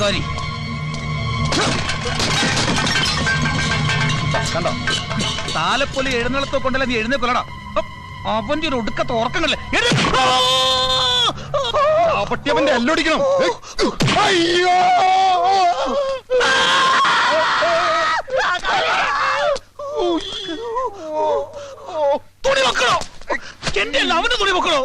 അഹങ്കാരി. കണ്ടോ, താലപ്പൊലി എഴുന്നള്ളത്തോ കൊണ്ടല്ല നീ എഴുന്നേക്കൊല്ലടാ. അവന്റെ ഒരു ഒടുക്കത്തെ ഉറക്കങ്ങളില്ലേ. പട്ടിയവന്റെ എല്ലൊടിക്കണം. അയ്യോ, തുണി വെക്കണോ? എന്റെ അല്ല അവന്റെ തുണി വെക്കണോ?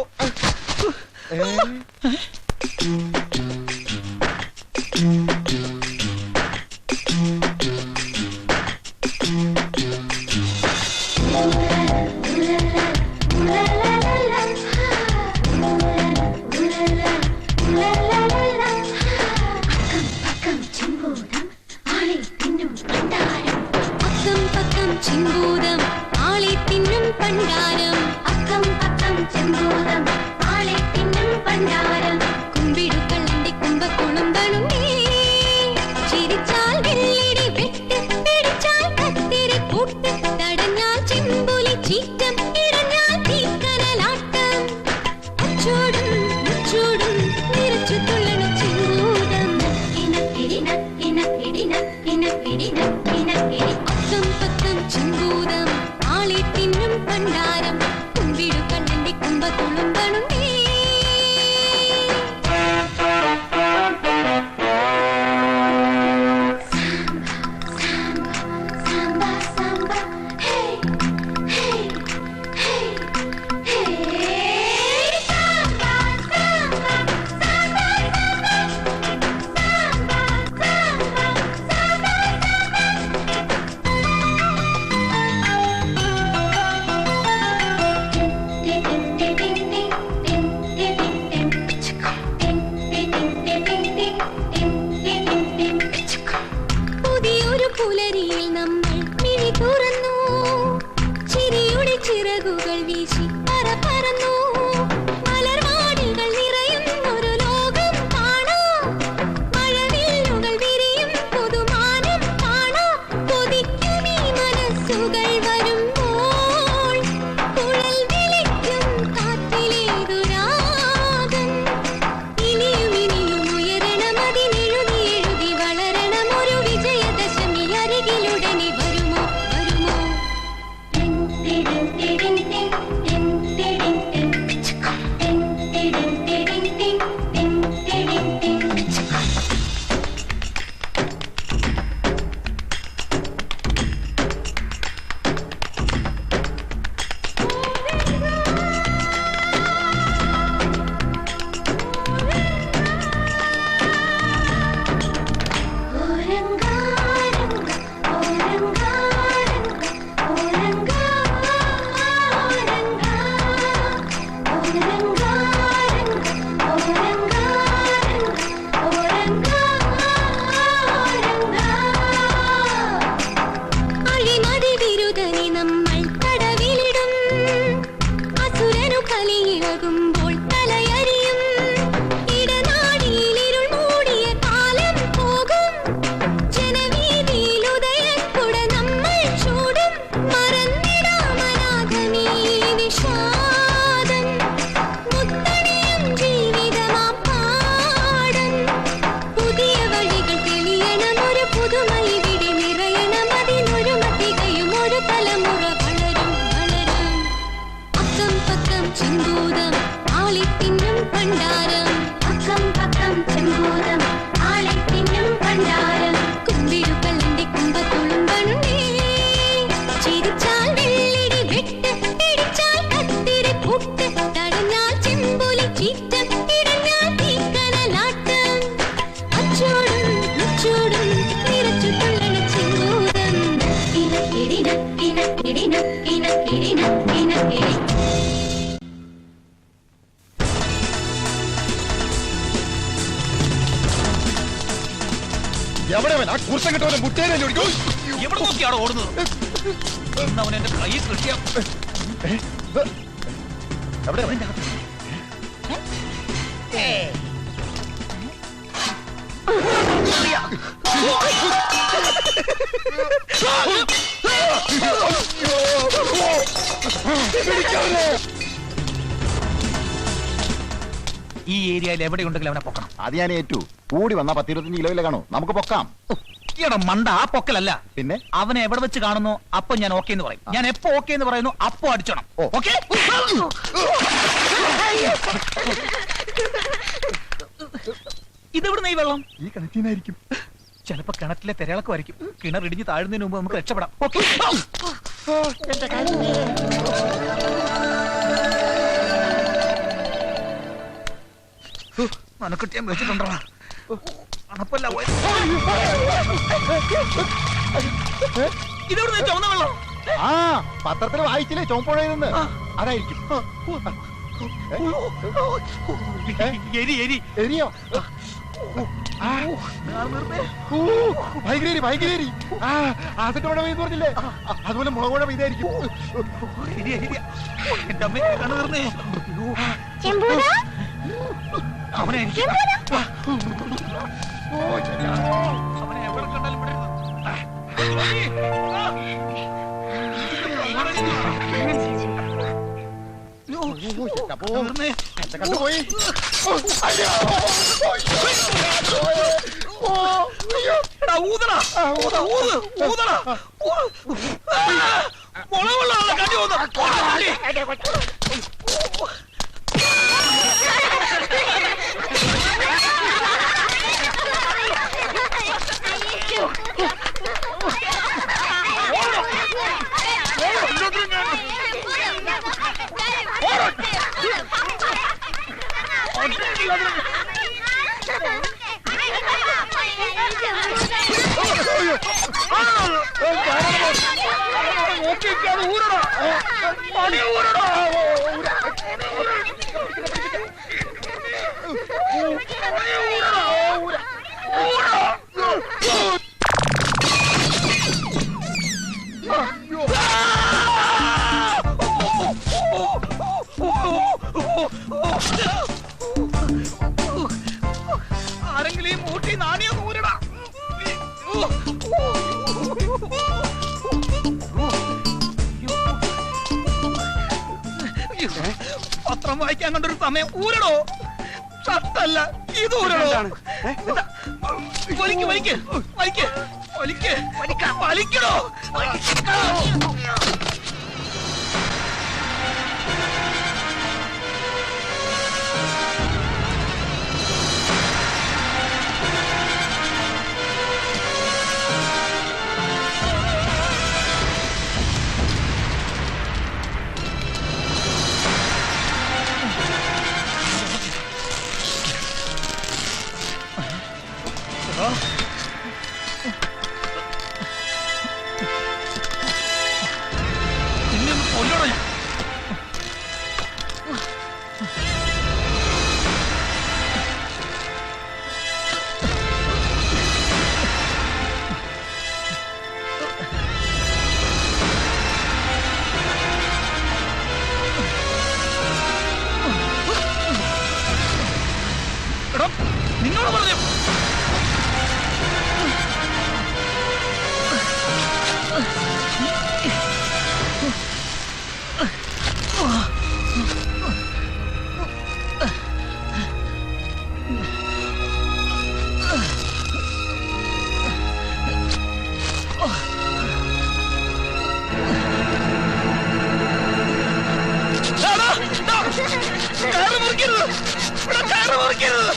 ചിമ്പൂതം ആളെ തിന്നും പണ്ടാരം, അക്കം പക്കം ചെമ്പൂതം ആളെ തിന്നും പണ്ടാരം. കുമ്പിടുക്കളന്റെ കുമ്പക്കുളുമ്പണുണ്ടേ, ചിരിച്ചാൽ വെള്ളിടി വെട്ട്, പിടിച്ചാൽ കത്തിരി കൂട്ട്, തടഞ്ഞാൽ ചെമ്പുലി ചീറ്റം, ഇടഞ്ഞാൽ തീക്കനലാട്ടം. അച്ചോടും മുച്ചോടും നിറച്ചു തുള്ളണ ചിമ്പൂതം. ഇനക്കിടി നക്കിനക്കിടി നക്കിനക്കിടി നക്കിനക്കിടി. അക്കം പക്കം ചിമ്പൂതം ആളെ തിന്നും പണ്ടാരം, കുമ്പിടുക്കണ്ണന്റെ കുമ്പത്തുളുമ്പണുണ്ടേ. പുലരിയിൽ നമ്മൾ മിഴി തുറന്നു, ചിരിയുടെ ചിറകുകൾ വീശി പറന്നു. മലർവാടികൾ നിറയും ഒരു ലോകം കാണാം, മഴവില്ലുകൾ വിരിയും പുതുമാനം കാണാം. കൊതിക്കും ഈ മനസ്സുകൾ വരുമ്പോൾ, കുഴൽ വിളിക്കും കാറ്റിലേതു രാഗം. ഇനിയും ഇനിയും ഉയരണം, അതിനെഴുതി എഴുതി വളരണം ഒരു വിജയദശമി അരികിലുടനെ വരുമോ വരുമോ. അഴിമതി വിരുദ്ധനെ നമ്മൾ തടവിലിടും, അസുരനു കലിയിളകുമ്പോൾ തലയറിയും. ഇടനാഴിയിൽ ഇരുൾ മൂടിയ കാലം പോകും, ജനവീതിയിൽ ഉദയക്കുട നമ്മൾ ചൂടും. മറന്നിടാമനാഥമീ വിഷാദം, മുത്തണിയും ജീവിതമാം പാഠം. പുതിയ വഴികൾ തെളിയണം, ഒരു പുതുമയിവിടെ നിറയണം, അതിനൊരു മതികയും ഒരു തലമുറ വളരും വളരും. അക്കം പക്കം ചിമ്പൂതം ആളെ തിന്നും പണ്ടാരം, അക്കം പക്കം ചിമ്പൂതം ആളെ തിന്നും പണ്ടാരം. കുമ്പിടുക്കള്ളന്റെ കുമ്പത്തുളുമ്പണുണ്ടേ, ചിരിച്ചാൽ വെള്ളിടി വെട്ട്, പിടിച്ചാൽ കത്തിരി കൂട്ട്, തടഞ്ഞാൽ ചെമ്പുലി ചീറ്റം, ഇടഞ്ഞാൽ തീക്കനലാട്ടം. അച്ചോടും മുച്ചോടും നിറച്ചു തുള്ളണ ചിമ്പൂതം. ഇനക്കിടി നക്കിനക്കിടി നക്കിനക്കിടി നക്കിനക്കിടി. എവിടെവൻ ആ കുർശം കിട്ടവനെ മുട്ടേനെ ഓടിക്കും. എവിടെ നോക്കിയാണോ ഓടുന്നത്? അവൻ എന്റെ കൈ കിട്ടിയ എവിടെ ഈ ഏരിയയിൽ എവിടെയുണ്ടെങ്കിലും അവനെ പൊക്കണം. അത് ഞാൻ ഏറ്റു. കൂടി വന്നാ 10-25 കിലോയിലെ കാണൂ. നമുക്ക് പൊക്കാം. ഈയിടെ മണ്ട ആ പൊക്കലല്ല. പിന്നെ അവനെ എവിടെ വെച്ച് കാണുന്നു അപ്പൊ ഞാൻ ഓക്കെ എന്ന് പറയും. ഞാൻ എപ്പോ ഓക്കെ എന്ന് പറയുന്നു അപ്പൊ അടിച്ചോണം. ഓക്കെ? ഇതെവിടുന്ന ഈ വെള്ളം? ഈ കിണറ്റിനായിരിക്കും. ചിലപ്പോ കിണറ്റിലെ തിരകളക്കുമായിരിക്കും. കിണർ ഇടിഞ്ഞ് താഴുന്നതിന് മുമ്പ് നമുക്ക് രക്ഷപ്പെടാം. ഓക്കെ? മനക്കുട്ടിയാൻ വെച്ചിട്ടുണ്ടോ? അണപ്പല്ല പോയത്. ഇതെവിടുന്ന ചുവന്ന വെള്ളം? ആ പത്രത്തിൽ വായിച്ചില്ലേ ചോമ്പുഴയിൽ നിന്ന്? അതായിരിക്കും. എരി എരി എരിയോ? ഭയങ്കര ഭയങ്കര ആസിഡ് മഴ പെയ്യുന്നു പറഞ്ഞില്ലേ? അതുപോലെ മുളക് മഴ പെയ്തായിരിക്കും. എന്റെ അമ്മ കണ്ണു തീർന്നേ. അവനെ അവനെ എവിടെ കണ്ടാലും പോയി. ഊതടാ ഊതടാ മുളകുള്ള കണ്ടി ഊത. ആരെങ്കിലും ഈ മൂട്ടി നാണിയോ ഊരടാ. പത്രം വായിക്കാൻ കണ്ടൊരു സമയം ഊരടോ. ഷർട്ടല്ല ഇത് ഊരടോ. വലിക്ക് വലിക്ക് വലിക്ക് വലിക്ക് വലിക്കടോ. നിന്നെ കൊല്ലണോ ഞാൻ? എടാ നിന്നോട് പറഞ്ഞു. കയറ് മുറിക്കരുത്. ഇവിടെ കയറ് മുറിക്കരുത്.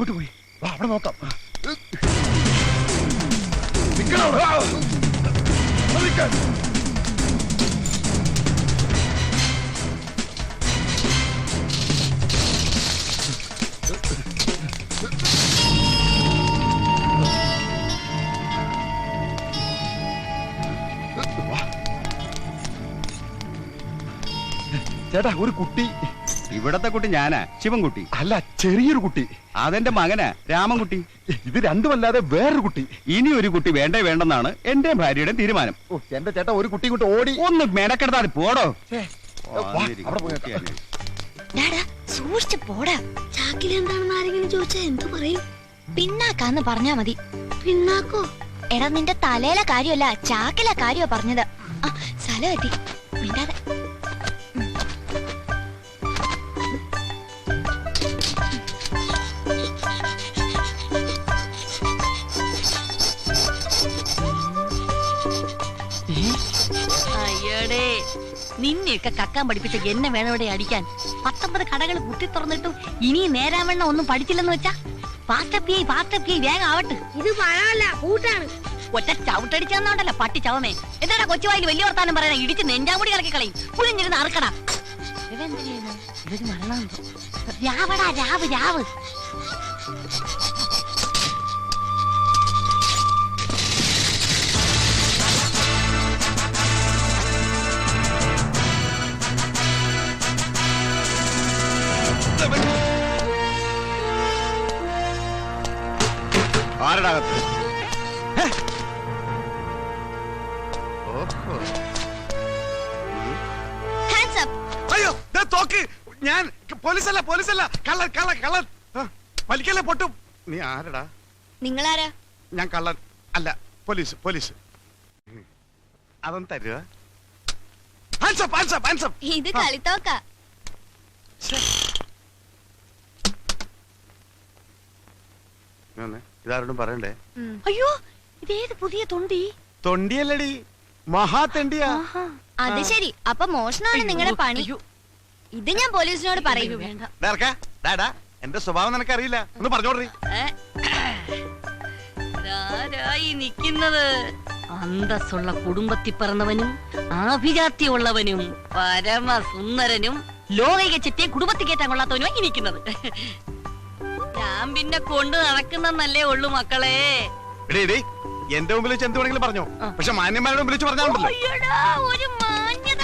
അങ്ങോട്ട് പോയി വാ, അവിടെ നോക്കാം. നിക്കണം അവിടെ. നിൽക്കാൻ. ചേട്ടാ ഒരു കുട്ടി. ഇവിടത്തെ കുട്ടി ഞാനാ, ശിവൻകുട്ടി. അല്ല, ചെറിയൊരു കുട്ടി. അതെന്റെ മകനാ, രാമൻകുട്ടി. ഇത് രണ്ടുമല്ലാതെ വേറൊരു കുട്ടി. ഇനി ഒരു കുട്ടി വേണ്ടേ വേണ്ടെന്നാണ് എന്റെ ഭാര്യയുടെ തീരുമാനം. ഓ, എന്റെ ചേട്ടാ ഒരു കുട്ടി ഇങ്ങോട്ട് ഓടി. ഒന്ന് മെനക്കെടുത്താൽ പോടോ. അവിടെ പോയി. സൂക്ഷിച്ചു പോടാ. ചാക്കിൽ എന്താണെന്ന് ആരെങ്കിലും ചോദിച്ചാ എന്തു പറയും? പിന്നാക്കാന്ന് പറഞ്ഞാ മതി. പിന്നാക്കോ? എടാ, നിന്റെ തലയിലെ കാര്യമല്ല, ചാക്കിലെ കാര്യമാ പറഞ്ഞത്. ആ, സ്ഥലം എത്തി. മിണ്ടാതെ. അയ്യടേ, നിന്നെയൊക്കെ കക്കാൻ പഠിപ്പിച്ച എന്നെ വേണം ഇവിടെ അടിക്കാൻ. 19 കടകൾ കുത്തി തുറന്നിട്ടും ഇനി നേരാവണ്ണ ഒന്നും പഠിച്ചില്ലെന്ന് വെച്ചാ പാസ്റ്റപ്പിയായി വേഗം ആവട്ടെ. ഇത് പഴമല്ല, കൂട്ടാണ്. ഒറ്റ ചവിട്ടടിച്ചെന്നോണ്ടല്ല പട്ടി ചവമേ. എന്താടാ കൊച്ചുവായിൽ വലിയ വർത്താനം പറയണ? ഇടിച്ച് നെഞ്ചാമുടി കലക്കി കളയും. കുഴിഞ്ഞിരുന്ന് അറക്കടാ. രാവടാ, രാവ് രാവ്. ആരടാകത്ത്? Hands up. അയ്യോ, തോക്ക്. ഞാൻ പോലീസല്ല, കള്ളൻ. വലിക്കല്ലേ പൊട്ടും. നീ ആരടാ? നിങ്ങളാരാ? ഞാൻ കള്ളൻ അല്ല, പോലീസ്. അതൊന്ന് തരുക. ഇത് കളിത്തോക്ക. ഇതാരോടും പറയണ്ടേ? അയ്യോ, ഇതേത് പുതിയ തൊണ്ടി? തൊണ്ടിയല്ലടി, മഹാതെണ്ടിയാ. അത് ശരി, അപ്പൊ മോഷണമാണ് നിങ്ങളുടെ പണി. ഇത് ഞാൻ പോലീസിനോട് പറയൂ. എന്റെ സ്വഭാവം നിനക്കറിയില്ല, ഒന്ന് പറഞ്ഞോടറി. ആരായി നിൽക്കുന്നത്? അന്തസ്സുള്ള കുടുംബത്തിൽ പിറന്നവനും ആഭിജാത്യമുള്ളവനും പരമസുന്ദരനും ലോകൈക ചെറ്റിയെ കുടുംബത്തിൽ കയറ്റാൻ കൊള്ളാത്തവനുമായി നിൽക്കുന്നത്. ഞാൻ പിന്നെ കൊണ്ട് നടക്കുന്നല്ലേ ഉള്ളു മക്കളെ. എന്റെ മുമ്പിൽ വെച്ച് എന്ത് വേണമെങ്കിലും പറഞ്ഞോ, പക്ഷെ മാന്യന്മാരുടെ മുമ്പിൽ വെച്ച് പറഞ്ഞാണ്ടല്ലോ. ഒരു മാന്യത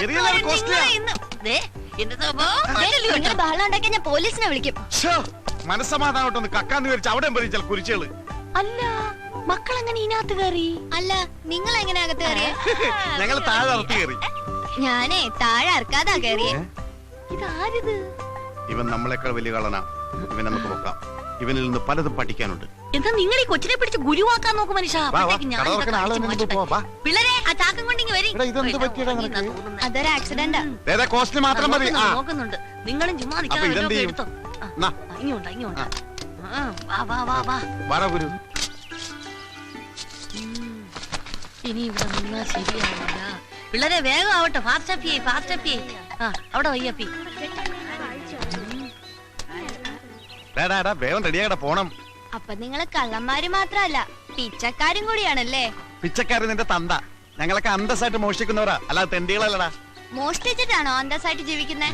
ബഹളം ഉണ്ടാക്കിയാൽ ഞാൻ പോലീസിനെ വിളിക്കും. മനസ്സമാധാനോട്ടൊന്ന് കക്കാന്ന് വിചാരിച്ച അവിടെ പറിച്ചാൽ കുരിച്ചുകള്. അല്ല, മക്കളെങ്ങനെ ഇതിനകത്ത് കയറി? അല്ല, നിങ്ങൾ എങ്ങനെ അകത്ത് കയറിയ? ഞങ്ങൾ താഴെ ഇറത്തി കയറി. ഞാനേ താഴെ ഇറക്കാതാ കയറിയേ. ഇതാരിത്? ഇവൻ നമ്മളെക്കാൾ വലിയ കളനാ. ഇവൻ നമുക്ക് നോക്കാം. ഇവനിൽ നിന്ന് പലതും പഠിക്കാനുണ്ട്. എന്താ നിങ്ങൾ ഈ കൊച്ചിനെ പിടിച്ച് ഗുരുവാക്കാൻ നോക്കും മനുഷ്യ? പിള്ളേരെ, ആ ചാക്കം കൊണ്ടിങ്ങി വരി. അതൊരു ആക്സിഡന്റാ. മാത്രം മതി. നോക്കുന്നുണ്ട്. നിങ്ങളും ചുമ്മാ നിൽക്കാതെ എടുത്തോ. ഇങ്ങോട്ടാ. ഇനി ഇവിടെ നിന്നാ ശരിയാവില്ല. പിള്ളേരെ വേഗം ആവട്ടെ. ഫാസ്റ്റ് അപ്പിയേ. അവിടെ വയ്യപ്പി. വേഗം റെഡിയാകട്ടെ, പോണം. അപ്പൊ നിങ്ങള് കള്ളന്മാര് മാത്രല്ല, പിച്ചക്കാരും കൂടിയാണല്ലേ? പിച്ചക്കാരൻ നിന്റെ തന്ത. ഞങ്ങളൊക്കെ അന്തസ്സായിട്ട് മോഷ്ടിക്കുന്നവരാ, അല്ലാതെ തെണ്ടികളല്ലടാ. മോഷ്ടിച്ചിട്ടാണോ അന്തസ്സായിട്ട് ജീവിക്കുന്നേ?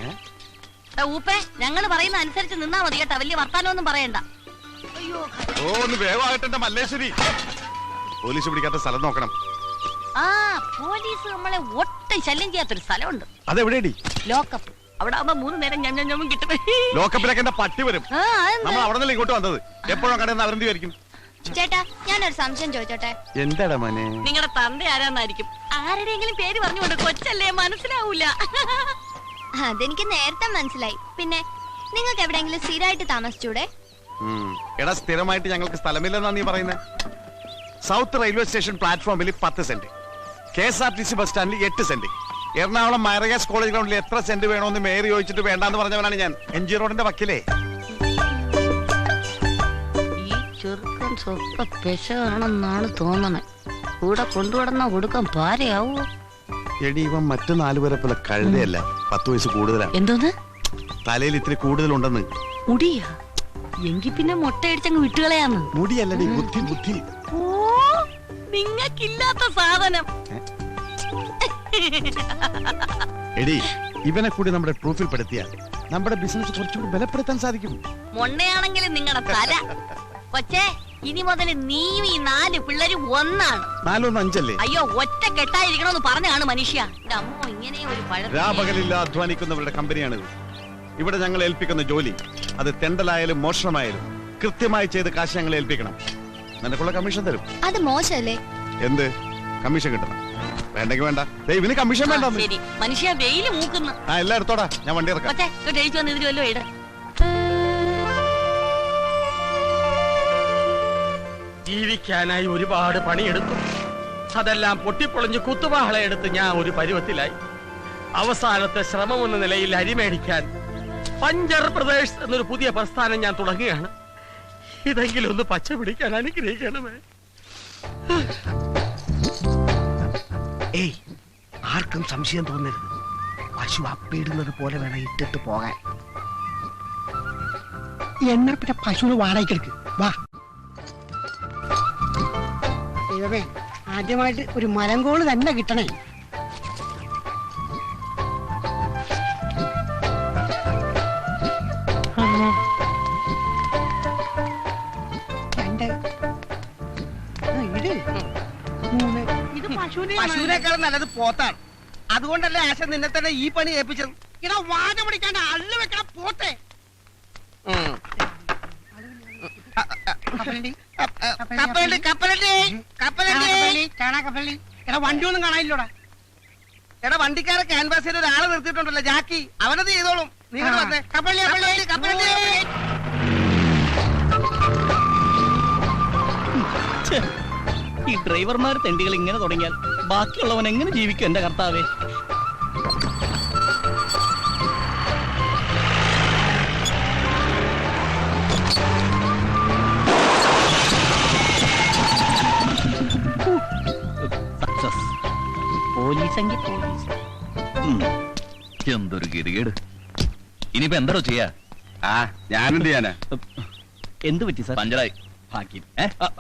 ഊപ്പേ, ഞങ്ങള് പറയുന്ന അനുസരിച്ച് നിന്നാ മതി കേട്ടാ. വലിയ വർത്താനൊന്നും പറയണ്ട. ഓ, ഒന്ന് വേഗമാകട്ടെ മല്ലേശ്വരി. പോലീസ് പിടിക്കാത്ത സ്ഥലം നോക്കണം. പോലീസ് നമ്മളെ ഒട്ടും ശല്യം ചെയ്യാത്തൊരു സ്ഥലമുണ്ട്. അതെവിടെയാടി? ലോക്കപ്പ്. അവിടെ ആവുമ്പോ 3 നേരം ഞമ്മ കിട്ടും. ലോക്കപ്പിലൊക്കെ എന്റെ പട്ടി വരും. നമ്മൾ അവിടെ നിന്ന് ഇങ്ങോട്ട് വന്നത്. എപ്പോഴും കടന്ന് അവരെന്ത് വിചാരിക്കും? ചേട്ടാ, ഞാനൊരു സംശയം ചോദിച്ചോട്ടെ? എന്താടാ മോനെ? നിങ്ങളുടെ തന്ത ആരാന്നായിരിക്കും. ആരുടെയെങ്കിലും പേര് പറഞ്ഞുകൊണ്ട് കൊച്ചല്ലേ, മനസ്സിലാവൂല. അതെനിക്ക് നേരത്തെ മനസ്സിലായി. പിന്നെ നിങ്ങൾക്ക് എവിടെയെങ്കിലും സ്ഥിരമായിട്ട് താമസിച്ചൂടെ? എടാ, സ്ഥിരമായിട്ട് ഞങ്ങൾക്ക് സ്ഥലമില്ലെന്നാ നീ പറയുന്നത്. സൗത്ത് റെയിൽവേ സ്റ്റേഷൻ പ്ലാറ്റ്ഫോമിൽ 10 സെന്റ്, KSRTC ബസ് സ്റ്റാൻഡിൽ 8 സെന്റ്, എറണാകുളം മൈറഗാസ് കോളേജ് ഗ്രൗണ്ടിൽ എത്ര സെന്റ് വേണമെന്ന് മേയർ ചോദിച്ചിട്ട് വേണ്ടാന്ന് പറഞ്ഞവനാണ് ഞാൻ. MG റോഡിന്റെ വക്കിലേ. ഈ ചെറുക്കൻ സ്വപ്പ പെശാണെന്നാണ് തോന്നണേ. കൂടെ കൊണ്ടുവിടുന്ന കൊടുക്കാൻ പാരയാവൂ. എടി, ഇവൻ മറ്റു 4 പേരെ പോലെ കഴുതയല്ല, 10 വയസ്സ് കൂടുതലാ. എന്തോന്ന്? തലയിൽ ഇത്തിരി കൂടുതലുണ്ടെന്ന്. മുടിയാ? എങ്കി പിന്നെ മുട്ടയടിച്ചങ്ങ് വിട്ടുകളയാന്ന്. മുടിയല്ലടി, ബുദ്ധി ബുദ്ധി. ഓ, നിങ്ങക്കില്ലാത്ത സാധനം. എടി, ഇവനെ കൂടി നമ്മുടെ പ്രൂഫിൽ പെടുത്തിയാൽ നമ്മുടെ ബിസിനസ് കുറച്ചുകൂടി ബലപ്പെടുത്താൻ സാധിക്കും. മൊണ്ണയാണെങ്കിലും നിങ്ങളുടെ തല. കൊച്ചേ, ഇനി മുതൽ നീയും ഈ 4 പിള്ളേരും ഒന്നാണ്. 4 1 5 അല്ലേ? അയ്യോ, ഒറ്റ കെട്ടായിരിക്കണമെന്ന് പറഞ്ഞാണ് മനുഷ്യ. അമ്മോ, ഇങ്ങനെ ഒരു രാപകലില്ല അധ്വാനിക്കുന്നവരുടെ കമ്പനിയാണിത്. ഇവിടെ ഞങ്ങൾ ഏൽപ്പിക്കുന്ന ജോലി, അത് തെണ്ടലായാലും മോഷണമായാലും കൃത്യമായി ചെയ്ത് കാശ് ഞങ്ങൾ ഏൽപ്പിക്കണം. നിനക്കുള്ള കമ്മീഷൻ തരും. അത് മോശമല്ലേ? എന്ത് കമ്മീഷൻ കിട്ടണം? വേണ്ടെങ്കിൽ വേണ്ട. ഇവന് കമ്മീഷൻ വേണ്ട. ശരി, മനുഷ്യ വെയില് മൂക്കുന്നു. ആ, എല്ലാം എടുത്തോടാ, ഞാൻ വണ്ടി ഇറക്കാം. കൊച്ചേ, ഇങ്ങോട്ട് എഴുതി വന്ന് ഇതിൽ വല്ലോ ഇട. ജീവിക്കാനായി ഒരുപാട് പണിയെടുത്തു. അതെല്ലാം പൊട്ടിപ്പൊളിഞ്ഞ് കുത്തുവാളയെടുത്ത് ഞാൻ ഒരു പരുവത്തിലായി. അവസാനത്തെ ശ്രമം എന്ന നിലയിൽ അരിമേടിക്കാൻ പഞ്ചർ പ്രദേശ് എന്നൊരു പുതിയ പ്രസ്ഥാനം ഞാൻ തുടങ്ങുകയാണ്. ഇതെങ്കിലും ഒന്ന് പച്ച പിടിക്കാൻ അനുഗ്രഹിക്കണമേ. ഏയ്, ആർക്കും സംശയം തോന്നരുത്. പശു അപ്പിടുന്നത് പോലെ വേണം ഇട്ടിട്ട് പോകാൻ. എന്നാ പിന്നെ പശുവിന് വാടകയ്ക്കെടുക്ക്. വാ. ദൈവമേ, ആദ്യമായിട്ട് ഒരു മരങ്കോള് തന്നെ കിട്ടണേ. പശുവിനേക്കാളും നല്ലത് പോത്താണ്. അതുകൊണ്ടല്ലേ ആശ നിന്നെ തന്നെ ഈ പണി ഏൽപ്പിച്ചത്. ഇടാ, വാഴ പിടിക്കാണ്ട് അള്ളു വെക്കാൻ പോട്ടെ. എടാ, വണ്ടിയൊന്നും കാണാനില്ലോടാ. എടാ, വണ്ടിക്കാരെ ക്യാൻവാസ് ചെയ്ത് ഒരാളെ നിർത്തിയിട്ടുണ്ടല്ലോ, ജാക്കി. അവനത് ചെയ്തോളും. നിങ്ങൾ വന്നേ. കപ്പലണ്ടി, കപ്പലണ്ടി, കപ്പലണ്ടി. ഈ ഡ്രൈവർമാർ തെണ്ടികൾ ഇങ്ങനെ തുടങ്ങിയാൽ ബാക്കിയുള്ളവൻ എങ്ങനെ ജീവിക്കും എന്റെ കർത്താവേ? സക്സസ്. പോലീസെങ്കിൽ പോലീസ്. എന്തൊരു ഗതികേട്. ഇനിയിപ്പോ എന്താണോ ചെയ്യാ? ഞാനെന്ത് ചെയ്യാനാ? എന്ത് പറ്റി സാർ? പഞ്ചറായി. ഭാഗ്യം.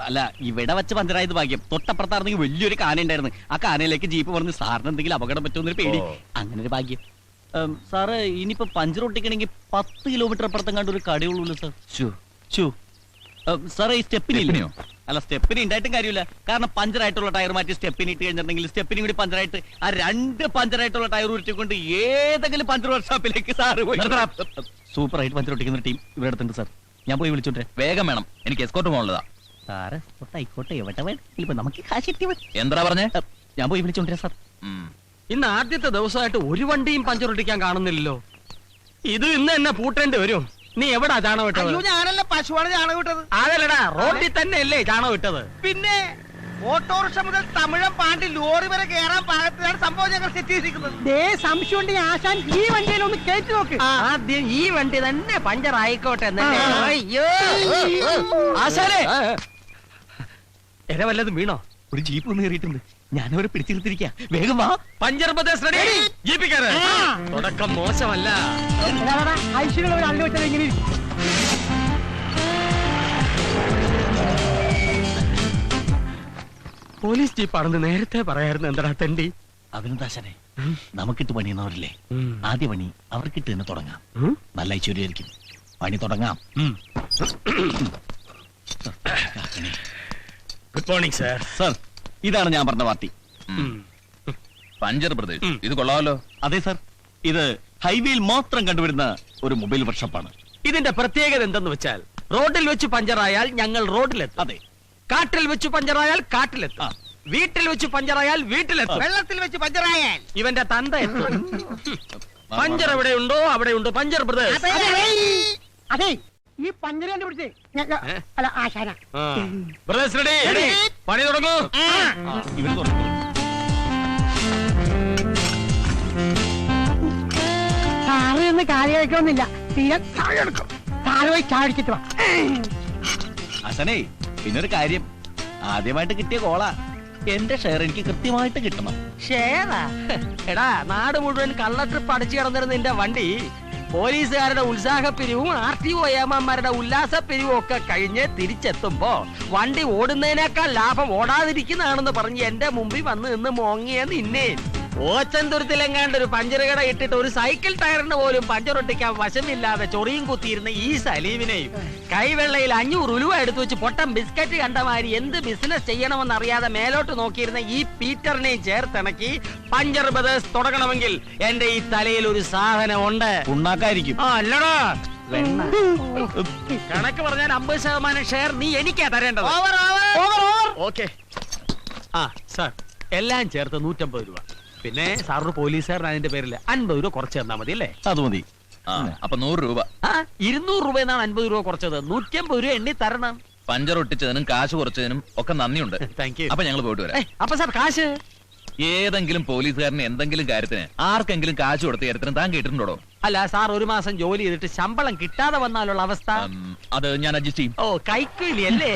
അല്ല, ഇവിടെ വെച്ച് പഞ്ചറായത് ഭാഗ്യം. തൊട്ടപ്പുറത്തായിരുന്നെങ്കിൽ വലിയൊരു കാന ഉണ്ടായിരുന്നു. ആ കാനയിലേക്ക് ജീപ്പ് പറഞ്ഞ് സാറിന് എന്തെങ്കിലും അപകടം പറ്റുമെന്നൊരു പേടി. അങ്ങനെ ഒരു ഭാഗ്യം. സാറ് ഇനിയിപ്പോ പഞ്ചർ ഒട്ടിക്കണമെങ്കിൽ 10 കിലോമീറ്റർ അപ്പുറത്തും കണ്ട് ഒരു കടയുള്ളൂ സാർ. സാറേ, ഈ സ്റ്റെപ്പിനില്ലയോ? അല്ല, സ്റ്റെപ്പിന് ഉണ്ടായിട്ടും കാര്യമില്ല. കാരണം പഞ്ചറായിട്ടുള്ള ടയർ മാറ്റി സ്റ്റെപ്പിന് ഇട്ട് കഴിഞ്ഞിട്ടുണ്ടെങ്കിൽ സ്റ്റെപ്പിനും കൂടി പഞ്ചറായിട്ട് ആ 2 പഞ്ചറായിട്ടുള്ള ടയർ ഉരുട്ടിക്കൊണ്ട് ഏതെങ്കിലും പഞ്ചർ വർക്ക്ഷോപ്പിലേക്ക് സാറ് പോയി. സൂപ്പറായിട്ട് പഞ്ചർ ഒട്ടിക്കുന്ന ടീം ഇവിടെ അടുത്തുണ്ട് സാർ. ഞാൻ പോയി വിളിച്ചോട്ടെ. വേഗം വേണം, എനിക്ക് എസ്കോർട്ട് പോകാനുള്ളതാ. സാറ് ആയിക്കോട്ടെ, എവിടെ വേണം, നമുക്ക് കാശ് കിട്ടിയ മതി. എന്താ പറഞ്ഞേ? ഞാൻ പോയി വിളിച്ചോണ്ടിരാ സാർ. ഇന്ന് ആദ്യത്തെ ദിവസമായിട്ട് ഒരു വണ്ടിയും പഞ്ചർ ഒട്ടിക്കാൻ കാണുന്നില്ലല്ലോ. ഇത് ഇന്ന് എന്നെ പൂട്ടേണ്ടി വരും. നീ എവിടാ ചാണകം വിട്ടത്? അയ്യോ, ഞാനല്ല, പശുവാണ് ചാണകം വിട്ടത്. അതല്ലടാ, റോഡിൽ തന്നെ അല്ലേ ചാണകം വിട്ടത്? പിന്നെ ഓട്ടോറിക്ഷ മുതൽ തമിഴം പാണ്ടി ലോറി വരെ കയറാൻ പാകത്തിലാണ് സംഭവം ഞങ്ങൾ സെറ്റ് ചെയ്തിരിക്കുന്നത്. സംശയം ഉണ്ടെങ്കിൽ ആശാൻ ഈ വണ്ടിയിലൊന്ന് കയറ്റി നോക്ക്. ആദ്യം ഈ വണ്ടി തന്നെ പഞ്ചർ ആയിക്കോട്ടെ. ആശാനെ, എര വല്ലതും വീണോ? ഒരു ജീപ്പ് ഒന്ന് കയറിയിട്ടുണ്ട്. ഞാനവരെ പിടിച്ചിരുത്തിരിക്കാം. വേഗം വാ. Puncture Pradesh ready. ജീപ്പിക്കാര് തുടക്കം മോശമല്ല. ഐശ്വര്യ ഒരു അള്ളു വെച്ചത് ഇങ്ങനെ ഇരിക്കും. പോലീസ് ജീപ്പാണെന്ന് നേരത്തെ പറയായിരുന്നു. എന്താ തെണ്ടി? അഭിനന്ദാശനെ, നമുക്കിട്ട് പണിയുന്നവരില്ലേ, ആദ്യ പണി അവർക്കിട്ട് തന്നെ തുടങ്ങാം. നല്ല ഐശ്വര്യമായിരിക്കും. പണി തുടങ്ങാം. Good morning sir. സാർ, ഇതാണ് ഞാൻ പറഞ്ഞ പാർട്ടി. പഞ്ചർ പ്രദേശ്, ഇത് കൊള്ളാമല്ലോ. അതെ സാർ, ഇത് ഹൈവേയിൽ മാത്രം കണ്ടുവരുന്ന ഒരു മൊബൈൽ വർക്ക്ഷോപ്പാണ്. ഇതിന്റെ പ്രത്യേകത എന്തെന്ന് വെച്ചാൽ, റോഡിൽ വെച്ച് പഞ്ചറായാൽ ഞങ്ങൾ റോഡിലെത്തും. അതെ. കാട്ടിൽ വെച്ച് പഞ്ചറായാൽ കാട്ടിലെത്തും. വീട്ടിൽ വെച്ച് പഞ്ചറായാൽ വീട്ടിലെത്തും. വെള്ളത്തിൽ വെച്ച് പഞ്ചറായാൽ ഇവന്റെ തന്ത എത്തും. പഞ്ചർ എവിടെയുണ്ടോ അവിടെയുണ്ട് പഞ്ചർ പ്രദേശ്. അതെ, ഈ പഞ്ചര കണ്ടുപിടിച്ചേ അല്ല ആശാന. പ്രദേശ് റെഡി. പണി തുടങ്ങൂ. ഇവർ തുടങ്ങും. കാറ് നിന്ന് കാല് കഴിക്കണമെന്നില്ല. തീരെ കാല് പോയി ചാടിച്ചിട്ട് വാ. ആശാനേ, പിന്നൊരു കാര്യം, ആദ്യമായിട്ട് കിട്ടിയ കോളാ. എന്റെ ഷെയർ എനിക്ക് കൃത്യമായിട്ട് കിട്ടണം. ഷേറാ? എടാ, നാട് മുഴുവൻ കള്ള ട്രിപ്പ് അടിച്ചു കിടന്നിരുന്ന നിന്റെ വണ്ടി പോലീസുകാരുടെ ഉത്സാഹപ്പിരിവും RTO ഏമാന്മാരുടെ ഉല്ലാസപ്പിരിവും ഒക്കെ കഴിഞ്ഞ് തിരിച്ചെത്തുമ്പോ വണ്ടി ഓടുന്നതിനേക്കാൾ ലാഭം ഓടാതിരിക്കുന്നതാണെന്ന് പറഞ്ഞ് എന്റെ മുമ്പിൽ വന്ന് നിന്ന് മോങ്ങിയ നിന്നെ ഓച്ചന്തുരത്തിലെങ്ങാണ്ട് ഒരു പഞ്ചർ കട ഇട്ടിട്ട് ഒരു സൈക്കിൾ ടയറിന് പോലും പഞ്ചറൊട്ടിക്കാൻ വശമില്ലാതെ ചൊറിയും കുത്തിയിരുന്ന ഈ സലീമിനെയും കൈവെള്ളയിൽ 500 ഉലുവ എടുത്തു വെച്ച് പൊട്ടം ബിസ്ക്കറ്റ് കണ്ടമാതിരി എന്ത് ബിസിനസ് ചെയ്യണമെന്ന് അറിയാതെ മേലോട്ട് നോക്കിയിരുന്ന ഈ പീറ്ററിനെയും ചേർത്തിണക്കി പഞ്ചർ ബ്രദേഴ്സ് തുടങ്ങണമെങ്കിൽ എന്റെ ഈ തലയിൽ ഒരു സാധനം ഉണ്ട്. ഉണ്ടാക്കായിരിക്കും. അല്ലടാ കണക്ക് പറഞ്ഞാൽ 50% ഷെയർ നീ എനിക്കാ തരേണ്ടത്. ഓക്കെ. ആ സാർ, എല്ലാം ചേർത്ത് 150 രൂപ. പിന്നെ സാറിന് പോലീസുകാരൻ അതിന്റെ പേരിൽ 50 രൂപ കുറച്ച് തന്നാ മതി അല്ലേ? അത് മതി. അപ്പൊ 100 രൂപ. 200 രൂപ എന്നാണ് 50 രൂപ കുറച്ചത്. 150 രൂപ എണ്ണി തരണം. പഞ്ചർ ഒട്ടിച്ചതിനും കാശ് കുറച്ചതിനും ഒക്കെ നന്ദിയുണ്ട്. Thank you. അപ്പൊ ഞങ്ങൾ പോയിട്ട് വരാം. അപ്പൊ സാർ കാശ് ഏതെങ്കിലും പോലീസുകാരന് എന്തെങ്കിലും കാര്യത്തിന് ആർക്കെങ്കിലും കാശ് കൊടുത്ത കാര്യത്തിന് താൻ കേട്ടിട്ടുണ്ടോ? അല്ല സാർ, ഒരു മാസം ജോലി ചെയ്തിട്ട് ശമ്പളം കിട്ടാതെ വന്നാലുള്ള അവസ്ഥ? അത് ഞാൻ അഡ്ജസ്റ്റ് ചെയ്യും. ഓ, കൈക്കൂലി അല്ലേ?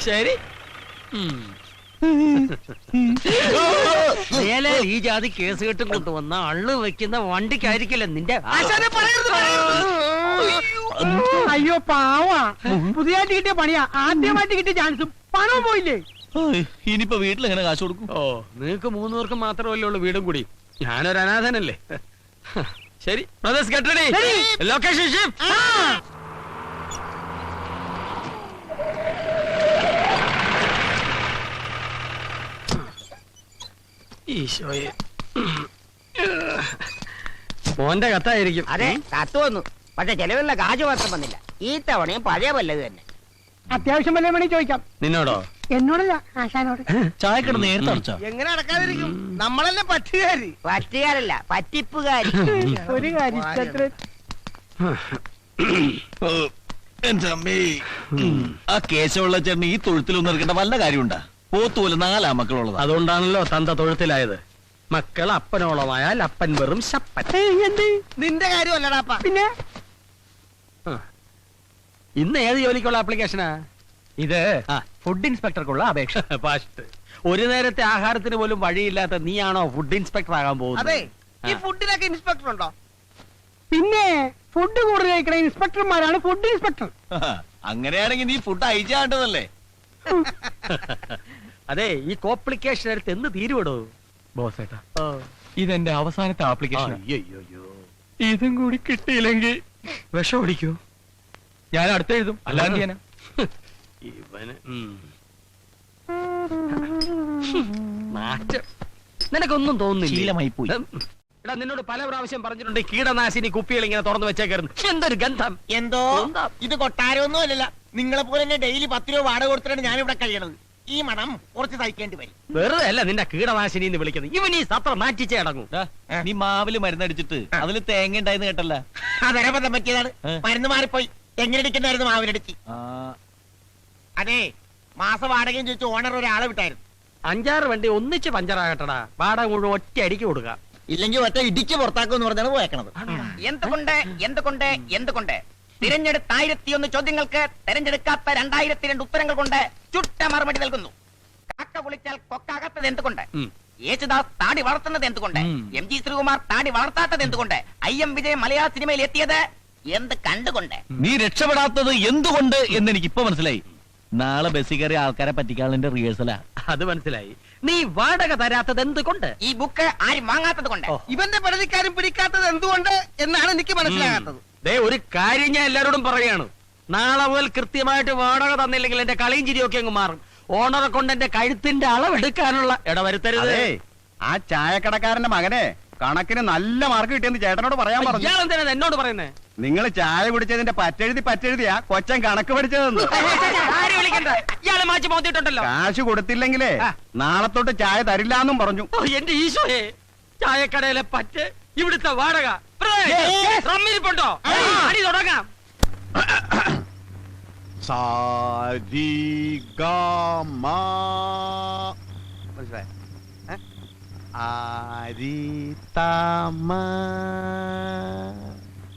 ശരി. ഈ ജാതി കേസ് കെട്ടും കൊണ്ടുവന്ന അള്ളു വെക്കുന്ന വണ്ടിക്കായിരിക്കില്ല നിന്റെ. അയ്യോ പാവാ, പുതിയതായിട്ട് കിട്ടിയ പണിയാ. ആദ്യമായിട്ട് കിട്ടിയ ചാൻസും പണവും പോയില്ലേ? ഇനിയിപ്പോ വീട്ടിൽ എങ്ങനെ കാശ് കൊടുക്കും? ഓ, നിങ്ങൾക്ക് 3 പേർക്ക് മാത്രമല്ലേ ഉള്ളൂ വീടും കൂടി. ഞാനൊരു അനാഥനല്ലേ. ശരി brothers, get ready. Location shift. ഈശോയെ, മോന്റെ കത്തായിരിക്കും. അതെ, കത്ത് വന്നു. പക്ഷെ ചെലവിലുള്ള കാശ് മാത്രം വന്നില്ല. ഈ തവണയും പഴയ വല്ലത് തന്നെ. അത്യാവശ്യം വല്ല വേണേ ചോദിക്കാം. നിന്നോടോ? എന്നോടല്ല, ആശാനോട്. ചായക്കട നേരത്തെ അടച്ചോ? എങ്ങനെ അടക്കാതിരിക്കും? നമ്മളല്ലേ പറ്റുകാരി. പറ്റുകാരല്ല, പറ്റിപ്പുകാരി. ഒരു കാര്യം, എന്റെ അമ്മേ, ആ കേശവുള്ള ചേട്ടന് ഈ തൊഴുത്തിലൊന്നും എടുക്കേണ്ട വല്ല കാര്യമുണ്ടാ? പോത്തുപോലെ 4 മക്കളുള്ളത്. അതുകൊണ്ടാണല്ലോ തന്ത തൊഴുത്തിലായത്. മക്കൾ അപ്പനോളമായാൽ അപ്പൻ വെറും ശപ്പൻ. എന്ത് നിന്റെ കാര്യമല്ലടാപ്പ. പിന്നെ ഇന്ന് ഏത് ജോലിക്കുള്ള ആപ്ലിക്കേഷനാ ഇത്? ഫുഡ് ഇൻസ്പെക്ടർക്കുള്ള അപേക്ഷ. ഫസ്റ്റ്, ഒരു നേരത്തെ ആഹാരത്തിന് പോലും വഴിയില്ലാത്ത നീയാണോ ഫുഡ് ഇൻസ്പെക്ടർ ആകാൻ പോകുന്നത്? അതെ, ഈ ഫുഡിനൊക്കെ ഇൻസ്പെക്ടർ ഉണ്ടോ? പിന്നെ ഫുഡ് കൂടുതൽ കഴിക്കണ ഇൻസ്പെക്ടർമാരാണ് ഫുഡ് ഇൻസ്പെക്ടർ. അങ്ങനെയാണെങ്കിൽ നീ ഫുഡ് അയച്ചാണ്ടതല്ലേ? അതെ, ഈ കോംപ്ലിക്കേഷൻ എടുത്ത് എന്ന് തീരുവിടോ? ബോസേട്ടാ, ഇതെന്റെ അവസാനത്തെ ആപ്ലിക്കേഷൻ. അയ്യോ, ഇതും കൂടി കിട്ടിയില്ലെങ്കിൽ വിഷം ഓടിക്കോ? ഞാൻ അടുത്തെഴുതും, അല്ലാതെ ഇവന് മാറ്റം നിനക്കൊന്നും തോന്നുന്നില്ല. ശീലമായി പോയി. എടാ, നിന്നോട് പല പ്രാവശ്യം പറഞ്ഞിട്ടുണ്ട് കീടനാശിനി കുപ്പികൾ ഇങ്ങനെ തുറന്നു വെച്ചേക്കരുത്. എന്തൊരു ഗന്ധം! എന്തോ ഇത് കൊട്ടാരമൊന്നും അല്ലല്ല. നിങ്ങളെ പോലെ തന്നെ ഡെയിലി 10 രൂപ വാടക കൊടുത്തിട്ടാണ് ഞാൻ ഇവിടെ കഴിയണത്. ഈ മണം കുറച്ച് സഹിക്കേണ്ടി വരും. വെറുതെ അല്ല നിന്റെ കീടനാശിനി എന്ന് വിളിക്കുന്നത്. ഇവൻ ഈ സത്രം മാറ്റിച്ചേ അടങ്ങും. നീ മാവില് മരുന്നടിച്ചിട്ട് അതില് തേങ്ങ ഉണ്ടായെന്ന് കേട്ടല്ല? അതരബദ്ധം പറ്റിയതാണ്. മരുന്ന് മാറിപ്പോയി. എങ്ങനെടിക്കണ്ടായിരുന്നു മാവിനടിച്ച്. അതെ, മാസ വാടകയും ചോദിച്ചു ഓണർ ഒരാളെ വിട്ടായിരുന്നു. 5-6 വണ്ടി ഒന്നിച്ച് പഞ്ചറാകട്ടടാ. വാടക മുഴുവൻ ഒറ്റ അടിക്ക് കൊടുക്കാം. ഇല്ലെങ്കിൽ ഒറ്റ ഇടിക്ക് പുറത്താക്കുമെന്ന് പറഞ്ഞാണ് പോയേക്കണത്. എന്തുകൊണ്ട് തിരഞ്ഞെടുത്ത 1001 ചോദ്യങ്ങൾക്ക് തെരഞ്ഞെടുക്കാത്ത 2002 ഉത്തരങ്ങൾ കൊണ്ട് ചുട്ട മറുപടി നൽകുന്നു. കാക്ക കുളിച്ചാൽ കൊക്കാകാത്തത് എന്തുകൊണ്ട്? യേശുദാസ് താടി വളർത്തുന്നത് എന്തുകൊണ്ട്? MG ശ്രീകുമാർ താടി വളർത്താത്തത് എന്തുകൊണ്ട്? IM വിജയ് മലയാള സിനിമയിൽ എത്തിയത് എന്ത് കണ്ടുകൊണ്ട്? നീ രക്ഷപ്പെടാത്തത് എന്തുകൊണ്ട് എന്ന് എനിക്ക് ഇപ്പൊ മനസ്സിലായി. നാളെ ബസ്സിൽ കയറി ആൾക്കാരെ പറ്റിക്കാളിന്റെ റിഹേഴ്സലാ. അത് മനസ്സിലായി. നീ വാടക തരാത്തത് എന്തുകൊണ്ട്? ഈ ബുക്ക് ആരും വാങ്ങാത്തത് കൊണ്ട്. ഇവന്റെ പരാതിക്കാരും പിടിക്കാത്തത് എന്തുകൊണ്ട് എന്നാണ് എനിക്ക് മനസ്സിലാകാത്തത്. ഒരു കാര്യം ഞാൻ എല്ലാരോടും പറയാണ്. നാളെ മുതൽ കൃത്യമായിട്ട് വാടക തന്നില്ലെങ്കിൽ എന്റെ കളിയും ചിരിയൊക്കെ അങ്ങ് മാറും. ഓണറെ കൊണ്ട് എന്റെ കഴുത്തിന്റെ അളവെടുക്കാനുള്ള ഇടവരുത്തരുത്. ആ ചായക്കടക്കാരന്റെ മകനെ കണക്കിന് നല്ല മാർക്ക് കിട്ടിയെന്ന് ചേട്ടനോട് പറയാൻ പറഞ്ഞു. ഇയാളെന്തിനാ എന്നോട് പറയുന്നേ? നിങ്ങൾ ചായ കുടിച്ചതിന്റെ പറ്റെഴുതിയാ കൊച്ചൻ കണക്ക് പഠിച്ചതെന്ന്. ഇയാളെ മാറ്റി മോത്തിട്ടുണ്ടല്ലോ. കാശ് കൊടുത്തില്ലെങ്കിലേ നാളെ തൊട്ട് ചായ തരില്ലാന്നും പറഞ്ഞു. എന്റെ ഈശോയെ, ചായക്കടയിലെ പറ്റ്, ഇവിടുത്തെ വാടക റമ്മിരിപ്പുണ്ടോ? അടി തുടങ്ങാം.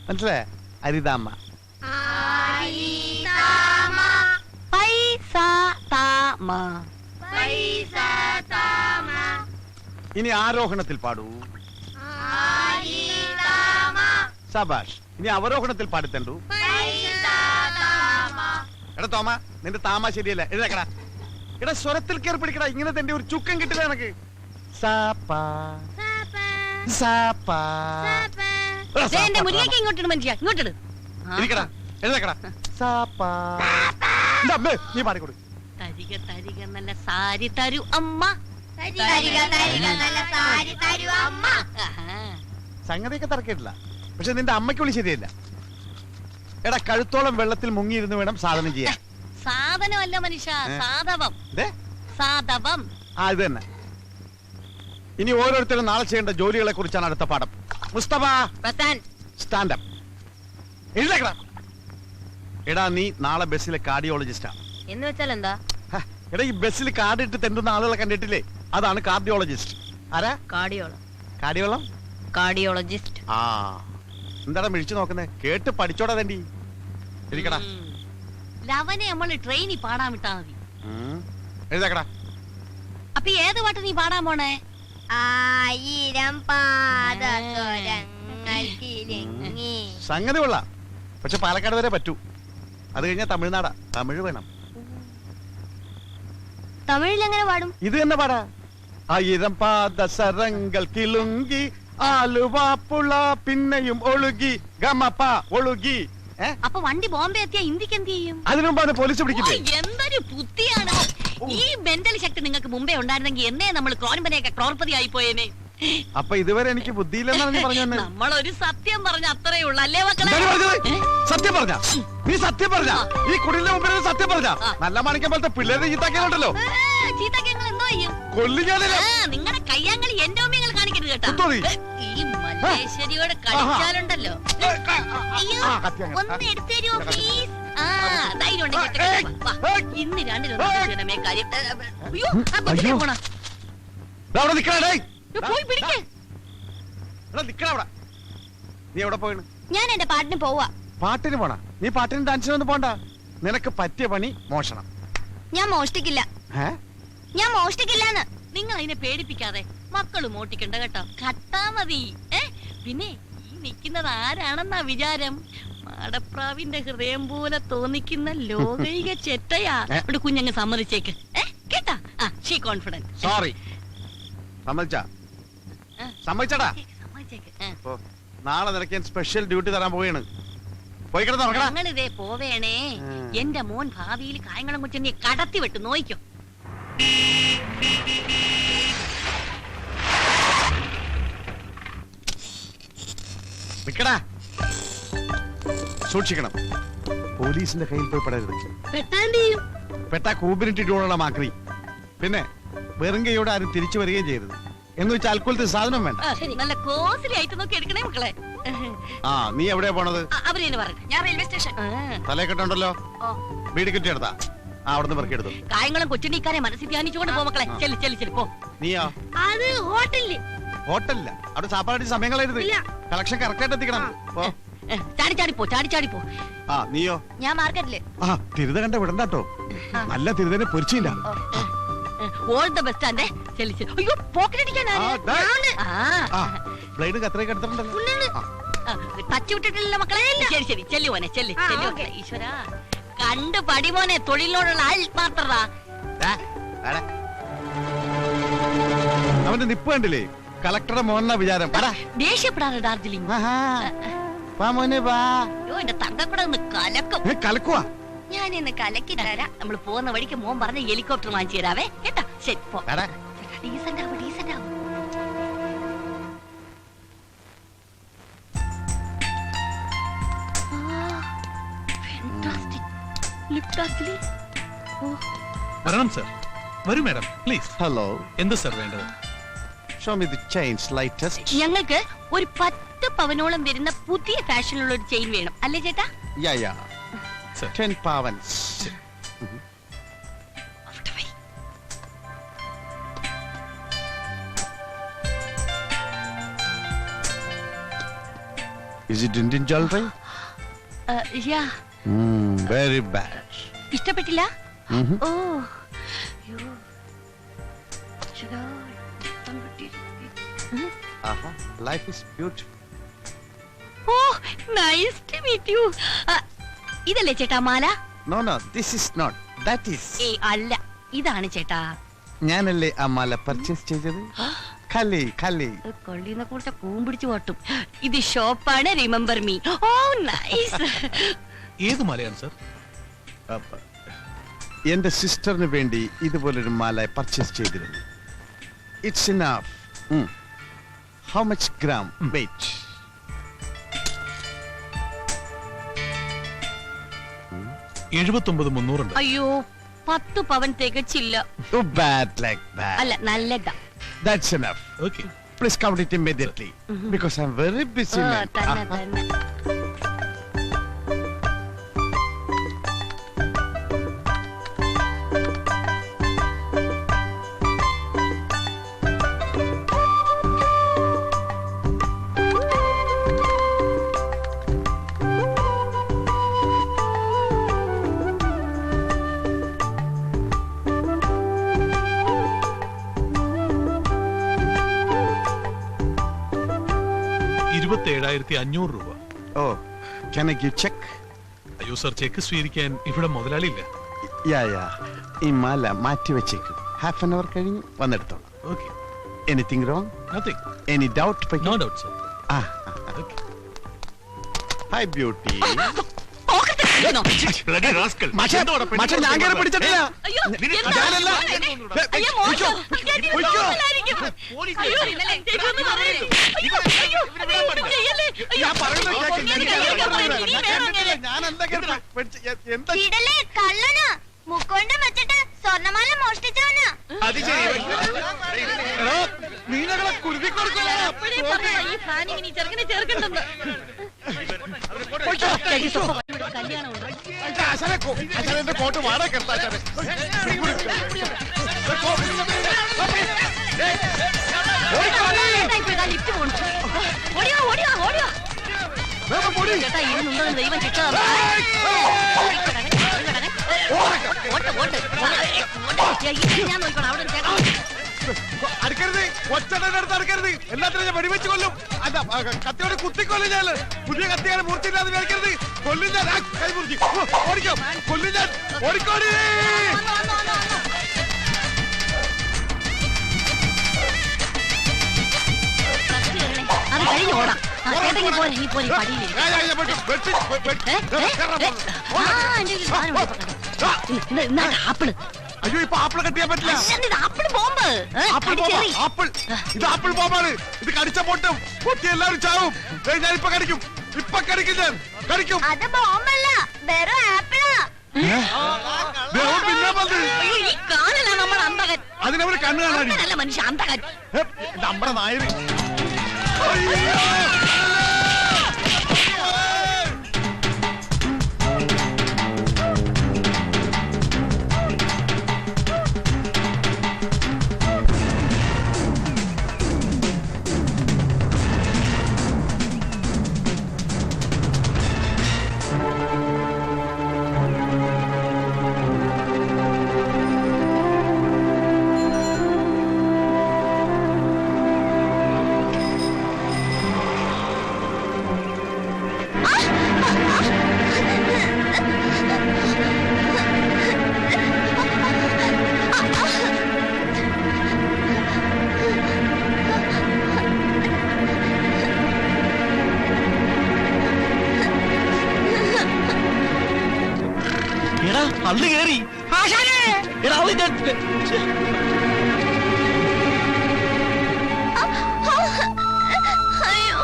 മനസ്സിലായ? അരിതാമ്മ. ഇനി ആരോഹണത്തിൽ പാടൂ. സബാഷ്. ഇനി അവരോഹണത്തിൽ പാടിത്തണ്ടു. എടാ തോമ, നിന്റെ താമ ശരിയല്ല. എഴുതേക്കടാ. എടാ സ്വരത്തിൽ കയറി പിടിക്കടാ. ഇങ്ങനെ തന്റെ ഒരു ചുക്കം കിട്ടില്ല എനക്ക്. എന്റെ മുന്നിലേക്ക് ഇങ്ങോട്ടിട് മനുഷ്യ, ഇങ്ങോട്ടിട്. ഇരിക്കടാ, എഴുതേക്കടാ. നീ പാടിക്കൊടു. തരിക തരിക നല്ല സാരി തരൂ അമ്മ. സംഗതിയൊക്കെ തറക്കിട്ടില്ല, പക്ഷെ നിന്റെ അമ്മയ്ക്കുള്ളി ശരിയല്ല. എടാ കഴുത്തോളം വെള്ളത്തിൽ മുങ്ങിയിരുന്ന് വേണം സാധനം ചെയ്യാൻ. സാധനമല്ല മനുഷ്യ, സാധവം. സാധവം. ആ ഇത് തന്നെ. ഇനി ഓരോരുത്തരും നാളെ ചെയ്യേണ്ട ജോലികളെ കുറിച്ചാണ് അടുത്ത പാഠം. മുസ്തഫ സ്റ്റാൻഡപ്പ്. എഴുതേക്കടാ. എടാ നീ നാളെ ബസ്സിലെ കാർഡിയോളജിസ്റ്റാ. എന്ന് വെച്ചാൽ എന്താ? എടാ ഈ ബസ്സിൽ കാർഡ് ഇട്ട് തെണ്ടുന്ന ആളുകളെ കണ്ടിട്ടില്ലേ? അതാണ് കാർഡിയോളജിസ്റ്റ്. ആരാ? കാർഡിയോളം കാർഡിയോളജിസ്റ്റ്. ആ എന്താടാ മിഴിച്ചു നോക്കുന്നേ? കേട്ട് പഠിച്ചോടാ തണ്ടി. ഇരിക്കടാ. ലവനെ നമ്മൾ ട്രെയിനിൽ പാടാൻ വിട്ടാ മതി. എഴുതേക്കടാ. അപ്പൊ ഏത് പാട്ട് നീ പാടാൻ പോണേ? 1000 പാദസരങ്ങൾ കിലുങ്ങി. സംഗതി കൊള്ളാം, പക്ഷെ പാലക്കാട് വരെ പറ്റൂ. അത് കഴിഞ്ഞാൽ തമിഴ്നാടാ. തമിഴ് വേണം. തമിഴിൽ എങ്ങനെ പാടും? ഇത് തന്നെ പാടാ. 1000 പാദസരങ്ങൾ കിലുങ്കി ആലുവാപ്പുള പിന്നെയും ഒഴുകി ഗമപ്പ ഒഴുകി. അപ്പൊ വണ്ടി ബോംബെ എത്തിയ ഇന്ത്യക്ക് എന്ത് ചെയ്യും? അതിനു മുമ്പ് പോലീസ് പിടിക്കില്ലേ? എന്തൊരു ബുദ്ധിയാണ്. ഈ മെന്റൽ ശക്തി നിങ്ങൾക്ക് മുമ്പേ ഉണ്ടായിരുന്നെങ്കിൽ എന്നേ നമ്മൾ ക്രോൺപനെയൊക്കെ ക്രോർപതി ആയി പോയേനെ. അപ്പൊ ഇതുവരെ എനിക്ക് ബുദ്ധിയില്ലെന്നാണ് പറഞ്ഞു. നമ്മളൊരു സത്യം പറഞ്ഞ അത്രേ ഉള്ളൂ അല്ലേ മക്കളെ? സത്യം പറഞ്ഞ നീ സത്യം പറഞ്ഞ ഈ കുടിലിന്റെ മുമ്പിൽ സത്യം പറഞ്ഞ നല്ല മണിക്കാൻ പോലത്തെ പിള്ളേരെ ചീത്താക്കിയുണ്ടല്ലോ. ചീത്താക്കിയങ്ങൾ എന്തോ ചെയ്യും? കൊല്ലിക്കാതെ നിങ്ങളുടെ കയ്യാങ്കളി എന്റെ ഓമിയങ്ങൾ കാണിക്കരുത് കേട്ടോ. ഈ മല്ലേശ്വരിയോട് കളിച്ചാലുണ്ടല്ലോ. അയ്യോ ഒന്ന് എടുത്തരോ പ്ലീസ്. ധൈര്യം ഉണ്ടെങ്കിൽ ഇന്ന് രണ്ടിലൊന്നും കാര്യം. പോയി പിടിക്കേ. നീ എവിടെ പോയിണ്? ഞാൻ എന്റെ പാട്ടിന് പോവാ. പാട്ടിന് പോണ? നീ പാട്ടിന് ഡാൻസിനൊന്നും പോണ്ട. നിനക്ക് പറ്റിയ പണി മോഷണം. ഞാൻ മോഷ്ടിക്കില്ല. ഞാൻ മോഷ്ടിക്കില്ലാന്ന്. നിങ്ങൾ അതിനെ പേടിപ്പിക്കാതെ. മക്കള് മോട്ടിക്കണ്ട കേട്ടോ. കട്ടാ മതി. പിന്നെ ഈ നിക്കുന്നത് ആരാണെന്നാ വിചാരം? മാടപ്രാവിന്റെ ഹൃദയം പോലെ തോന്നിക്കുന്ന ലോകൈക ചെറ്റയാ. ഇവിടെ കുഞ്ഞങ്ങ് സമ്മതിച്ചേക്ക് കേട്ടാ. She confident. സോറി. സമ്മതിച്ചടാ. നാളെ നിനക്ക് സ്പെഷ്യൽ ഡ്യൂട്ടി തരാൻ പോവുകയാണ്. ഞങ്ങളിതേ പോവേണേ. എന്റെ മോൻ ഭാവിയിൽ കായംകുളം കുറ്റനെ കടത്തി വിട്ട് നോയിക്കോ. സൂക്ഷിക്കണം. പോലീസിന്റെ കയ്യിൽ പോയി പെടരുത്. പെട്ടാ കൂമ്പിനിട്ടിട്ടുള്ള മാക്രി. പിന്നെ വെറും കൈയോടെ ആരും തിരിച്ചു വരികയും ചെയ്യരുത്. എന്ന് വെച്ചാൽ അൽക്കോലത്തെ സാധനം വേണ്ട. നല്ല കോസ്റ്റ്ലി ആയിട്ട് നോക്കി എടുക്കണേ മക്കളെ. നീ എവിടെയാ പോണത്? അവരെന്നെ പറഞ്ഞു. ഞാൻ റെയിൽവേ സ്റ്റേഷൻ. തലക്കെട്ടുണ്ടല്ലോ. വീട് കിട്ടിയെടുത്താ അവിടുന്ന് പെറുക്കിയെടുത്തു. കായംകുളം കൊച്ചുണ്ണിക്കാരെ മനസ്സിൽ ധ്യാനിച്ചുകൊണ്ട് പോ മക്കളെ. ചെല്ലു ചെല്ലു ചെല്ലു പോ. നീയോ? അത് ഹോട്ടലില്. ഹോട്ടലില്ല. അവിടെ സാപ്പാടി സമയങ്ങളായിരുന്നു. കളക്ഷൻ കറക്റ്റ് ആയിട്ട് എത്തിക്കണം. ചാടി ചാടി പോ, ചാടി ചാടി പോ. നീയോ? ഞാൻ മാർക്കറ്റില്. തിരുത കണ്ട വിടണ്ടാട്ടോ. നല്ല തിരുതനെ പൊരിച്ചില്ല. ഓൾ ദ ബെസ്റ്റ് ആൻഡ് ചെല്ലു ചെല്ലു. അയ്യോ പോക്കറ്റ് അടിക്കാനാണ്. ബ്ലേഡ് കത്രയൊക്കെ എടുത്തിട്ടുണ്ടല്ലോ. തച്ചു വിട്ടിട്ടില്ല മക്കളെ. ശരി ശരി ചെല്ലു മോനെ, ചെല്ലു ചെല്ലു. ഈശ്വരാ കണ്ടു പടി മോനെ. തൊഴിലിനോടുള്ള ആത്മാർത്ഥത. അവന്റെ നിപ്പ് കണ്ടില്ലേ? കളക്ടറുടെ മോഹന വിചാരം. ദേഷ്യപ്പെടാറ് ഡാർജിലിംഗ്. എന്റെ തങ്കക്കൂടെ ഒന്ന് കലക്കും. കലക്കുവാ? ഞാൻ ഇന്ന് കലക്കി തരാം. നമ്മൾ പോകുന്ന വഴിക്ക് മോൻ പറഞ്ഞ ഹെലികോപ്റ്റർ വാങ്ങിച്ചു തരാവേ കേട്ടാ. ശരി പോ. ഡീസന്റ് ആവും, ഡീസന്റ് ആവും. വരണം സർ. വരൂ മാഡം പ്ലീസ്. ഹലോ. എന്ത് സർ വേണ്ടത്? Show me the chains latest. ഞങ്ങൾക്ക് ഒരു 10 പവനോളം വരുന്ന പുതിയ ഫാഷനിലുള്ള ഒരു ചെയിൻ വേണം അല്ലേ ചേട്ടാ? യാ യാ. 10 pavans. Is it Indian jewelry? Yeah. Very bad. ഇഷ്ടപ്പെട്ടില്ല? Oh life is beautiful. Oh nice to meet you. ഇതല്ലേ ചേട്ടാ മാല? No no, this is not, that is. ഏയ് അല്ല, ഇതാണ് ചേട്ടാ. ഞാനല്ലേ ആ മാല പർച്ചേസ് ചെയ്തത്. ഖലി ഖലി കൊള്ളിനെ കുറിച്ച് കൂമ്പിടിച്ചു കാട്ടും. ഇത് ഷോപ്പാണ്, റിമെമ്പർ മീ. ഓ നൈസ്. ഏത് മലയാണ് സർ? എന്റെ സിസ്റ്ററിന് വേണ്ടി ഇതുപോലൊരു മാല പർച്ചേസ് ചെയ്തിരുന്നു. It's enough. How much gram weight? 79,300 അയ്യോ 10 പവൻ തികച്ചില്ല. Too bad like that. അല്ല നല്ലതാ. That's enough. Okay. Please count it immediately because I'm very busy oh, man. തന്നെ തന്നെ. രൂപ. Oh, can I give check? അയ്യോ സർ, ചെക്ക് സ്വീകരിക്കാൻ ഇവിടെ മുതലാളിയില്ല. Yeah. ഈ മാല മാറ്റി വെച്ചേക്കും. ഹാഫ് ആൻ അവർ കഴിഞ്ഞ് വന്നെടുത്തോളാം. Okay. Anything wrong? Nothing. Any doubt? No doubt sir. Okay. Hi beauty. Pocket ഇരിക്കുന്നോ? ഞാൻ കയറി പിടിച്ചിട്ടില്ല. അയ്യോ, എന്താ? ഞാനല്ല. അയ്യോ, മോശം. ചേച്ചി മോശമല്ലായിരിക്കും. അയ്യോ, ചേച്ചി ഒന്ന് പറയൂ. അയ്യോ, ചെയ്യല്ലേ. അയ്യോ, ഞാൻ പറയുന്നത് കേൾക്ക്. ഇനി എനിക്ക് വേഗം പറയൂ. ഇനി വേഗം കേറ്. ഞാനെന്താ കയറി പിടിച്ച- എന്താ ഇടലേ കള്ളനാ, മുക്കൊണ്ട് വെച്ചിട്ട് സ്വർണ്ണമാല മോഷ്ടിച്ചവനാ. നീ ഞങ്ങളെ കുരുതി കൊടുക്കല. അപ്പോഴേ പറഞ്ഞതാ, ഈ പ്ലാനിങ്ങിന് ഈ ചെറുക്കനെ ചേർക്കണ്ടെന്ന്. കല്യാണം ഉണ്ട്. എന്റെ കോട്ട് വാടക കെട്ടാച്ചാരെ. ലിഫ്റ്റ് പോണു. ഓടിയോ ഓടിയോ ഓടിയോ. ചേട്ടാ ഇരുന്നുണ്ടോ ദൈവം ശിക്ഷ തന്നു. ഓട്ട് ഓട്ട്. ഞാൻ നോക്കണം അവിടെ ഒരു ചേട്ടാ. അടുക്കരുത്, ഒച്ചടടുത്ത് അടുക്കരുത്. എല്ലാത്തിനും ഞാൻ വെടിവെച്ച് കൊല്ലും. അല്ല, കത്തിയോടെ കുത്തിക്കൊല്ലും ഞാൻ. പുതിയ കത്തിയാണ് മൂർത്തിയില്ലാതെ മേടിക്കരുത്. കൊല്ലും ഞാൻ. കൈ മുറിച്ച് ഓടിക്കാം. കൊല്ലും ഞാൻ. ഓടിക്കോടി. അത് കഴിഞ്ഞ് ഓടാം. ചേട്ടങ്ങി പോലെ നീ പോലെ പടിയിലിരിക്കും. ആപ്പിള്. അയ്യോ, ഇപ്പൊ ആപ്പിൾ കട്ടിയാൻ പറ്റില്ല. Apple bomb. Apple bomb. Apple. ഇത് ആപ്പിൾ ബോംബാണ്. ഇത് കടിച്ച പൊട്ടും. പൊട്ടി എല്ലാവരും ചാവും. ഞാൻ ഇപ്പൊ കടിക്കും. ഇപ്പൊ കടിക്കും. ഞാൻ കടിക്കും. അത് ബോംബല്ല, വെറും ആപ്പിളാ. പിന്നെ വന്ന് അയ്യോ, ഈ കാണല നമ്മൾ അന്തകൻ. അതിനവര് കണ്ണു കാണാടി. നല്ല മനുഷ്യ അന്തകൻ. നമ്മുടെ നായര്. അള്ളു കേറി. എടാ, അയ്യോ.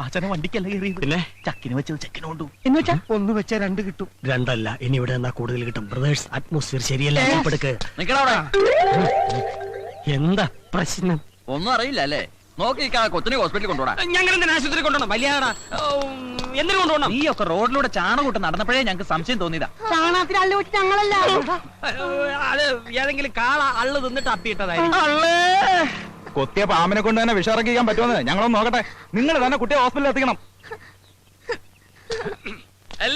ആച്ചനെ വണ്ടിക്കല്ല കയറിയത്. പിന്നെ ചക്കിന് വെച്ചത് ചെക്കിനോണ്ടു. എന്ന് വെച്ചാ ഒന്ന് വെച്ചാ രണ്ട് കിട്ടും. രണ്ടല്ല, ഇനി ഇവിടെ എന്നാ കൂടുതൽ കിട്ടും. ബ്രദേഴ്സ്, അറ്റ്മോസ്ഫിയർ ശരിയല്ല. നിക്കടവിടെ. എന്താ പ്രശ്നം? ഒന്നും അറിയില്ല അല്ലേ? നോക്കി കൊച്ചിനെ ഹോസ്പിറ്റലിൽ കൊണ്ടുപോടാ. ഞങ്ങൾ എന്തിനാ ആശുപത്രി കൊണ്ടുപോകണം? വലിയാടാ, എന്തിനു കൊണ്ടുപോകണം? നീ ഒക്കെ റോഡിലൂടെ ചാണകൂട്ട് നടന്നപ്പോഴേ ഞങ്ങൾക്ക് സംശയം തോന്നിയതാ. ചാണകത്തിൽ അല്ല വെച്ച് ഞങ്ങളല്ല. അത് ഏതെങ്കിലും കാള അള്ളു തിന്നിട്ട് അപ്പിയിട്ടതായിരിക്കും. കൊത്തിയ പാമ്പിനെ കൊണ്ട് തന്നെ വിഷറക്കിക്കാൻ പറ്റുമെന്ന് ഞങ്ങളൊന്ന് നോക്കട്ടെ. നിങ്ങൾ തന്നെ കുട്ടിയെ ഹോസ്പിറ്റലിൽ എത്തിക്കണം.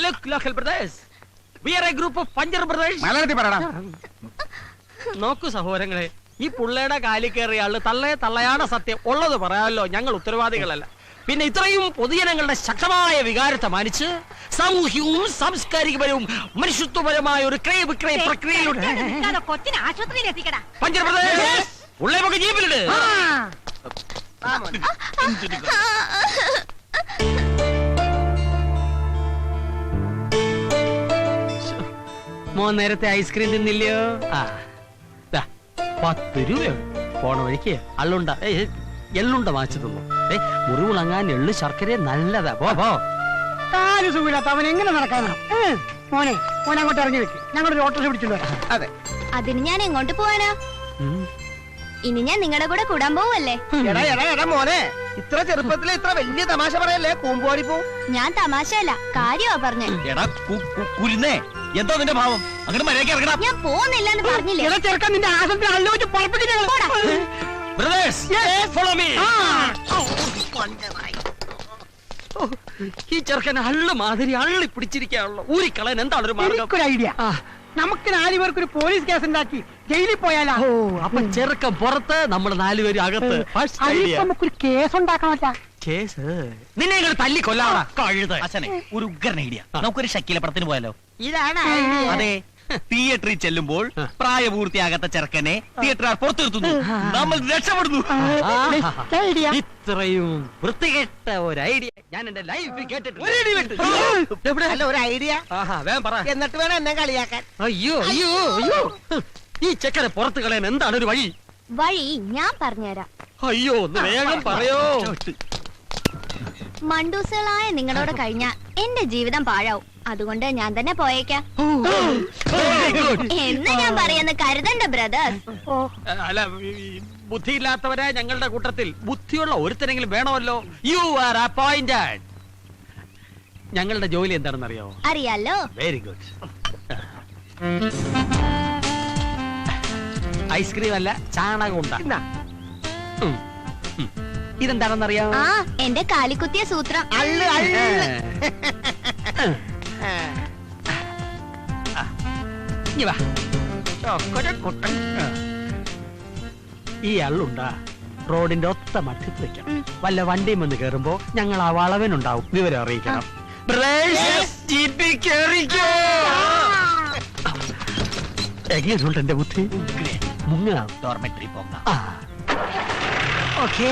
Look, local brothers. We are a group of puncture brothers. മലയാളത്തിൽ പറയടാ. നോക്കൂ സഹോദരങ്ങളെ, ഈ പുള്ളയുടെ കാലിൽ കയറിയ ആള് തള്ളയാണ് സത്യം. ഉള്ളത് പറയാമല്ലോ, ഞങ്ങൾ ഉത്തരവാദികളല്ല. പിന്നെ ഇത്രയും പൊതുജനങ്ങളുടെ ശക്തമായ വികാരത്തെ മാനിച്ച് സാമൂഹ്യവും സാംസ്കാരികപരവും മനുഷ്യത്വപരമായ ഒരു ക്രയ വിക്രയ പ്രക്രിയയിലൂടെ കൊച്ചിനെ ആശുപത്രിയിൽ എത്തിക്കടാ. പഞ്ചർ brothers, ഉള്ളേ നമുക്ക് ജീപ്പിലുണ്ട്. മോൻ നേരത്തെ ഐസ്ക്രീം തിന്നില്ലയോ? 10 രൂപയോ? പോണ വഴിക്ക് എള്ളുണ്ട വാങ്ങിച്ചു തന്നു. മുറിവുളങ്ങാൻ എള്ളു ശർക്കര നല്ലതാ. പോ. കാല് സുഖമില്ലാത്ത അവൻ എങ്ങനെ നടക്കാനാ? മോനെ അങ്ങോട്ട് ഇറങ്ങി വെക്ക്, ഞങ്ങളൊരു ഓട്ടോസ് പിടിച്ചിട്ട് വരാം. അതെ. അതിന് ഞാൻ എങ്ങോട്ട് പോവാനാ? ഇനി ഞാൻ നിങ്ങളുടെ കൂടെ കൂടാൻ പോവല്ലേ? എടാ മോനെ, ഇത്ര ചെറുപ്പത്തിൽ ഇത്ര വലിയ തമാശ പറയല്ലേ, കൂമ്പുവാടി പോ. ഞാൻ തമാശയല്ല, കാര്യമാ പറഞ്ഞേ. എടാ കുരുന്നേ, എന്തോ നിന്റെ ഭാവം? അങ്ങനെ മര്യാദയ്ക്ക് ഇറങ്ങണം. ഞാൻ പോകുന്നില്ലെന്ന് പറഞ്ഞില്ലേ? ഇട ചെറുക്കാൻ നിന്റെ ആശുപത്രി ആലോചിച്ച് പുറപ്പെട്ടിട്ട് Brothers, follow me. ഈ ചെറുക്കൻ അള്ളു മാതിരി അള്ളി പിടിച്ചിരിക്കാണല്ലോ. ഊരിക്കളയാൻ എന്താണ് ഒരു മാർഗം? എനിക്കൊരു ഐഡിയ. നമുക്ക് 4 പേർക്ക് ഒരു പോലീസ് കേസ് ഉണ്ടാക്കി ജയിലിൽ പോയാലോ? അപ്പൊ ചെറുക്കൻ പുറത്ത്, നമ്മൾ 4 പേര് അകത്ത്. അതിപ്പോ നമുക്കൊരു കേസ് ഉണ്ടാക്കണമല്ല. കേസ് നിന്നെ ഇങ്ങോട്ട് തല്ലി കൊല്ലാടാ കഴുത. അച്ഛനെ ഒരു ഉഗ്രൻ ഐഡിയ. നമുക്കൊരു ഷക്കീലപ്പടത്തിന് പോയാലോ? ഇതാണ് അതെ, തിയേറ്ററിൽ ചെല്ലുമ്പോൾ പ്രായപൂർത്തിയാകാത്ത ചെറുക്കനെ തിയേറ്റർ പുറത്തു നിർത്തുന്നു, നമ്മൾ രക്ഷപ്പെടുന്നു. ഐഡിയ. ഇത്രയും വൃത്തികെട്ട ഒരു ഐഡിയ ഞാൻ എന്റെ ലൈഫിൽ കേട്ടിട്ടില്ല. ഒരു ഐഡിയ വേഗം പറ. എന്നിട്ട് വേണം എന്നെ കളിയാക്കാൻ. അയ്യോ ഈ ചെക്കനെ പുറത്ത് കളയാൻ എന്താണ് ഒരു വഴി? വഴി ഞാൻ പറഞ്ഞുതരാം. അയ്യോ ഒന്ന് വേഗം പറയോ. മണ്ടൂസുകളായ നിങ്ങളോട് കഴിഞ്ഞാ എന്റെ ജീവിതം പാഴാവും. അതുകൊണ്ട് ഞാൻ തന്നെ പോയേക്കാം എന്ന് ഞാൻ പറയുന്ന കരുതണ്ട ബ്രദേഴ്സ്. അല്ല, ബുദ്ധിയില്ലാത്തവരെ ഞങ്ങളുടെ കൂട്ടത്തിൽ ബുദ്ധിയുള്ള ഒരുത്തരെങ്കിലും വേണമല്ലോ. You are appointed. ഞങ്ങളുടെ ജോലി എന്താണെന്ന് അറിയാമോ? അറിയാലോ. Very good. ഐസ്ക്രീം അല്ല, ചാണകം ഉണ്ടാ. ഇതെന്താണെന്നറിയാമോ? ആ, എന്റെ കാലിക്കുത്തിയ സൂത്രം. ഈ അള്ളുണ്ടാ റോഡിന്റെ ഒത്ത മറ്റത്ത് വെക്കാം. വല്ല വണ്ടിയും വന്ന് കേറുമ്പോ ഞങ്ങൾ ആ വളവിനുണ്ടാവും, വിവരം അറിയിക്കണം. എങ്ങനെയുണ്ട് എന്റെ ബുദ്ധി? മുങ്ങാം. ഡോർമെട്രി പോകാം. ഓക്കേ.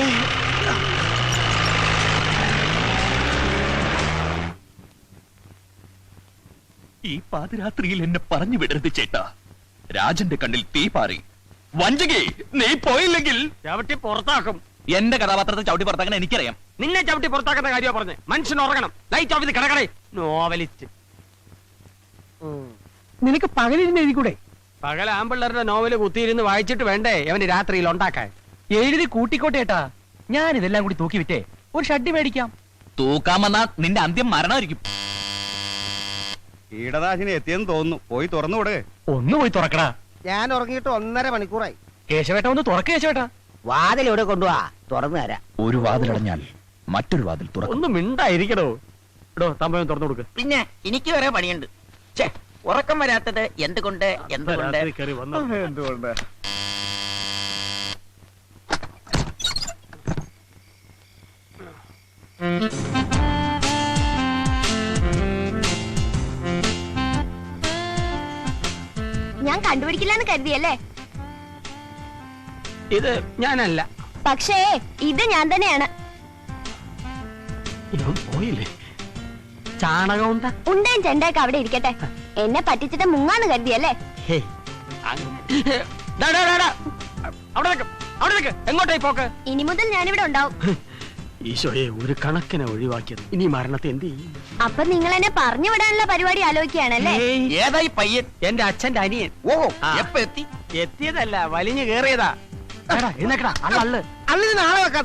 ഈ പാതിരാത്രിയിൽ എന്നെ പറഞ്ഞു വിടരുത് ചേട്ടാ. രാജന്റെ കണ്ണിൽ തീ പാറി. വഞ്ചകി, നീ പോയില്ലെങ്കിൽ ചവിട്ടി പുറത്താക്കും. എന്റെ കഥാപാത്രത്തെ ചവിട്ടി പുറത്താക്കാൻ എനിക്കറിയാം. നിന്നെ ചവിട്ടി പുറത്താക്കുന്ന കാര്യമാണ് പറഞ്ഞത്. മനുഷ്യൻ ഉറങ്ങണം. ലൈറ്റ് ഓഫ് ചെയ്ത് കിടക്കണേ. നോവലിസ്റ്റ്. നിനക്ക് പകലിരുന്ന് എഴുതിക്കൂടെ? പകൽ ആമ്പിള്ളേരുടെ നോവല് കുത്തിയിരുന്ന് വായിച്ചിട്ട് വേണ്ടേ അവന് രാത്രിയിൽ ഉണ്ടാക്കാൻ? എഴുതി കൂട്ടിക്കോട്ടെ ഏട്ടാ. ഞാൻ ഇതെല്ലാം കൂടി തൂക്കി വിറ്റേ ഒരു ഷഡ്ഡി മേടിക്കാം. തൂക്കാൻ വന്നാ നിന്റെ അന്ത്യം മരണമായിരിക്കും. കീടനാശിനി എത്തിയെന്ന് തോന്നുന്നു. പോയി തുറന്നുകൂടെ. ഒന്ന് പോയി തുറക്കടാ. ഞാൻ ഉറങ്ങിയിട്ട് 1.5 മണിക്കൂറായി. കേശവേട്ട ഒന്ന് തുറക്ക. കേശവേട്ടാ, വാതിൽ ഇവിടെ കൊണ്ടുപോവാ, തുറന്നു തരാം. ഒരു വാതിലടഞ്ഞാൽ മറ്റൊരു വാതിൽ തുറക്കും. ഒന്നും മിണ്ടായിരിക്കണോ? ഇടോ, തമ്പയം തുറന്നു കൊടുക്ക്. പിന്നെ എനിക്ക് വരെ പണിയുണ്ട്. ഉറക്കം വരാത്തത് എന്തുകൊണ്ട്? രാത്രി കയറി വന്നു. എന്തുകൊണ്ട്? ഞാൻ കണ്ടുപിടിക്കില്ലെന്ന് കരുതിയല്ലേ? ഇത് ഞാനല്ല. പക്ഷേ ഇത് ഞാൻ തന്നെയാണ്. ഇവൻ പോയില്ലേ? ചാണകം ഉണ്ടാ. ഉണ്ടേം ചെണ്ടയൊക്കെ അവിടെ ഇരിക്കട്ടെ. എന്നെ പറ്റിച്ചിട്ട് മുങ്ങാന്ന് കരുതിയല്ലേ? എങ്ങോട്ടായി പോക്ക്? ഇനി മുതൽ ഞാനിവിടെ ഉണ്ടാവും. ഈശോയെ, ഒരു കണക്കിനെ ഒഴിവാക്കിയത്. ഇനി മരണത്തെ എന്ത് ചെയ്യും? അപ്പൊ നിങ്ങൾ എന്നെ പറഞ്ഞു വിടാനുള്ള പരിപാടി ആലോചിക്കുകയാണല്ലേ? ഏതായി പയ്യൻ? എന്റെ അച്ഛന്റെ അനിയൻ. ഓ, ആ. എപ്പ എത്തി? എത്തിയതല്ല, വലിഞ്ഞു കേറിയതാ. അള്ളിന് നാളെ വെക്കാം.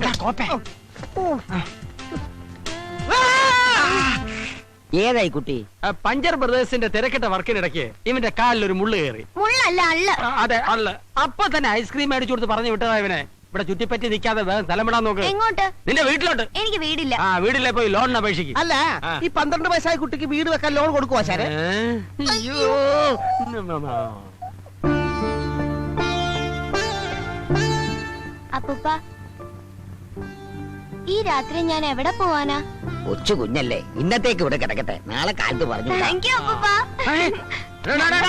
ഏതായി കുട്ടി? പഞ്ചർ ബ്രദേഴ്സിന്റെ തിരക്കിട്ട വർക്കിനിടയ്ക്ക് ഇവന്റെ കാലിൽ ഒരു മുള്ളു കയറി. മുള്ളല്ല, അള്ള. അതെ, അല്ല. അപ്പൊ തന്നെ ഐസ്ക്രീം മേടിച്ചു കൊടുത്ത് പറഞ്ഞു വിട്ടതാ ഇവനെ. ഇവിടെ ചുറ്റിപ്പറ്റി നിൽക്കാതെ വേഗം സ്ഥലം വിടാൻ നോക്ക്. എങ്ങോട്ട്? നിന്റെ വീട്ടിലോട്ട്. എനിക്ക് വീടില്ല. ആ വീട്ടിലെ പോയി ലോണിന് അപേക്ഷിക്കും. അല്ല ഈ 12 വയസ്സായ കുട്ടിക്ക് വീട് വെക്കാൻ ലോൺ കൊടുക്കുവോ ആശാനെ? അയ്യോ. അപ്പൂപ്പ, ഈ രാത്രി ഞാൻ എവിടെ പോവാനാ? കൊച്ചു കുഞ്ഞല്ലേ, ഇന്നത്തേക്ക് ഇവിടെ കിടക്കട്ടെ, നാളെ കാലത്ത് പറഞ്ഞു. താങ്ക് യു അപ്പൂപ്പ.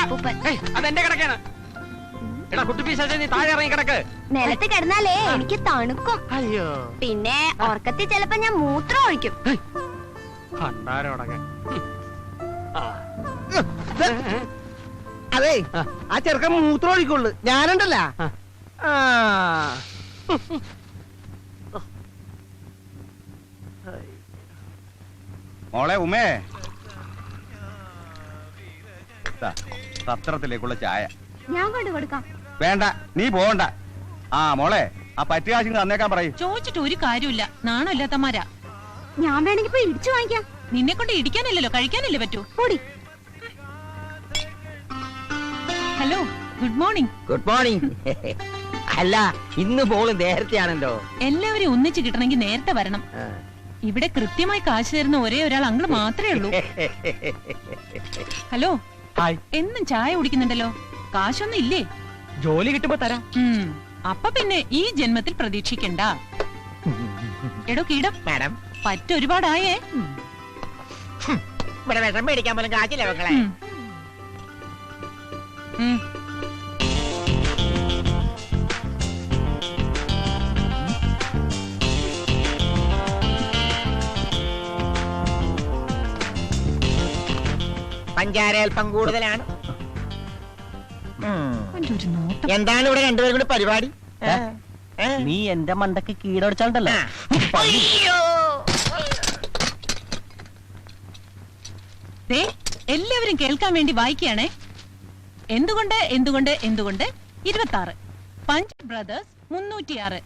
അപ്പൂപ്പൻ. അതെന്റെ കിടക്കാണ്. എടാ കുട്ടിപ്പീശാചേ, നീ താഴെ ഇറങ്ങി കിടക്ക്. നിലത്ത് കിടന്നാലേ എനിക്ക് തണുക്കും. അയ്യോ. പിന്നെ ഉറക്കത്തിൽ ചിലപ്പോ ഞാൻ മൂത്രം ഒഴിക്കും. ഭണ്ഡാരമടങ്ങാൻ. അതെ, ആ ചെറുക്കൻ മൂത്രം ഒഴിക്കുള്ളു, ഞാനുണ്ടല്ല. മോളെ ഉമേ, സത്രത്തിലേക്കുള്ള ചായ. ഞാൻ കൊണ്ട് കൊടുക്കാം. വേണ്ട, നീ പോകണ്ട. ആ മോളെ, ആ പറ്റിയ കാശ് തന്നേക്കാൻ പറയും. ചോദിച്ചിട്ട് ഒരു കാര്യമില്ല, നാണോ ഇല്ലാത്തമാരാ. ഞാൻ വേണമെങ്കിൽ പോയി ഇടിച്ചു വാങ്ങിക്കാം. നിന്നെ കൊണ്ട് ഇടിക്കാനല്ലല്ലോ, കഴിക്കാനല്ലേ പറ്റൂ. പൊടി. Hello, good morning. Good morning. അല്ല, ഇന്ന് പോള് നേരത്തെയാണല്ലോ. എല്ലാവരും ഒന്നിച്ച് കിട്ടണമെങ്കിൽ നേരത്തെ വരണം. ഇവിടെ കൃത്യമായി കാശ് തരുന്ന ഒരേ ഒരാൾ അങ്കിള് മാത്രമേ ഉള്ളൂ. ഹലോ, എന്നും ചായ കുടിക്കുന്നുണ്ടല്ലോ, കാശൊന്നും ഇല്ലേ? ജോലി കിട്ടുമ്പോ തരാം. അപ്പൊ പിന്നെ ഈ ജന്മത്തിൽ പ്രതീക്ഷിക്കണ്ട. എടോ കീടം, മാഡം, പറ്റൊരുപാടായേ. ഇവിടെ വിഷം മേടിക്കാൻ പോലും കാശില്ല മക്കളെ. പഞ്ചാര അല്പം കൂടുതലാണ്. എന്താണ് ഇവിടെ രണ്ടുപേരും കൂടി പരിപാടി? നീ എന്റെ മണ്ടക്ക് കീടടിച്ചാണ്ടല്ലോ. എല്ലാവരും കേൾക്കാൻ വേണ്ടി വായിക്കുകയാണേ. എന്തുകൊണ്ട് എന്തുകൊണ്ട് എന്തുകൊണ്ട് 26 പഞ്ച് ബ്രദേഴ്സ് 306.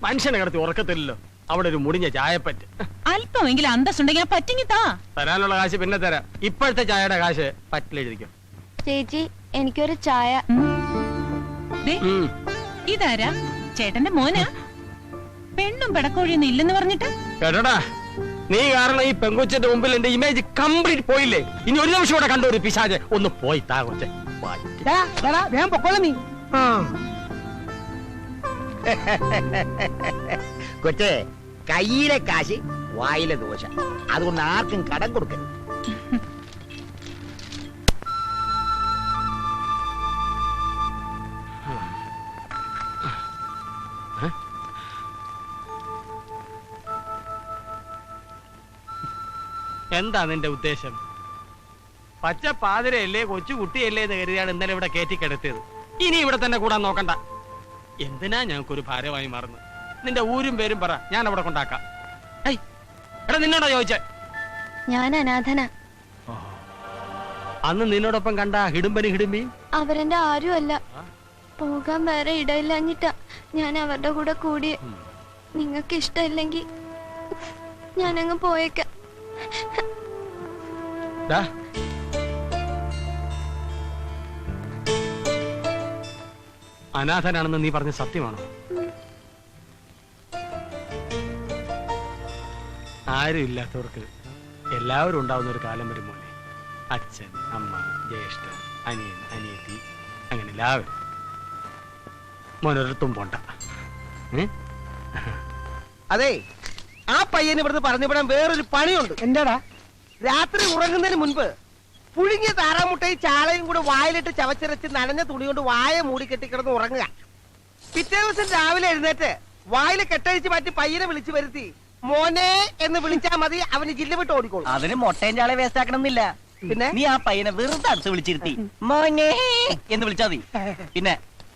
മനുഷ്യനെ കിടത്തി ഉറക്കത്തില്ലല്ലോ. അവിടെ ഒരു മുടിഞ്ഞ ചായപ്പറ്റ്. അല്പമെങ്കിലും അന്തസ്സുണ്ടെങ്കിൽ ആ പറ്റിങ്ങി താ. തരാനുള്ള കാശ് പിന്നെ തരാം. ഇപ്പോഴത്തെ ചായയുടെ കാശ് പറ്റിലെഴുതിക്കും. ചേച്ചി, എനിക്കൊരു ചായ. ഇതാരാ? ചേട്ടന്റെ മോനാ? പെണ്ണും പെടക്കോഴിയൊന്നും ഇല്ലെന്ന് പറഞ്ഞിട്ട്. കേട്ടോടാ, നീ കാരണം ഈ പെങ്കൊച്ചിന്റെ മുമ്പിൽ എന്റെ ഇമേജ് കംപ്ലീറ്റ് പോയില്ലേ? ഇനി ഒരു നിമിഷം കൂടെ കണ്ടു ഒരു പിശാച്. ഒന്ന് പോയി താ കൊച്ചെ. വേഗം പൊക്കോളൂ നീ. കൊച്ചേ, കയ്യിലെ കാശ് വായിലെ ദോശ. അതുകൊണ്ട് ആർക്കും കടം കൊടുക്കരുത്. എന്താ നിന്റെ ഉദ്ദേശം? പച്ച പാതിരയല്ലേ, കൊച്ചു കുട്ടിയല്ലേ എന്ന് കരുതിയാണ് ഇന്നലെ ഇവിടെ കയറ്റിക്കെടുത്തിയത്. ഇനി ഇവിടെ തന്നെ കൂടാൻ നോക്കണ്ട. എന്തിനാ ഞങ്ങൾക്കൊരു ഭാരമായി മാറുന്നത്? നിന്റെ ഊരും പേരും പറ, ഞാൻ അവിടെ കൊണ്ടാക്കാം. എടാ, നിന്നോടാ ചോദിച്ചേ? ഞാൻ അനാഥന. അന്ന് നിന്നോടൊപ്പം കണ്ട ഹിടുമ്പി അവരെന്റെ ആരുമല്ല. പോകാൻ വേറെ ഇടയില്ലഞ്ഞിട്ടാ ഞാൻ അവരുടെ കൂടെ കൂടി. നിങ്ങൾക്ക് ഇഷ്ടമില്ലെങ്കിൽ ഞാനങ്ങ് പോയേക്കാം. അനാഥനാണെന്ന് നീ പറഞ്ഞ സത്യമാണോ? ആരും ഇല്ലാത്തവർക്ക് എല്ലാവരും ഉണ്ടാവുന്ന ഒരു കാലം വരും മോനെ. അച്ഛൻ, അമ്മ, ജ്യേഷ്ഠൻ, അനിയൻ, അനിയത്തി, അങ്ങനെ എല്ലാവരും. മോനൊരിടത്തും പോണ്ട. അതെ, ആ പയ്യന് ഇവിടുന്ന് പറഞ്ഞുവിടാൻ വേറൊരു പണിയുണ്ട്. എന്താടാ? രാത്രി ഉറങ്ങുന്നതിന് മുൻപ് പുഴുങ്ങിയ താറാമുട്ടയും ചാളയും കൂടെ വായിലിട്ട് ചവച്ചിരച്ച് നനഞ്ഞ തുണി കൊണ്ട് വായ മൂടി കെട്ടിക്കിടന്ന് ഉറങ്ങുക. പിറ്റേ ദിവസം രാവിലെ എഴുന്നേറ്റ് വായിൽ കെട്ടഴിച്ച് മാറ്റി പയ്യനെ വിളിച്ചു വരുത്തി മോനെ എന്ന് വിളിച്ചാ മതി, അവന് ജില്ല വിട്ട് ഓടിക്കോളും. അതിന് മുട്ടയും ചാളെ വേസ്റ്റ് ആക്കണമെന്നില്ല. പിന്നെ നീ ആ പയ്യനെ വെറുതെ അടുത്ത് വിളിച്ചിരുത്തി മോനെ എന്ന് വിളിച്ചാ മതി. പിന്നെ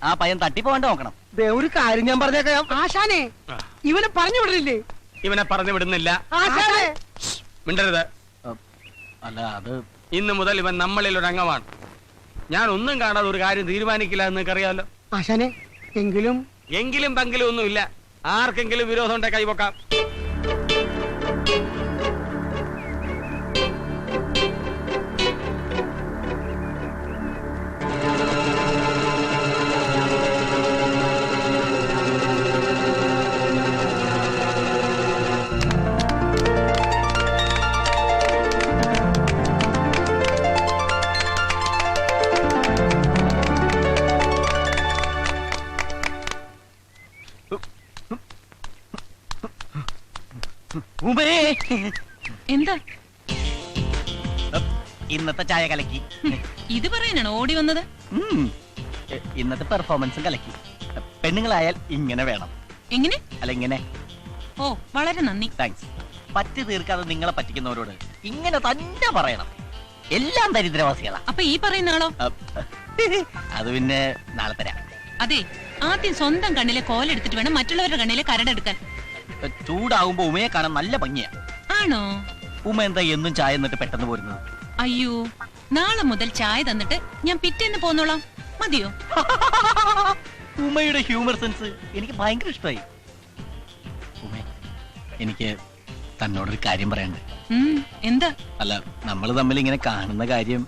ആ പയ്യൻ തട്ടിപ്പോവാണ്ട് നോക്കണം. ഒരു കാര്യം ഞാൻ പറഞ്ഞേക്കാം ആശാനെ, ഇവനെ പറഞ്ഞു വിടലില്ലേ? ഇവനെ പറഞ്ഞു വിടുന്നില്ല. ആശാനെ മിണ്ടരുത്. അല്ല, അത് ഇന്ന് മുതൽ ഇവൻ നമ്മളിൽ ഒരു അംഗമാണ്. ഞാൻ ഒന്നും കാണാതെ ഒരു കാര്യം തീരുമാനിക്കില്ല എന്ന് അറിയാമല്ലോ. ആശാനെ, എങ്കിലും പങ്കിലും ഒന്നുമില്ല. ആർക്കെങ്കിലും വിരോധം ഉണ്ടെ കൈവക്കാം. ഉമേ എന്താ ഇന്നത്തെ ചായ കലക്കി. ഇത് പറയാനാണ് ഓടി വന്നത്? ഉം. ഇന്നത്തെ പെർഫോമൻസും കലക്കി. പെണ്ണുങ്ങളായാൽ ഇങ്ങനെ വേണം. എങ്ങനെ? അല്ല ഇങ്ങനെ. ഓ വളരെ നന്ദി. താങ്ക്സ്. പറ്റി തീർക്കാതെ നിങ്ങളെ പറ്റിക്കുന്നവരോട് ഇങ്ങനെ തന്നെ പറയണം. എല്ലാം ദരിദ്രവാസികളാ. അപ്പൊ ഈ പറയുന്ന ആളോ? അത് പിന്നെ നാളെ തരാം. അതെ, ആദ്യം സ്വന്തം കണ്ണിലെ കോലെടുത്തിട്ട് വേണം മറ്റുള്ളവരുടെ കണ്ണിലെ കരടെടുക്കാൻ. ചൂടാവുമ്പോ ഉമയെ കാണാൻ നല്ല ഭംഗിയാ. ആണോ? ഉമ എന്താ എന്നും ചായ എന്നിട്ട് പെട്ടെന്ന് പോരുന്നത്? അയ്യോ, നാളെ മുതൽ ചായ തന്നിട്ട് ഞാൻ പിറ്റേന്ന് പോന്നോളാം. മതിയോ? ഉമയുടെ ഹ്യൂമർ സെൻസ് എനിക്ക് ഭയങ്കര ഇഷ്ടമായി. ഉമ, എനിക്ക് തന്നോടൊരു കാര്യം പറയണ്ട്. എന്താ? അല്ല, നമ്മൾ തമ്മിൽ ഇങ്ങനെ കാണുന്ന കാര്യം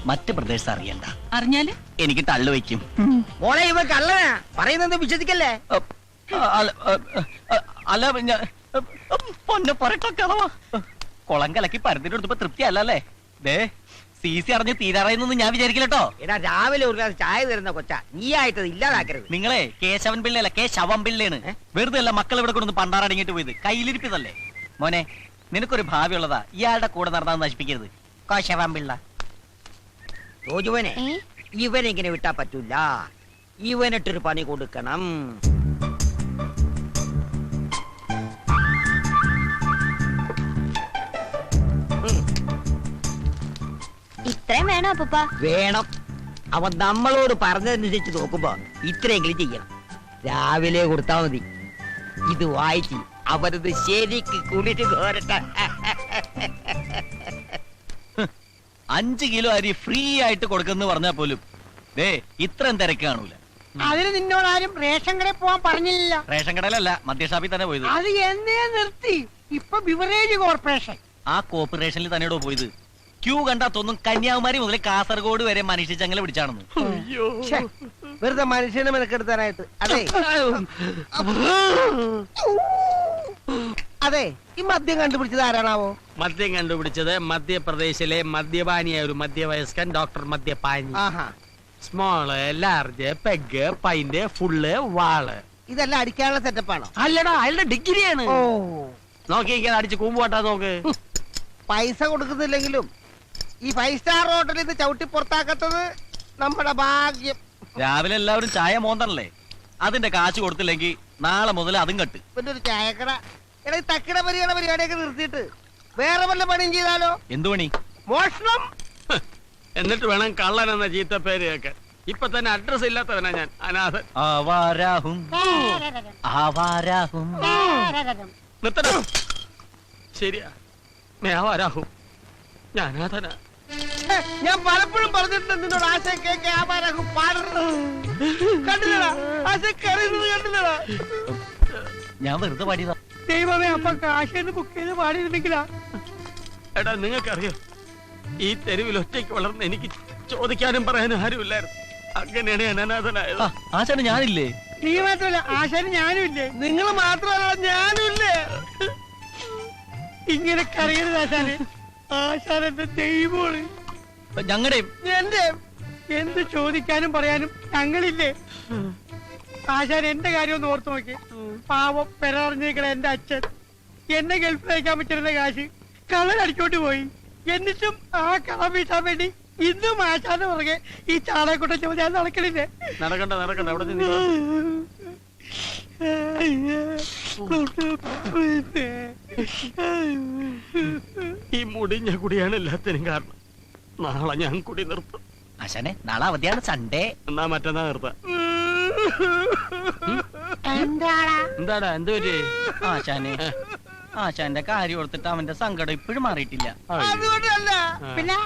മറ്റ് പ്രദേശത്ത് അറിയണ്ട. അറിഞ്ഞാല് എനിക്ക് തള്ളു വയ്ക്കും. മോളെ ഇവ കള്ളനാ, പറയുന്നത് വിശ്വസിക്കല്ലേ? അല്ല പൊന്നെ പറയട്ടൊക്കെ കുളം കലക്കി പരത്തിട്ട് എടുത്തപ്പോ തൃപ്തി അല്ലല്ലേ? ദേ CC അറിഞ്ഞ് തീരാറായെന്നൊന്നും ഞാൻ വിചാരിക്കില്ലട്ടോ. എടാ, രാവിലെ ഒരു ഗ്ലാസ് ചായ തരുന്ന കൊച്ച നീ ആയിട്ട് ഇല്ലാതാക്കരുത്. നിങ്ങളെ കേശവൻ പിള്ളയല്ല, ശവം പിള്ളയാണ്. വെറുതെ അല്ല മക്കൾ ഇവിടെ കൊണ്ടൊന്ന് പണ്ടാറടങ്ങിട്ട് പോയത്. കയ്യിലിരിപ്പിതല്ലേ മോനെ. നിനക്കൊരു ഭാവി ഉള്ളതാ. ഇയാളുടെ കൂടെ നടന്നാന്ന് നശിപ്പിക്കരുത്. കേശവൻ പിള്ള. റോജുവനെ, ഇവനെങ്ങനെ വിട്ടാ പറ്റൂല. ഇവനിട്ടൊരു പണി കൊടുക്കണം. ഇത്രയും വേണോ അപ്പൂപ്പ? വേണം. അവൻ നമ്മളോട് പറഞ്ഞതനുസരിച്ച് നോക്കുമ്പോ ഇത്രയെങ്കിലും ചെയ്യണം. രാവിലെ കൊടുത്താ മതി. ഇത് വായിച്ച് അവരത് ശരിക്ക് കുളിച്ച് കോരട്ടെ. 5 കിലോ അരി ഫ്രീ ആയിട്ട് കൊടുക്കുന്ന പറഞ്ഞാ പോലും ദേ ഇത്രയും തിരക്ക് കാണൂല. അതിന് നിന്നോട് ആരും റേഷൻ കടയിൽ പോവാൻ പറഞ്ഞില്ല. റേഷൻ കടയിലല്ല, മദ്യഷാപ്പിൽ തന്നെ പോയത്. അത് എന്നേ നിർത്തി. ഇപ്പൊ ബിവറേജ് കോർപ്പറേഷൻ. ആ കോർപ്പറേഷനിൽ തന്നെയോടോ പോയത്. ക്യൂ കണ്ടാ തോന്നും കന്യാകുമാരി മുതൽ കാസർഗോഡ് വരെ മനുഷ്യച്ചങ്ങല പിടിച്ചാണെന്ന്. ഛെ, വെറുതെ മനുഷ്യനെ മെനക്കെടുത്താനായിട്ട്. അതെ അതെ, ഈ മദ്യം കണ്ടുപിടിച്ചത് ആരാണാവോ? മദ്യം കണ്ടുപിടിച്ചത് മധ്യപ്രദേശിലെ മദ്യപാനിയായ ഒരു മധ്യവയസ്കൻ ഡോക്ടർ മദ്യപാനി. ആഹാ, small, large, peg, pint, full, വാള്. ഇതെല്ലാം അടിക്കാനുള്ള സെറ്റപ്പാണോ? അല്ലടാ, അയാളുടെ ഡിഗ്രിയാണ്. ഓ, നോക്കിയിരിക്കാൻ അടിച്ച് കൂമ്പുപോട്ടാ നോക്ക്. പൈസ കൊടുക്കുന്നില്ലെങ്കിലും ഈ 5 സ്റ്റാർ ഹോട്ടലിൽ നിന്ന് ചവിട്ടി പുറത്താക്കത്തത് നമ്മുടെ ഭാഗ്യം. രാവിലെ എല്ലാവരും ചായ മോന്തണല്ലേ? അതിന്റെ കാശ് കൊടുത്തില്ലെങ്കിൽ നാളെ മുതൽ അതും കട്ട്. പിന്നെ ഒരു ചായക്കട. എടാ, ഈ തക്കിട പരിപാടിയൊക്കെ നിർത്തിയിട്ട് വേറെ വല്ല പണിയും ചെയ്താലോ? എന്തു പണി? മോഷണം. എന്നിട്ട് വേണം കള്ളൻ എന്ന ചീത്ത പേര് കേൾക്കാൻ. ഇപ്പൊ തന്നെ അഡ്രസ് ഇല്ലാത്തവനാ ഞാൻ, അനാഥൻ. ആവാരാഹും ആവാരാഹും. നിർത്തണം. ശരിയാ, മേവാരാഹു. ഞാൻ അനാഥനാ. ഞാൻ പലപ്പോഴും പറഞ്ഞിട്ടുണ്ട് നിന്നോട് ആശയം കേൾക്കാൻ ആവാരാഹു പാടരുത്. കണ്ടില്ലടാ, ആശയം കറിയുന്നത് കണ്ടില്ലടാ. ഞാൻ വെറുതെ പാടിയതാ. ദൈവമേ, അപ്പൊ കാശേന്ന് ബുക്ക് ചെയ്ത് പാടിയിരുന്നെങ്കിലാ. എടാ, നിങ്ങൾക്കറിയോ, ഈ തെരുവിൽ ഒറ്റയ്ക്ക് വളർന്ന് എനിക്ക് ചോദിക്കാനും പറയാനും ആരുമില്ലായിരുന്നു. അങ്ങനെയാണ് ഞാൻ അനാഥനായത്. ആശാന് ഞാനില്ലേ? നീ മാത്രമല്ല, ആശാന് ഞാനും ഇല്ലേ? നിങ്ങൾ മാത്രമല്ല, ഞാനും ഇല്ലേ? ഇങ്ങനെ കറിയരുത് ആശാന്. ആശാൻ എന്റെ ദൈവമാണ്. ഞങ്ങളുടെയും എന്റെ എന്ത് ചോദിക്കാനും പറയാനും ഞങ്ങളില്ലേ? ആശാൻ എന്റെ കാര്യം ഒന്ന് ഓർത്തു നോക്കി. പാവം പെരറിഞ്ഞിരിക്കണ എന്റെ അച്ഛൻ എന്നെ ഗൾഫിൽ അയക്കാൻ പറ്റുന്ന കാശ് കള്ളൻ അടിച്ചോട്ട് പോയി. എന്നിട്ടും ആ കളം വീട്ടാൻ വേണ്ടി ഇന്നും ആശാന്റെ പുറകെ ഈ ചാളയെക്കൊണ്ട ചോദ്യം ഞാൻ നടക്കണില്ലേ? നടക്കണ്ട നടക്കണ്ട, അവിടെ നിന്ന് ഈ മുടിഞ്ഞ കുടിയാണ് എല്ലാത്തിനും കാരണം. നാളെ ഞാൻ കുടി നിർത്തും. ആശാനെ, നാളെ അവധിയാണ്, സൺഡേ. എന്നാ മറ്റന്നാ നിർത്താം. എന്താടാ, എന്ത് പറ്റി? ആശാനെ, ആശാന്റെ കാര്യം ഓർത്തിട്ട് അവന്റെ സങ്കടം ഇപ്പോഴും മാറിയിട്ടില്ല. അതുകൊണ്ടല്ല, പിന്നെ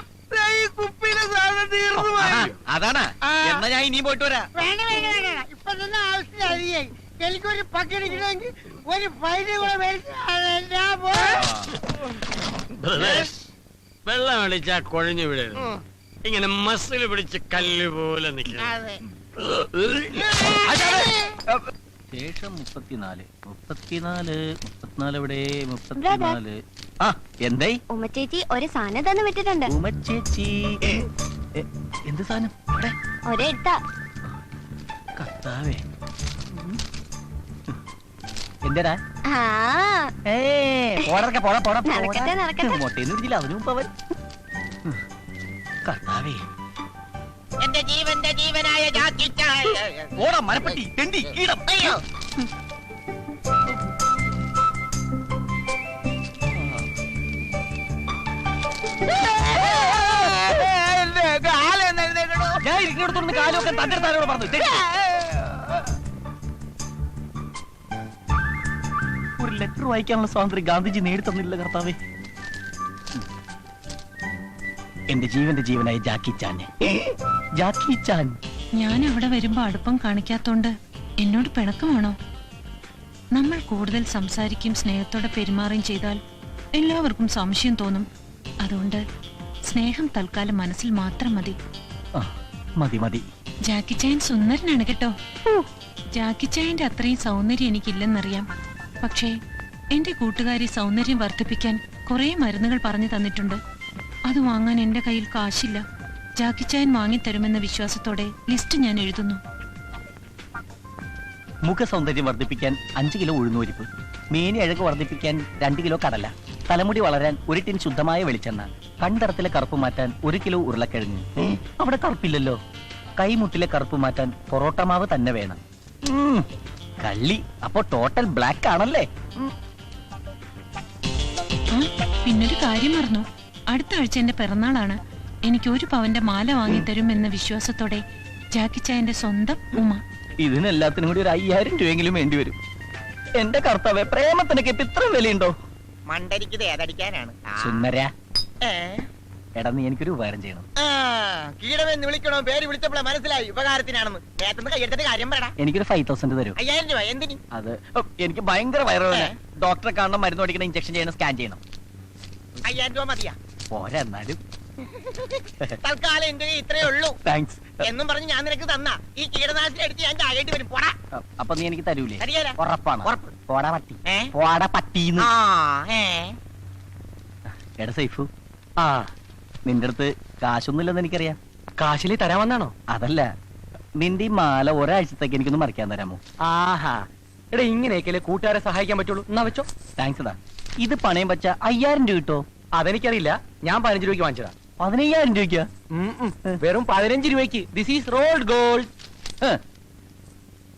ഈ കുപ്പിയിലെ സാധനം തീർന്നു പോയി. അതാണ്. എന്നാ ഞാൻ ഇനിയും പോയിട്ട് വരാം. വേണ്ട വേണ്ട വേണ്ട, ഇപ്പൊ തന്നെ ആവശ്യത്തിന് അരിയായി. എനിക്കൊരു പക്കെടുക്കണമെങ്കിൽ ഒരു ഫൈന് കൂടെ ബ്രദേഴ്സ്, വെള്ളം അടിച്ചാ കുഴഞ്ഞു വിടരുത്. ഇങ്ങനെ മസിൽ പിടിച്ച് കല്ല് പോലെ നിൽക്കണം. ശേഷം 34 എവിടെ? 34. ആ, എന്തായി? ഉമ്മച്ചേച്ചി ഒരു സാധനം തന്നു വിട്ടിട്ടുണ്ട്. ഉമ്മച്ചേച്ചി എന്ത് സാധനം? ഒരെടുത്താ കർത്താവേ. എന്തിനാ ആ നടക്കട്ടെ, നടക്കട്ടെ. മൊട്ടേന്ന് പിടിച്ചില്ല അവനും മുമ്പ് അവൻ കർത്താവേ എന്റെ ജീവന്റെ ജീവനായ ജാക്കി ചാൻ. ഓടാ മരപ്പെട്ടി തെണ്ടി കീടം അയ്യോ ഞാൻ ഇരിക്കുന്നിടത്തോണ്ട് കാലൊക്കെ തന്റെ താരോട് പറഞ്ഞു തെണ്ടി. ഒരു ലെറ്റർ വായിക്കാനുള്ള സ്വാതന്ത്ര്യം ഗാന്ധിജി നേടിത്തന്നില്ല കർത്താവേ. എന്റെ ജീവന്റെ ജീവനായ ജാക്കി ചാനെ. ജാക്കി ചാൻ. ഞാൻ അവിടെ വരുമ്പോ അടുപ്പം കാണിക്കാത്തോണ്ട് എന്നോട് പിണക്കമാണോ? നമ്മൾ കൂടുതൽ സംസാരിക്കും സ്നേഹത്തോടെ പെരുമാറുകയും ചെയ്താൽ എല്ലാവർക്കും സംശയം തോന്നും. അതുകൊണ്ട് സ്നേഹം തൽക്കാലം മനസ്സിൽ മാത്രം മതി. മതി മതി. ജാക്കി ചാൻ സുന്ദരനാണ് കേട്ടോ. ജാക്കി ചായന്റെ അത്രയും സൗന്ദര്യം എനിക്കില്ലെന്നറിയാം. പക്ഷേ എന്റെ കൂട്ടുകാരി സൗന്ദര്യം വർദ്ധിപ്പിക്കാൻ കുറെ മരുന്നുകൾ പറഞ്ഞു തന്നിട്ടുണ്ട്. അത് വാങ്ങാൻ എന്റെ കയ്യിൽ കാശില്ല. ജാക്കി ചാൻ വാങ്ങിത്തരുമെന്ന വിശ്വാസത്തോടെ ലിസ്റ്റ് ഞാൻ എഴുതുന്നു. മുഖ സൗന്ദര്യം വർദ്ധിപ്പിക്കാൻ 5 കിലോ ഉഴുന്നുപരിപ്പ്, മേനി അഴക് വർദ്ധിപ്പിക്കാൻ 2 കിലോ കടല, തലമുടി വളരാൻ 1 ടിൻ ശുദ്ധമായ വെളിച്ചെണ്ണ, കൺതടത്തിലെ കറുപ്പ് മാറ്റാൻ 1 കിലോ ഉരുളക്കിഴങ്ങ്. അവിടെ കറുപ്പില്ലല്ലോ. കൈമുട്ടിലെ കറുപ്പ് മാറ്റാൻ പൊറോട്ട മാവ് തന്നെ വേണം. കള്ളി. അപ്പൊ ടോട്ടൽ ബ്ലാക്ക് ആണല്ലേ? ആ പിന്നൊരു കാര്യം മറന്നു. അടുത്ത ആഴ്ച എന്റെ പിറന്നാളാണ്. എനിക്ക് 1 പവന്റെ മാല വാങ്ങിത്തരുമെന്ന വിശ്വാസത്തോടെ ജാക്കി ചായന്റെ സ്വന്തം ഉമ. ഇതിനെല്ലാത്തിനും കൂടി ഒരു 5000 രൂപയെങ്കിലും വേണ്ടി വരും. എന്റെ കർത്താവേ, പ്രേമത്തിനൊക്കെ ഇപ്പൊ ഇത്ര വിലയുണ്ടോ? മണ്ടരിക്കത് ഏതടിക്കാനാണ്? സുന്ദര, എടാ നീ എനിക്കൊരു ഉപകാരം ചെയ്യണം. കീടമെന്ന് വിളിക്കണോ? പേര് വിളിച്ചപ്പോഴേ മനസ്സിലായി ഉപകാരത്തിനാണെന്ന്. കൈയെടുത്തിട്ട് കാര്യം പറയടാ. എനിക്കൊരു 5000 തരൂ. 5000 രൂപ എന്തിന്? അത് എനിക്ക് ഭയങ്കര വയറുവേദന. ഡോക്ടറെ കാണണം, മരുന്ന് പഠിക്കണം, ഇഞ്ചക്ഷൻ ചെയ്യണം, സ്കാൻ ചെയ്യണം. 5000 രൂപ മതിയാ? പോരാ എന്നാലും. തൽക്കാലം എന്റെ ഇത്രേ ഉള്ളൂ താങ്ക്സ്. എന്നും പറഞ്ഞ് ഞാൻ നിനക്ക് തന്ന ഈ കീടനാശിനി എടുത്ത് ഞാൻ ചാകേണ്ടി വരും. പോടാ. അപ്പൊ നീ എനിക്ക് തരൂലേ? തരികേല. ഉറപ്പാണ്? ഉറപ്പ്. പോടാ പട്ടി. പോടാ പട്ടീന്ന്. എടാ സൈഫു, നിന്റെ അടുത്ത് കാശൊന്നുമില്ലെന്ന് എനിക്കറിയാം. കാശിലി തരാമെന്നാണോ? അതല്ല, നിന്റെ ഈ മാല ഒരാഴ്ചത്തേക്ക് എനിക്കൊന്ന് മറിക്കാൻ തരാമോ? ആഹാ, എടാ ഇങ്ങനെയൊക്കെയല്ലേ കൂട്ടുകാരെ സഹായിക്കാൻ പറ്റുള്ളൂ. എന്നാ വെച്ചോ. താങ്ക്സ് എടാ. ഇത് പണയം വെച്ച 5000 രൂപ കിട്ടോ? അതെനിക്കറിയില്ല. ഞാൻ 15 രൂപയ്ക്ക് വാങ്ങിച്ചതാ. 15000 രൂപയ്ക്കാ? വെറും 15 രൂപയ്ക്ക്. This is rolled gold.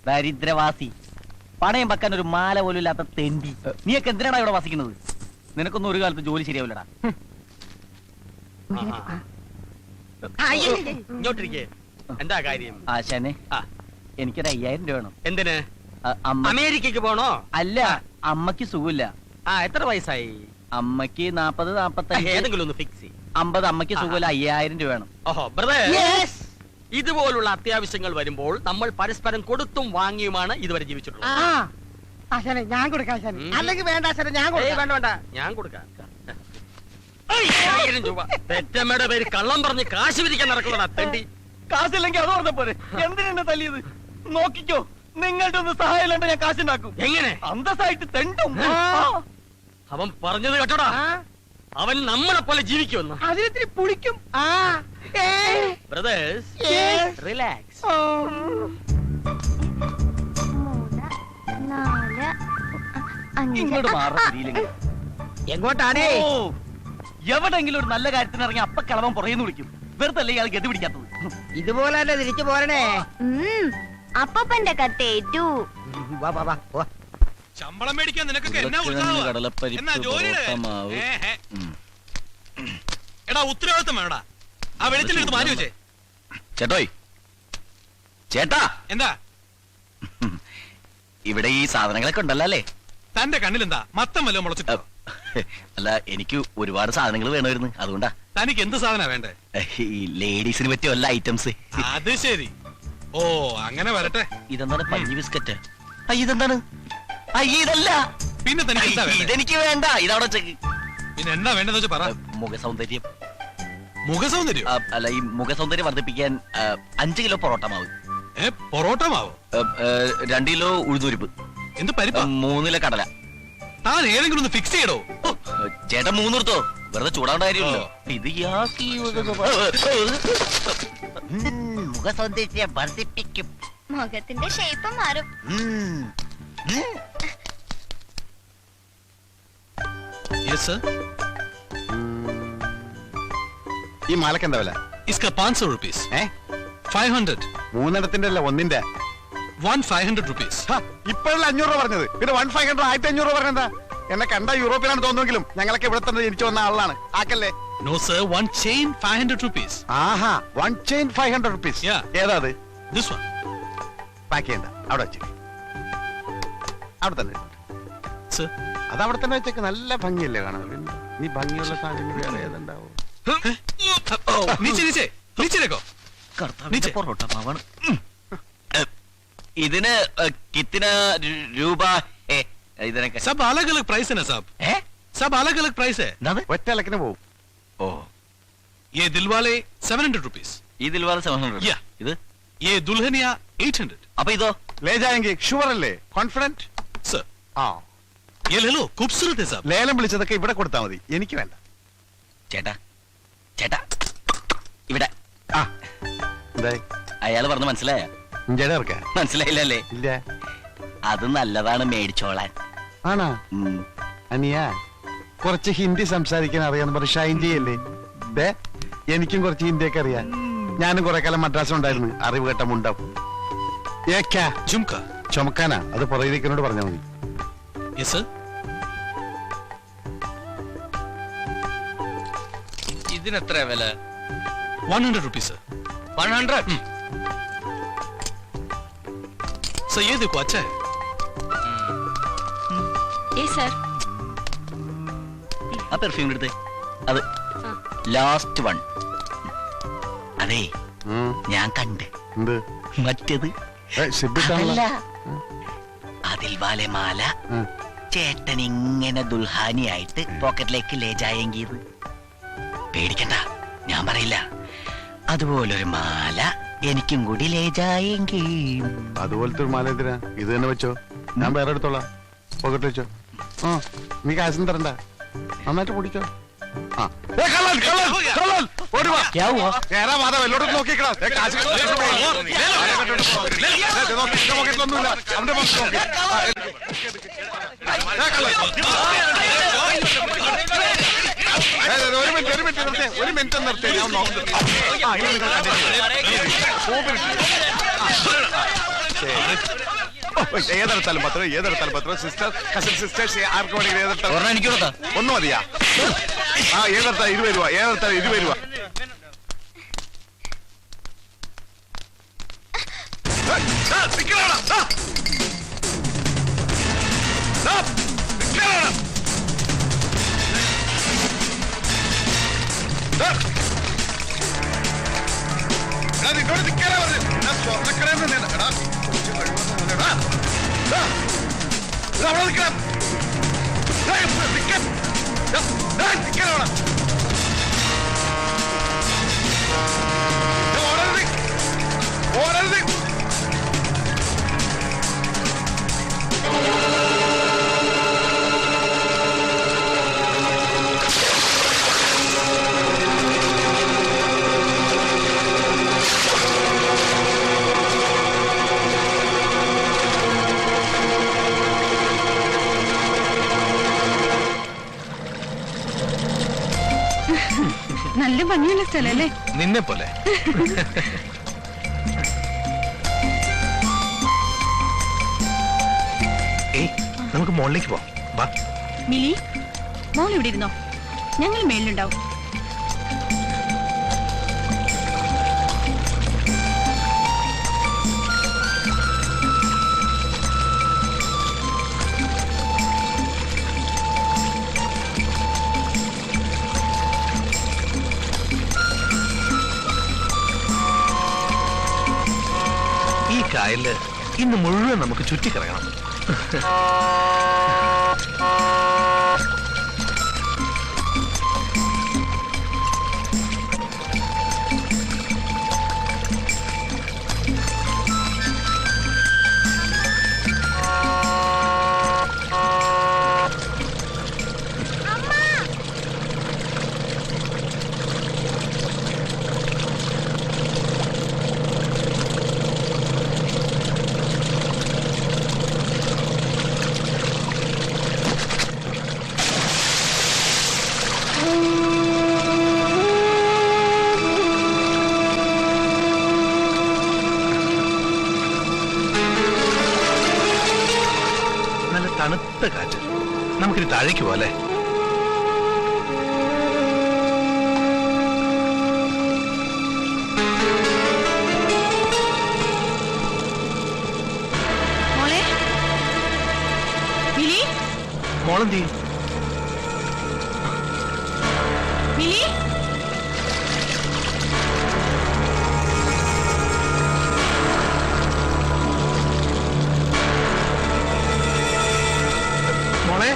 ദരിദ്രവാസി, പണയം വെക്കാൻ ഒരു മാല പോലും ഇല്ലാത്ത തെണ്ടി. നീയൊക്കെ എന്തിനാണ് ഇവിടെ വസിക്കുന്നത്? നിനക്കൊന്നും ഒരു കാലത്ത് ജോലി ശരിയാവില്ലടാ. ഇങ്ങോട്ടിരിക്കേ. എന്താ കാര്യം? ആശാനെ, എനിക്കൊരു 5000 രൂപ വേണം. എന്തിന്? അമേരിക്കക്ക് പോണോ? അല്ല, അമ്മക്ക് സുഖമില്ല. എത്ര വയസ്സായി? അമ്മക്ക് 40-45. ഏതെങ്കിലും ഒന്ന് ഫിക്സ് 50. അമ്മക്ക് സുഖമില്ല. 5000 രൂപ വേണം. ഓഹോ ബ്രദർ, ഇതുപോലുള്ള അത്യാവശ്യങ്ങൾ വരുമ്പോൾ നമ്മൾ പരസ്പരം കൊടുത്തും വാങ്ങിയുമാണ് ഇതുവരെ ജീവിച്ചിട്ടുള്ളത്. ആശാനെ ഞാൻ കൊടുക്കാം ആശാനെ. അല്ലെങ്കിൽ വേണ്ട ആശാനെ, ഞാൻ വേണ്ട വേണ്ട, ഞാൻ കൊടുക്കാം. 5000 രൂപ. പെറ്റമ്മയുടെ പേര് കള്ളം പറഞ്ഞ് കാശ് പിരിക്കാൻ നടക്കുന്നതാ തെണ്ടി. കാശില്ലെങ്കിൽ അത് പറഞ്ഞ പോലെ എന്തിനാ തല്ലിയത്? നോക്കിക്കോ, നിങ്ങളുടെ ഒന്ന് സഹായം ഇല്ലാണ്ട് ഞാൻ കാശുണ്ടാക്കും. എങ്ങനെ? അന്തസ്സായിട്ട് തെണ്ടും. അവൻ പറഞ്ഞത് കേട്ടോടാ, അവൻ നമ്മളെ പോലെ ജീവിക്കുമെന്ന്. അതിനെത്തിരി പുളിക്കും. Brothers, relax. 4, 5. ഇങ്ങോട്ട് മാറിയില്ലെങ്കിൽ എങ്ങോട്ടാണേ? എവിടെങ്കിലും ഒരു നല്ല കാര്യത്തിന് ഇറങ്ങി അപ്പ കളവൻ പുറയുന്നു വിളിക്കും. വെറുതെ അല്ലേ ഇയാൾ ഗതി പിടിക്കാത്തത്? ഇതുപോലെ തന്നെ തിരിച്ചു പോരണേ. അപ്പന്റെ കത്തേറ്റു. വാ വാ വാ വാ. ശമ്പളം മേടിക്കാൻ നിനക്കൊക്കെ എന്നാ ഉത്സാഹമാ? എന്നാ ജോലിയുടെ? എടാ ഉത്തരവാദിത്തം വേണടാ. ആ വെളിച്ചെടുത്ത് മാറ്റി വെച്ചേ. ചേട്ടോയ്, ചേട്ടാ, എന്താ ഇവിടെ ഈ സാധനങ്ങളൊക്കെ ഉണ്ടല്ലോ അല്ലേ? തന്റെ കണ്ണിലെന്താ മത്തം വല്ലതും മുളച്ചിട്ടോ? അല്ല, എനിക്ക് ഒരുപാട് സാധനങ്ങൾ വേണമായിരുന്നു, അതുകൊണ്ടാ. തനിക്ക് എന്ത് സാധന വേണ്ടേ? ഈ ലേഡീസിന് പറ്റിയ വല്ല ഐറ്റംസ്. അത് ശരി. ഓ അങ്ങനെ വരട്ടെ. ഇതെന്താണ്? പഞ്ഞി ബിസ്ക്കറ്റ്. ഇതെന്താണ്? ഇതല്ല. പിന്നെ തനിക്ക് എന്താ വേണ്ടേ? ഇതെനിക്ക് വേണ്ട. ഇതവിടെ ചെക്ക്. പിന്നെ എന്താ വേണ്ടെന്ന് വെച്ചാ പറ. മുഖസൗന്ദര്യം. മുഖസൗന്ദര്യം? അല്ല, ഈ മുഖസൗന്ദര്യം വർദ്ധിപ്പിക്കാൻ 5 കിലോ പൊറോട്ട മാവ്. പൊറോട്ട മാവോ? 2 കിലോ ഉഴുന്നുരിപ്പ്. എന്ത് പരിപ്പ? 3 കിലോ കടല. താൻ ഏതെങ്കിലും ഒന്ന് ഫിക്സ് ചെയ്യടോ. ചേട്ടൻ 3 എടുത്തോ, വെറുതെ ചൂടാവേണ്ട കാര്യമില്ലല്ലോ. ഇത് മുഖസൗന്ദര്യം വർദ്ധിപ്പിക്കും. മുഖത്തിന്റെ ഷേപ്പ് മാറും. यस सर ഈ മാലക്ക് എന്താ വില? इसका 500 रुपीस 500 മൂന്നെണ്ണത്തിന്റെ അല്ല ഒന്നിന്റെ 500 रुपीस ഇപ്പോഴല്ല 500 രൂപ പറഞ്ഞത്, പിന്നെ 1500 1500 രൂപ പറഞ്ഞെന്താ? എന്നെ കണ്ട യൂറോപ്പിലാണ് തോന്നുമെങ്കിലും ഞങ്ങളൊക്കെ ഇവിടെ തന്നെ ജനിച്ചു വന്ന ആളാണ്. ആക്കല്ലേ? No sir one chain 500 rupees ആഹാ, വൺ ചെയിൻ 500 റുപ്പീസ്. Yeah. ഏതാ അത്? दिस वन പാക്ക് ചെയ്യണ്ട, അവിടെ വെച്ചേക്ക്. അവിടെ തന്നെ सर അത് അവിടെ തന്നെ വെച്ചേക്ക്. നല്ല ഭംഗിയല്ലേ കാണാൻ? പിന്നെ നീ ഭംഗിയുള്ള സാധനം വേറെ ഏതുണ്ടാവും? नीचे नीचे नीचे देखो കർത്താവിന്റെ പൊറോട്ട മാവാണ്. ഇതിന് കിത്തിന രൂപ ഇതിനൊക്കെ सब अलग अलग प्राइस है ना साहब सब अलग अलग प्राइस है ഒറ്റ ഇലക്കിന് പോവും. ഓ ये दिलवाले 700 रुपीस ഇതിൽ വേറെ 700 Yeah. ഇത് ये दुल्हनिया 800 അപ്പൊ ഇതോ ലേജായെങ്കിൽ ഷുവർ അല്ലേ? കോൺഫിഡന്റ്? सर ആ, ये ले लो खूबसूरत है साहब ലേലം വിളിച്ചതൊക്കെ ഇവിടെ കൊടുത്താൽ മതി, എനിക്ക് വേണ്ട. ചേട്ടാ ചേട്ടാ ഇവിടെ ആ എന്തായി? അയാള് പറഞ്ഞു മനസ്സിലായ ഇഞ്ചയുടെ ഇറക്ക മനസ്സിലായില്ലല്ലേ? ഇല്ല. അത് നല്ലതാണ് മേടിച്ചോളാൻ. ആണോ? അനിയ കുറച്ച് ഹിന്ദി സംസാരിക്കാൻ അറിയാന്ന് പറഞ്ഞ് ഷൈൻ ചെയ്യല്ലേ? ദേ, എനിക്കും കുറച്ച് ഹിന്ദിയൊക്കെ അറിയാം. ഞാനും കുറെ കാലം മദ്രാസിൽ ഉണ്ടായിരുന്നു. അറിവ് കേട്ട മുണ്ടം झुमका ചുമക്കാനാ? അത് പുറകിലേക്കിനോട് പറഞ്ഞാൽ മതി. ये सर ഇതിനെത്ര വില? 100 रुपीस सर 100 सर ये देखो अच्छा है സർ ആ പെർഫ്യൂം എടുത്തേ. അത് ലാസ്റ്റ് വൺ. അതെ ഞാൻ കണ്ട് എന്ത്? മറ്റേത് സിബിട്ടാണല്ലോ. അതല്ല. അതിൽ വാലെ മാല ചേട്ടൻ ഇങ്ങനെ ദുൽഹാനിയായിട്ട് പോക്കറ്റിലേക്ക് ലേജായെങ്കിയത് പേടിക്കണ്ട, ഞാൻ പറയില്ല. അതുപോലൊരു മാല എനിക്കും കൂടി ലേജായെങ്കിൽ. അതുപോലത്തെ ഒരു മാല എന്തിനാ? ഇത് തന്നെ വെച്ചോ, ഞാൻ വേറെ എടുത്തോളാം. പോക്കറ്റ് വെച്ചോ. ആ, നീ കാശും തരണ്ട, നന്നായിട്ട് പൊടിച്ചോ. ആ കള്ളൻ കള്ളൻ കള്ളൻ ഓടുവാ. കേറാ മാധവ, എല്ലോടും നോക്കിക്കടാ. കാശ് പോക്കറ്റിലൊന്നുമില്ല, അവന്റെ പോക്കറ്റ് നോക്കി. ഒരു മിനിറ്റ് നിർത്തി, ഞാൻ നോക്കുന്നു. ഏതെടുത്താലും പത്രം, ഏതെടുത്താലും പത്രം. സിസ്റ്റർ, കസിൻ സിസ്റ്റേഴ്സ് ആർക്ക് വേണമെങ്കിൽ ഏതെടുത്താലും. എനിക്ക് കൊടുത്താ ഒന്ന് മതിയാ? ആ, ഏതെടുത്താൽ 20 രൂപ, ഏതെടുത്താൽ 20 രൂപ. നിന്നോട് നിൽക്കാനാ പറഞ്ഞത്. ഞാൻ സ്വർണ്ണക്കടയിൽ നിന്ന് എടാ അവിടെ നിൽക്കണം. നിൽക്കാനവിടെ ഓടരുത്, ഓടരുത്. നല്ല ഭംഗിയുള്ള സ്ഥലല്ലേ? നിന്നെ പോലെ നമുക്ക് മുകളിലേക്ക് പോവാം. മിലി, മോൾ ഇവിടെ ഇരുന്നോ, ഞങ്ങൾ മേളിലുണ്ടാവും. ഈ കായലില് ഇന്ന് മുഴുവൻ നമുക്ക് ചുറ്റിക്കറങ്ങണം. തണുത്ത കാറ്റ്. നമുക്കിനി താഴേക്ക് പോലെ. മോളെ മിലി, മോളെന്തി? മിലി, മോളെ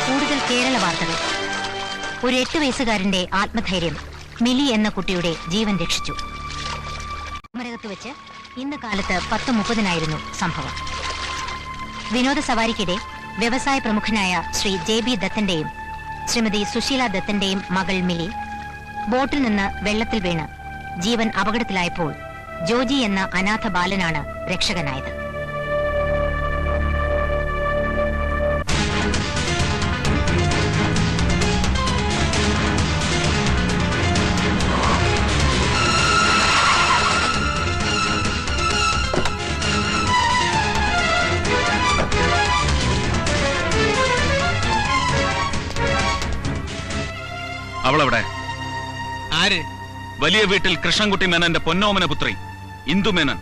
കൂടുതൽ കേരള വാർത്തകൾ. ഒരു 8 വയസ്സുകാരന്റെ ആത്മധൈര്യം മിലി എന്ന കുട്ടിയുടെ ജീവൻ രക്ഷിച്ചു. കുമരകത്ത് വെച്ച് ഇന്ന് കാലത്ത് 10:30 സംഭവം. വിനോദസവാരിക്കിടെ വ്യവസായ പ്രമുഖനായ ശ്രീ JB ദത്തന്റെയും ശ്രീമതി സുശീല ദത്തന്റെയും മകൾ മിലി ബോട്ടിൽ നിന്ന് വെള്ളത്തിൽ വീണ് ജീവൻ അപകടത്തിലായപ്പോൾ ജോജി എന്ന അനാഥ ബാലനാണ് രക്ഷകനായത്. അവളെവിടെ? ആര്? വലിയ വീട്ടിൽ കൃഷ്ണൻകുട്ടി മേനന്റെ പൊന്നോമന പുത്രി ഇന്ദു മേനൻ.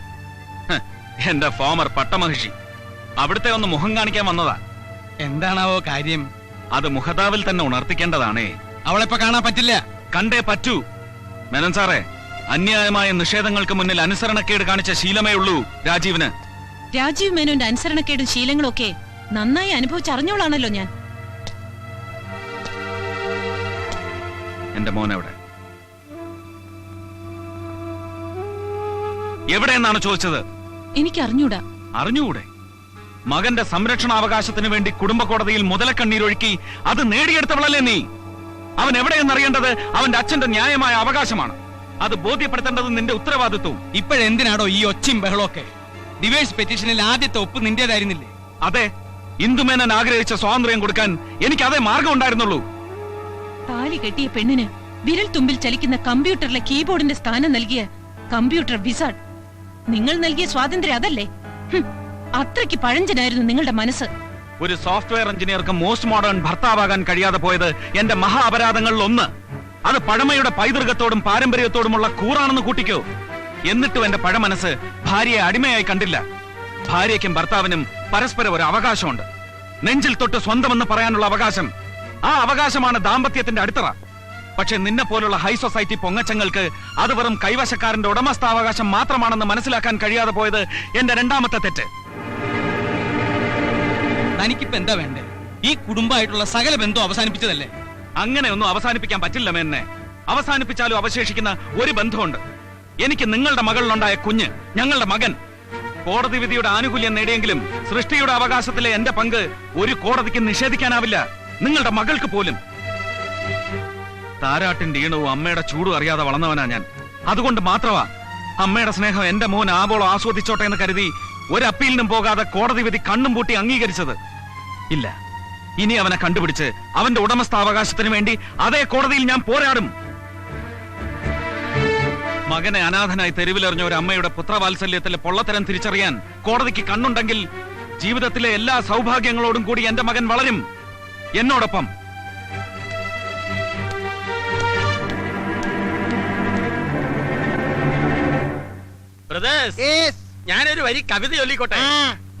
എന്റെ ഫോമർ പട്ടമഹിഷി. അവിടുത്തെ ഒന്ന് മുഖം കാണിക്കാൻ വന്നതാ. എന്താണാവോ കാര്യം? അത് മുഖതാവിൽ തന്നെ ഉണർത്തിക്കേണ്ടതാണേ. അവളെപ്പോ കാണാൻ പറ്റില്ല. കണ്ടേ പറ്റൂ. മേനൻ സാറേ, അന്യായമായ നിഷേധങ്ങൾക്ക് മുന്നിൽ അനുസരണക്കേട് കാണിച്ച ശീലമേ ഉള്ളൂ രാജീവിന്. രാജീവ് മേനോന്റെ അനുസരണക്കേടും ശീലങ്ങളും ഒക്കെ നന്നായി അനുഭവിച്ചറിഞ്ഞോളാണല്ലോ ഞാൻ. എന്റെ മോൻ എവിടെ? എവിടെയെന്നാണ് ചോദിച്ചത്? എനിക്കറിഞ്ഞൂടാ. അറിഞ്ഞുകൂടെ? മകന്റെ സംരക്ഷണാവകാശത്തിന് വേണ്ടി കുടുംബ കോടതിയിൽ മുതലക്കണ്ണീരൊഴുക്കി അത് നേടിയെടുത്തവളല്ലേ നീ? അവൻ എവിടെയെന്നറിയേണ്ടത് അവന്റെ അച്ഛന്റെ ന്യായമായ അവകാശമാണ്. അത് ബോധ്യപ്പെടുത്തേണ്ടത് നിന്റെ ഉത്തരവാദിത്വവും. ഇപ്പോഴെന്തിനാടോ ഈ ഒച്ചയും ബഹളമൊക്കെ? ഡിവോഴ്സ് പെറ്റീഷനിൽ ആദ്യത്തെ ഒപ്പ് നിന്റേതായിരുന്നില്ലേ? അതെ, ഇന്ദുമേനൻ ആഗ്രഹിച്ച സ്വാതന്ത്ര്യം കൊടുക്കാൻ എനിക്ക് അതേ മാർഗം ഉണ്ടായിരുന്നുള്ളൂ. താലി കെട്ടിയ പെണ്ണിന് വിരൽ തുമ്പിൽ ചലിക്കുന്ന കമ്പ്യൂട്ടറിലെ കീബോർഡിന്റെ സ്ഥാനം നൽകിയ കമ്പ്യൂട്ടർ വിസാർഡ്. നിങ്ങൾ നൽകിയ സ്വാതന്ത്ര്യം അതല്ലേ? അത്രയ്ക്ക് പഴഞ്ചനായിരുന്നു നിങ്ങളുടെ മനസ്സ്. ഒരു സോഫ്റ്റ്വെയർ എഞ്ചിനീയർക്ക് മോസ്റ്റ് മോഡേൺ ഭർത്താവാകാൻ കഴിയാതെ പോയത് എന്റെ മഹാ അപരാധങ്ങളിൽ ഒന്ന്. അത് പഴമയുടെ പൈതൃകത്തോടും പാരമ്പര്യത്തോടുമുള്ള കൂറാണെന്ന് കൂട്ടിക്കോ. എന്നിട്ടും എന്റെ പഴമനസ് ഭാര്യയെ അടിമയായി കണ്ടില്ല. ഭാര്യയ്ക്കും ഭർത്താവിനും പരസ്പരം ഒരു അവകാശമുണ്ട്. നെഞ്ചിൽ തൊട്ട് സ്വന്തമെന്ന് പറയാനുള്ള അവകാശം. ആ അവകാശമാണ് ദാമ്പത്യത്തിന്റെ അടിത്തറ. പക്ഷെ നിന്നെ പോലുള്ള ഹൈ സൊസൈറ്റി പൊങ്ങച്ചങ്ങൾക്ക് അത് വെറും കൈവശക്കാരന്റെ ഉടമസ്ഥാവകാശം മാത്രമാണെന്ന് മനസ്സിലാക്കാൻ കഴിയാതെ പോയത് എന്റെ രണ്ടാമത്തെ തെറ്റ്. തനിക്കിപ്പോ എന്താ വേണ്ടേ? ഈ കുടുംബമായിട്ടുള്ള സകല ബന്ധം അവസാനിപ്പിച്ചതല്ലേ? അങ്ങനെയൊന്നും അവസാനിപ്പിക്കാൻ പറ്റില്ല മേന്നെ. അവസാനിപ്പിച്ചാലും അവശേഷിക്കുന്ന ഒരു ബന്ധമുണ്ട്. എനിക്ക് നിങ്ങളുടെ മകളിലുണ്ടായ കുഞ്ഞ്, ഞങ്ങളുടെ മകൻ. കോടതി വിധിയുടെ ആനുകൂല്യം നേടിയെങ്കിലും സൃഷ്ടിയുടെ അവകാശത്തിലെ എന്റെ പങ്ക് ഒരു കോടതിക്ക് നിഷേധിക്കാനാവില്ല, നിങ്ങളുടെ മകൾക്ക് പോലും. താരാട്ടിന്റെ ഈണവും അമ്മയുടെ ചൂടും അറിയാതെ വളർന്നവനാ ഞാൻ. അതുകൊണ്ട് മാത്രമാ അമ്മയുടെ സ്നേഹം എന്റെ മോൻ ആവോളം ആസ്വദിച്ചോട്ടെ എന്ന് കരുതി ഒരു അപ്പീലിനും പോകാതെ കോടതി വിധി കണ്ണും പൂട്ടി അംഗീകരിച്ചത്. ഇല്ല, ഇനി അവനെ കണ്ടുപിടിച്ച് അവന്റെ ഉടമസ്ഥാവകാശത്തിന് വേണ്ടി അതേ കോടതിയിൽ ഞാൻ പോരാടും. മകനെ അനാഥനായി തെരുവിലെറിഞ്ഞ ഒരു അമ്മയുടെ പുത്രവാത്സല്യത്തിലെ പൊള്ളത്തരം തിരിച്ചറിയാൻ കോടതിക്ക് കണ്ണുണ്ടെങ്കിൽ ജീവിതത്തിലെ എല്ലാ സൗഭാഗ്യങ്ങളോടും കൂടി എന്റെ മകൻ വളരും എന്നോടൊപ്പം. ഞാനൊരു വരി കവിത ചൊല്ലിക്കോട്ടെ.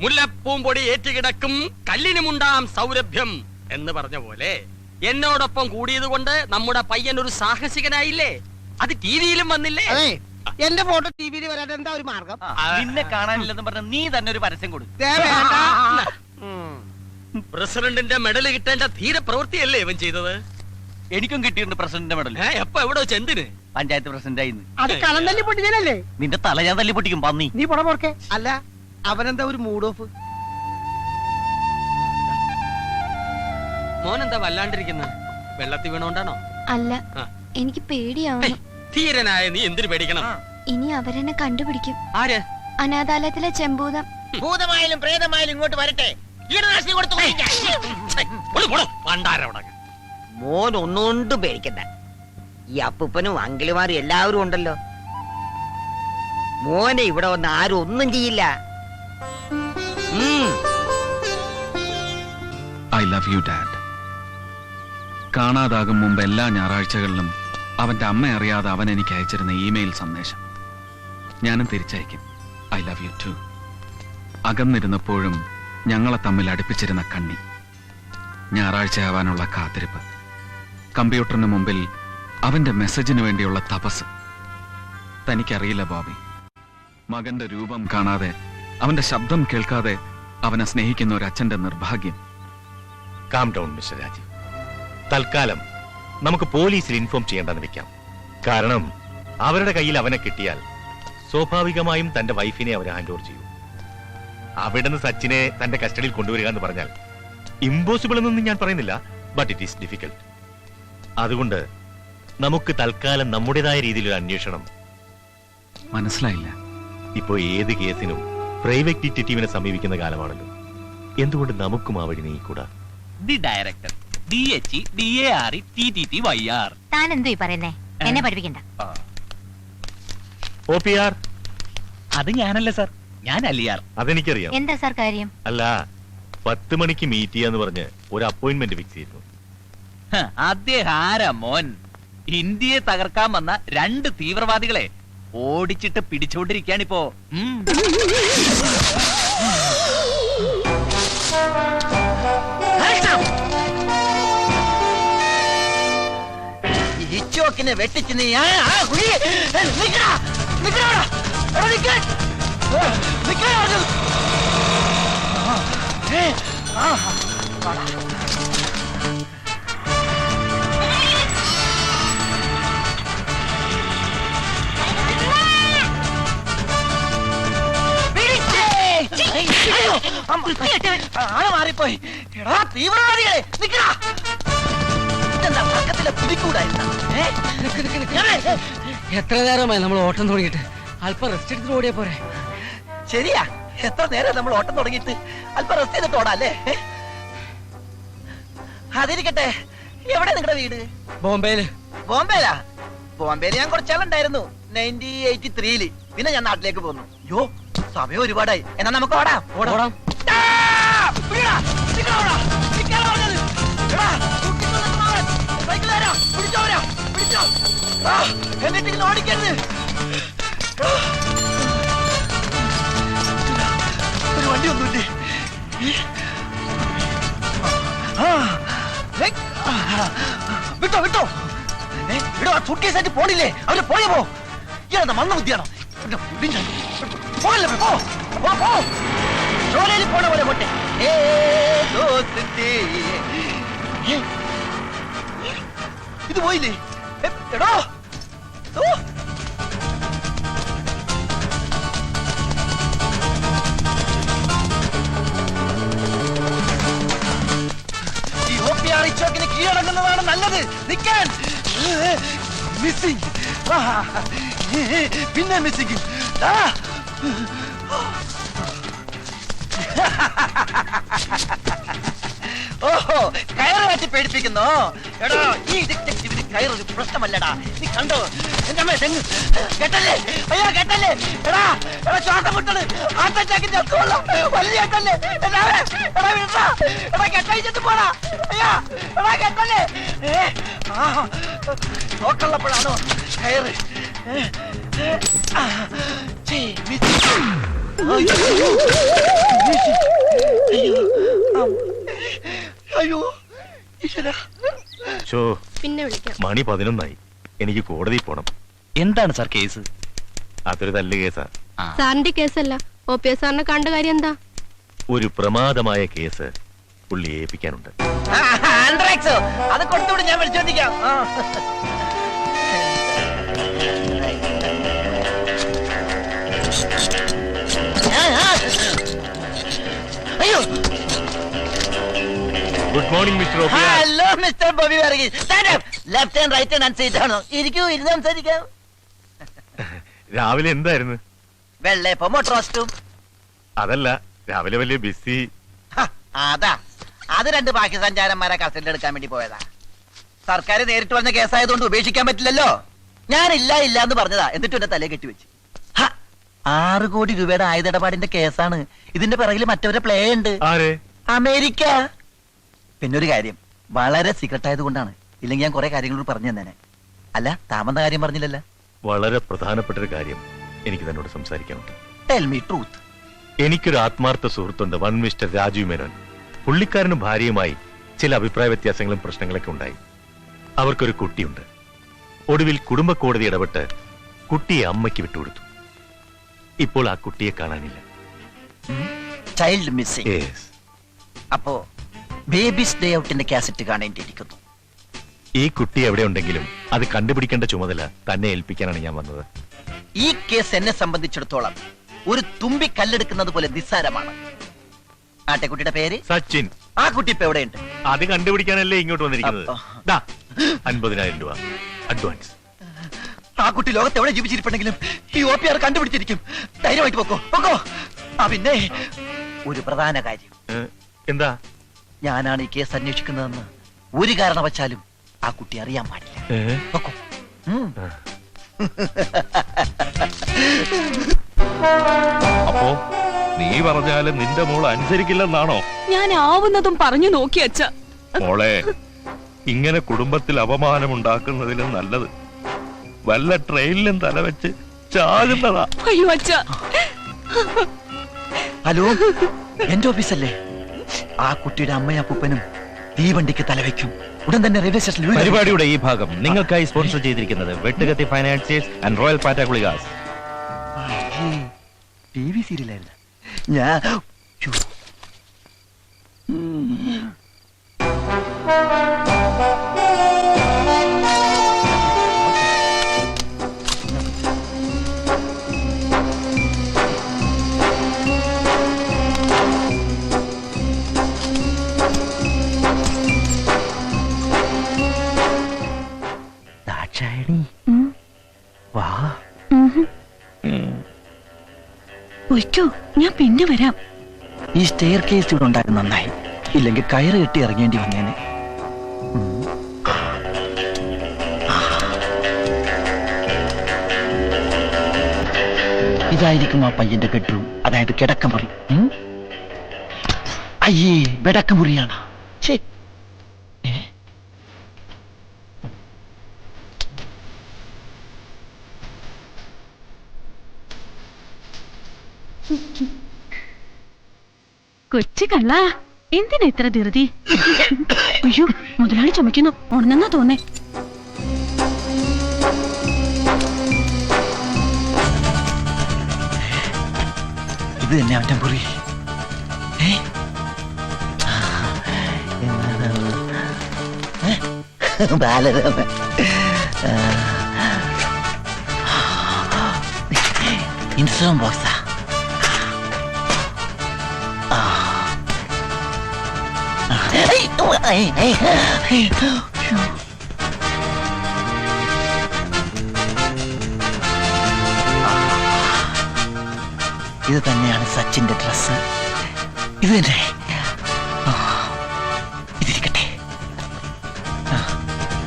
മുല്ലപ്പൂമ്പൊടി ഏറ്റുകിടക്കും കല്ലിനുമുണ്ടാം സൗരഭ്യം എന്ന് പറഞ്ഞ പോലെ എന്നോടൊപ്പം കൂടിയത് കൊണ്ട് നമ്മുടെ പയ്യൻ ഒരു സാഹസികനായില്ലേ? അത് ടിവിയിലും വന്നില്ലേ? എന്റെ ഫോട്ടോ ടിവിയിൽ വരാൻ എന്താ ഒരു മാർഗം? നിന്നെ കാണാനില്ലെന്ന് പറഞ്ഞ നീ തന്നെ ഒരു പരസ്യം കൊടു. ദേ വേണ്ട. പ്രസിഡന്റിന്റെ മെഡൽ കിട്ടേണ്ട ധീര പ്രവൃത്തിയല്ലേ ഇവൻ ചെയ്തത്? എനിക്കും കിട്ടിയിട്ടുണ്ട് പ്രസിഡന്റിന്റെ മെഡൽ. എപ്പോ എവിടെ വെച്ച് എന്തിന്? പഞ്ചായത്ത് പ്രസിഡന്റ് ആയിന്ന്. അത് കളം തല്ലി പൊട്ടിച്ചാലല്ലേ? നിന്റെ തല ഞാൻ തല്ലി പൊട്ടിക്കും പന്നി. നീ പോടാ പോർക്കെ. അല്ല, അവനെന്താ ഒരു മൂഡ് ഓഫ്? മോൻ എന്താ വല്ലാണ്ടിരിക്കുന്നത്? വെള്ളത്തിൽ വീണോണ്ടാണോ? അല്ല, എനിക്ക് പേടിയാവുന്നു. ധീരനായ നീ എന്തിനു പേടിക്കണം? ഇനി അവരെന്നെ കണ്ടുപിടിക്കും. ആര്? അനാഥാലയത്തിലെ ചെമ്പൂതം. ഭൂതമായാലും പ്രേതമായാലും ഇങ്ങോട്ട് വരട്ടെ. കീടനാശിനി കൊടുത്തു. മോൻ ഒന്നുകൊണ്ടും പേടിക്കണ്ട. ഈ അപ്പൂപ്പനും അങ്കിളുമാരും എല്ലാവരും ഉണ്ടല്ലോ. മോനെ ഇവിടെ വന്ന് ആരും ഒന്നും ചെയ്യില്ല. I love you dad. കാണാതാകും മുമ്പ് എല്ലാ ഞായറാഴ്ചകളിലും അവന്റെ അമ്മ അറിയാതെ അവൻ എനിക്ക് അയച്ചിരുന്ന ഇമെയിൽ സന്ദേശം ഞാനും തിരിച്ചയക്കും. I love you too. അകന്നിരുന്നപ്പോഴും ഞങ്ങളെ തമ്മിൽ അടുപ്പിച്ചിരുന്ന കണ്ണി, ഞായറാഴ്ചയാവാനുള്ള കാത്തിരിപ്പ്, കമ്പ്യൂട്ടറിന് മുമ്പിൽ അവന്റെ മെസ്സേജിന് വേണ്ടിയുള്ള തപസ്. തനിക്കറിയില്ല ബോബി, മകന്റെ രൂപം കാണാതെ അവന്റെ ശബ്ദം കേൾക്കാതെ അവനെ സ്നേഹിക്കുന്ന ഒരു അച്ഛന്റെ നിർഭാഗ്യം. Calm down mister Rajeev. തൽക്കാലം നമുക്ക് പോലീസിൽ ഇൻഫോം ചെയ്യേണ്ടെന്ന് വെക്കാം. കാരണം അവരുടെ കയ്യിൽ അവനെ കിട്ടിയാൽ സ്വാഭാവികമായും തന്റെ വൈഫിനെ അവർ ഹാൻഡ് ഓവർ ചെയ്യും. അവിടുന്ന് സച്ചിനെ തന്റെ കസ്റ്റഡിയിൽ കൊണ്ടുവരിക എന്ന് പറഞ്ഞാൽ ഇമ്പോസിബിൾ എന്നൊന്നും ഞാൻ പറയുന്നില്ല, ബട്ട് ഇറ്റ് ഈസ് ഡിഫിക്കൽട്ട്. അതുകൊണ്ട് നമുക്ക് തൽക്കാലം നമ്മുടേതായ രീതിയിലൊരു അന്വേഷണം. മനസ്സിലായില്ല. ഇപ്പോ ഏത് കേസിനും പ്രൈവറ്റ് ഡിറ്റക്റ്റീവിനെ സമീപിക്കുന്ന കാലമാണല്ലോ. എന്തുകൊണ്ട് നമുക്കും ആ വഴി നീക്കൂടാ? The director DHEDARETTTYR. താൻ എന്തോ ഈ പറയുന്നേ? എന്നെ പഠിപ്പിക്കണ്ട. OPR. അത് ഞാനല്ല സാർ, ഞാൻ അലിയാർ. അതെനിക്കറിയാം. എന്താ സാർ കാര്യം? അല്ല, 10 മണിക്ക് മീറ്റ് ചെയ്യാന്ന് പറഞ്ഞ് ഒരു അപ്പോയിന്റ്മെന്റ് ഫിക്സ് ചെയ്തു. അദ്ദേഹം ആരാ മോൻ? ഇന്ത്യയെ തകർക്കാൻ വന്ന 2 തീവ്രവാദികളെ ഓടിച്ചിട്ട് പിടിച്ചോണ്ടിരിക്കാണിപ്പോ. ഇച്ചോക്കിനെ വെട്ടിച്ച് നീ ആള് മാറിപ്പോയി. എടാ തീവ്രവാദികളെ നിക്കടാ. ഇതെന്താ പക്കത്തിലെ പുലിക്കൂടായിരുന്ന? എത്ര നേരമായി നമ്മൾ ഓട്ടം തുടങ്ങിയിട്ട്? അല്പം റെസ്റ്റ് എടുത്തിട്ട് ഓടിയാ പോരെ? ശരിയാ, എത്ര നേരം നമ്മൾ ഓട്ടം തുടങ്ങിയിട്ട്? അല്പം റെസ്റ്റ് ചെയ്തിട്ട് ഓടാല്ലേ? അതിരിക്കട്ടെ, എവിടെ നിങ്ങളുടെ വീട്? ബോംബെയില്. ബോംബെയിലാ? ബോംബെയിൽ ഞാൻ കുറച്ചാളുണ്ടായിരുന്നു 1983-ല്. പിന്നെ ഞാൻ നാട്ടിലേക്ക് പോന്നു. യോ, സമയം ഒരുപാടായി. എന്നാ നമുക്ക് ഓടാം. ഓടാം. എന്നിട്ട് ഓടിക്കരുത്. ഒരു വണ്ടി ഒന്നുമില്ലേ? വിട്ടോ വിട്ടോ. ഇവിടെ സുട്കേസായിട്ട് പോണില്ലേ? അവര് പോയ പോ. ഇയാളെന്താ മന്ന ബുദ്ധിയാണോ? പോകല്ലേ, പോ ജോലിയിൽ പോണ പോലെ പോട്ടെ. ഇത് പോയില്ലേ? എടോ ഈ OPR ചോക്കിന് കീഴടങ്ങുന്നതാണ് നല്ലത്. നിൽക്കാൻ മിസ്സിംഗ്, പിന്നെ മിസ്സിംഗ്. ഓഹോ, കയറ് വെച്ച് പേടിപ്പിക്കുന്നോ? എടോ, ഈ ഡിറ്റക്റ്റീവിന് കയറൊരു പ്രശ്നമല്ലടാ. നീ കണ്ടോ എന്റെ അമ്മ തെങ്ങ് കെട്ടല്ലേ? അയ്യോ കെട്ടല്ലേ. എടാ എടാ ശ്വാസം മുട്ടണ്. ആട്ടച്ചാക്കിന്റെ ഒക്കെയുള്ള വലിയ കെട്ടല്ലേ. എടാ വിടാ. എടാ കെട്ടഴിച്ചിട്ട് പോടാ. അയ്യാ എടാ കെട്ടല്ലേ. നോക്കള്ളപ്പോഴാണോ കയറ്? അയ്യോ പിന്നെ വിളിക്കാം. മണി 11 എനിക്ക് കോടതിയിൽ പോണം. എന്താണ് സാർ കേസ്? അതൊരു തല്ല് കേസാ. സാറിന്റെ കേസല്ല, ഒ പി എസ് സാറിനെ കണ്ട കാര്യം എന്താ? ഒരു പ്രമാദമായ കേസ് പുള്ളിയെ ഏൽപ്പിക്കാനുണ്ട്. അത് കൊടുത്തുകൂടി ഞാൻ പരിശോധിക്കാം. അയ്യോ, ഗുഡ് മോർണിംഗ് മിസ്റ്റർ ഓപ്പിയ. Hello mister Bobby Varghese. Stand up. Left hand right hand seat ആണോ? ഇരിക്കൂ, ഇരുന്ന് സംസാരിക്കാം. രാവിലെ എന്തായിരുന്നു? വെള്ളയപ്പം മോട്ടറോസ്റ്റും. അതല്ല, രാവിലെ വലിയ ബിസി. അതാ, അത് രണ്ട് ബാക്കി സഞ്ചാരന്മാരെ കസ്റ്റഡിയിൽ എടുക്കാൻ വേണ്ടി പോയതാ. സർക്കാർ നേരിട്ട് വന്ന കേസായതുകൊണ്ട് ഉപേക്ഷിക്കാൻ പറ്റില്ലല്ലോ. ഞാനില്ല ഇല്ല എന്ന് പറഞ്ഞതാ, എന്നിട്ട് എന്റെ തലയെ കെട്ടിവെച്ച്. 6 കോടി രൂപയുടെ ആയുധടപാടിന്റെ കേസാണ്. ഇതിന്റെ പിറകിൽ മറ്റവരെ പ്ലേ ഉണ്ട്. അമേരിക്ക. പിന്നെ ഒരു കാര്യം, വളരെ സീക്രട്ട് ആയതുകൊണ്ടാണ്. ഇല്ലെങ്കിൽ ഞാൻ കുറെ കാര്യങ്ങളോട് പറഞ്ഞു തന്നെ. അല്ല, താമന്ന കാര്യം പറഞ്ഞില്ലല്ലോ. വളരെ പ്രധാനപ്പെട്ട ഒരു കാര്യം എനിക്ക് തന്നോട് സംസാരിക്കാനുണ്ട്. Tell me truth. എനിക്കൊരു ആത്മാർത്ഥ സുഹൃത്തുണ്ട്, വൺ മിസ്റ്റർ രാജീവ് മേനോൻ. പുള്ളിക്കാരനും ഭാര്യയുമായി ചില അഭിപ്രായ വ്യത്യാസങ്ങളും പ്രശ്നങ്ങളൊക്കെ ഉണ്ടായി. അവർക്കൊരു കുട്ടിയുണ്ട്. ഒടുവിൽ കുടുംബ കോടതി ഇടപെട്ട് കുട്ടിയെ അമ്മയ്ക്ക് വിട്ടുകൊടുത്തു. ഇപ്പോൾ ആ കുട്ടിയെ കാണാനില്ല. Child missing. അപ്പോ ബേബീസ് ഡേ ഔട്ടിന്റെ കാസറ്റ് കാണേണ്ടിയിരിക്കുന്നു. ഈ കുട്ടി എവിടെ ഉണ്ടെങ്കിലും അത് കണ്ടുപിടിക്കേണ്ട ചുമതല തന്നെ ഏൽപ്പിക്കാനാണ് ഞാൻ വന്നത്. ഈ കേസ് എന്നെ സംബന്ധിച്ചിടത്തോളം ഒരു തുമ്പി കല്ലെടുക്കുന്നത് പോലെ നിസ്സാരമാണ്. ആട്ടെക്കുട്ടിയുടെ പേര് സച്ചിൻ. ആ കുട്ടി ഇപ്പൊ എവിടെയുണ്ട്? അത് കണ്ടുപിടിക്കാനല്ലേ ഇങ്ങോട്ട് വന്നിരിക്കുന്നത്. 50,000 രൂപ അഡ്വാൻസ്. ആ കുട്ടി ലോകത്ത് എവിടെ ജീവിച്ചിരിപ്പുണ്ടെങ്കിലും ഈ OPR കണ്ടുപിടിച്ചിരിക്കും. ധൈര്യമായിട്ട് പോക്കോ പോക്കോ. പിന്നെ ഒരു പ്രധാന കാര്യം. എന്താ? ഞാനാണ് ഈ കേസ് അന്വേഷിക്കുന്നതെന്ന് ഒരു കാരണവശാലും ആ കുട്ടി അറിയാൻ പാടില്ല. പോക്കോ. അപ്പോ നീ പറഞ്ഞാലും നിന്റെ മോൾ അനുസരിക്കില്ലെന്നാണോ? ഞാൻ ആവുന്നതും പറഞ്ഞു നോക്കി അച്ഛ. മോളെ, ഇങ്ങനെ കുടുംബത്തിൽ അപമാനമുണ്ടാക്കുന്നതിലും നല്ലത് വല്ല ട്രെയിനിലും തലവെച്ച് ചാകുന്നതാ. അയ്യോ അച്ഛ. ഹലോ, എന്റെ ഓഫീസല്ലേ? ആ കുട്ടിയുടെ അമ്മയും അപ്പൂപ്പനും തീവണ്ടിക്ക് തലവെക്കും. ഉടൻ തന്നെ റെയിൽവേ സ്റ്റേഷനിൽ. പരിപാടിയുടെ ഈ ഭാഗം നിങ്ങൾക്കായി സ്പോൺസർ ചെയ്തിരിക്കുന്നത് വെട്ടുകത്തി ഫൈനാൻസിയേഴ്സ് ആൻഡ് റോയൽ പാറ്റ ഗുളികാസ്. TV സീരിയലല്ല ഞാൻ. ദാക്ഷായണി വാ. ഒയ്ക്കോ, ഞാൻ പിന്നെ വരാം. ഈ സ്റ്റെയർ കേസ് ഇവിടെ ഉണ്ടാകുന്ന നന്നായി. ഇല്ലെങ്കിൽ കയറ് കെട്ടി ഇറങ്ങേണ്ടി വന്നേനെ. ഇതായിരിക്കും ആ പയ്യന്റെ ബെഡ്റൂം, അതായത് കിടക്കമുറി. അയ്യേ, കിടക്കമുറിയാണ്. കൊച്ചു കള്ള, എന്തിനാ ഇത്ര ധൃതി? അയ്യോ, മുതലാളി ചുമക്കുന്നു. ഉണന്നെന്നാ തോന്നേ. ഇത് തന്നെ അവന്റെ മുറി. ബാലരാമ ഇൻസുറൻസ് ബോക്സാ. ഇത് തന്നെയാണ് സച്ചിന്റെ ഡ്രസ്. ഇത് തന്നെ. ഇതിരിക്കട്ടെ.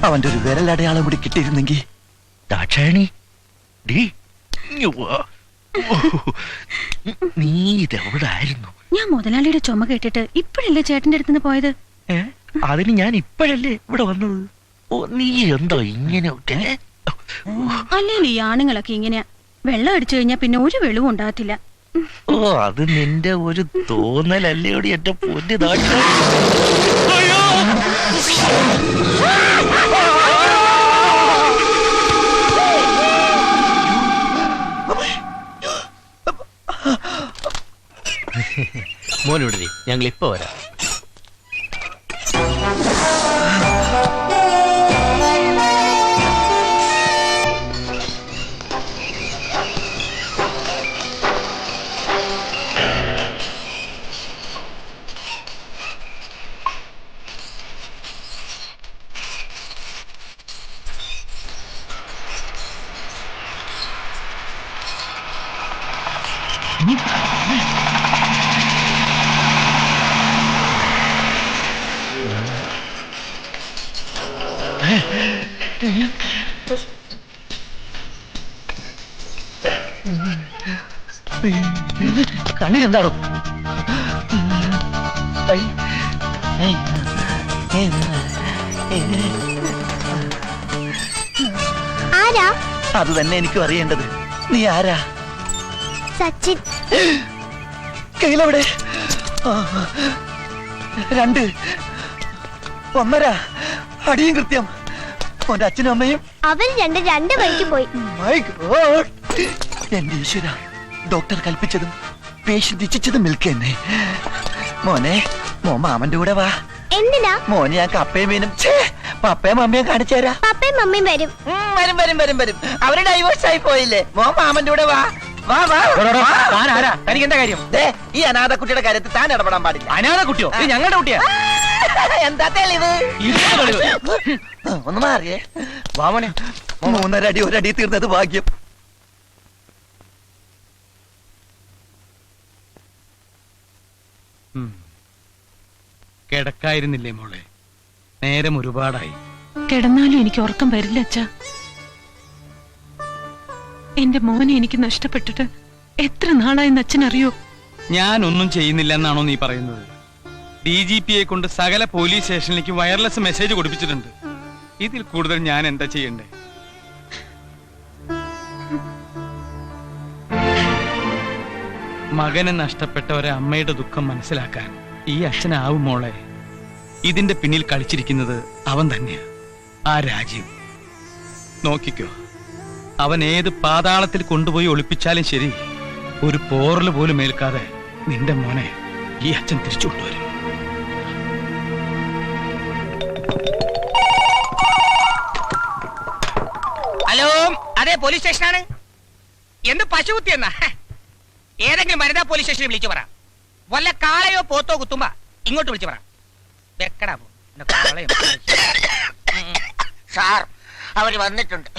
അവന്റെ ഒരു വിരലടയാളം കൂടി കിട്ടിയിരുന്നെങ്കിൽ. ദാക്ഷായണി, നീ ഇതെവിടായിരുന്നു? ഞാൻ മുതലാളിയുടെ ചുമ കേട്ടിട്ട് ഇപ്പോഴല്ലേ ചേട്ടന്റെ അടുത്തുനിന്ന് പോയത്. അതിന് ഞാൻ ഇപ്പോഴല്ലേ ഇവിടെ വന്നത്. ഓ, നീ എന്താ ഇങ്ങനെ? അല്ലെങ്കിൽ ഈ ആണുങ്ങളൊക്കെ ഇങ്ങനെയാ. വെള്ളം അടിച്ചു കഴിഞ്ഞാൽ പിന്നെ ഒരു വെളിവും ഉണ്ടാകത്തില്ല. ഓ, അത് നിന്റെ ഒരു തോന്നലല്ലേടി എന്റെ പൊന്നു ദാക്ഷായണി. മോനിവിടെ ഞങ്ങൾ ഇപ്പൊ വരാം. കണ്ണിനെന്താണോ? ആരാ? അത് തന്നെ എനിക്കും അറിയേണ്ടത്. നീ ആരാ? സച്ചിൻ. കയ്യിലെവിടെ? 2 1.5 അടിയും കൃത്യം. മോന്റെ അച്ഛനും അമ്മയും അവർ രണ്ട് വഴിക്ക് പോയി. My God! എന്റെ ഈശ്വര, ഡോക്ടർ കൽപ്പിച്ചതും പേഷ്യന്റ് ഇച്ഛിച്ചതും മിൽക്കെന്നെ. മോനെ, മോൻ മാമന്റെ കൂടെ വാ. എന്തിനാ? മോനെ ഞാൻ കപ്പയും മീനും പപ്പയും മമ്മിയും കാണിച്ചു തരാം. പപ്പയും മമ്മിയും വരും. വരും. അവര് ഡൈവേഴ്സ് ആയി പോയില്ലേ? മോൻ മാമന്റെ കൂടെ വാ. വാ വാ. തനിക്ക് എന്താ കാര്യം? ഈ അനാഥ കുട്ടിയുടെ കാര്യത്തിൽ താൻ ഇടപെടാൻ പാടില്ല. അനാഥ കുട്ടിയോ? ഇത് ഞങ്ങളുടെ കുട്ടിയാ. എന്താ തെളിവ്? ഒന്ന് മാറിയേ. വാമനെ 3.5 അടി 1 അടി തീർന്നത് ഭാഗ്യം. കിടക്കായിരുന്നില്ലേ മോളെ? നേരം ഒരുപാടായി. കിടന്നാലും എനിക്ക് ഉറക്കം വരില്ല അച്ഛാ. എന്റെ മോനെ എനിക്ക് നഷ്ടപ്പെട്ടിട്ട് എത്ര നാളായെന്ന് അച്ഛനറിയോ? ഞാനൊന്നും ചെയ്യുന്നില്ല എന്നാണോ നീ പറയുന്നത്? DGPയെ കൊണ്ട് സകല പോലീസ് സ്റ്റേഷനിലേക്ക് വയർലെസ് മെസ്സേജ് കൊടുപ്പിച്ചിട്ടുണ്ട്. ഇതിൽ കൂടുതൽ ഞാൻ എന്താ ചെയ്യണ്ടേ? മകനെ നഷ്ടപ്പെട്ട ഒരമ്മയുടെ ദുഃഖം മനസ്സിലാക്കാൻ ഈ അച്ഛനാവും മോളെ. ഇതിന്റെ പിന്നിൽ കളിച്ചിരിക്കുന്നത് അവൻ തന്നെയാ, ആ രാജീവ്. നോക്കിക്കോ, അവൻ ഏത് പാതാളത്തിൽ കൊണ്ടുപോയി ഒളിപ്പിച്ചാലും ശരി, ഒരു പോറല് പോലും ഏൽക്കാതെ നിന്റെ മോനെ ഈ അച്ഛൻ തിരിച്ചു കൊണ്ടുവരും. ഹലോ, അതെ പോലീസ് സ്റ്റേഷനാണ്. എന്ത് പശുകുത്തി എന്നാ? ഏതെങ്കിലും വനിതാ പോലീസ് സ്റ്റേഷനിൽ വിളിച്ചു പറ. വല്ല കാളയോ പോത്തോ കുത്തുമ്പോ ഇങ്ങോട്ട് വിളിച്ചു പറ. വെക്കടാ പോ. സാർ, അവര് വന്നിട്ടുണ്ട്.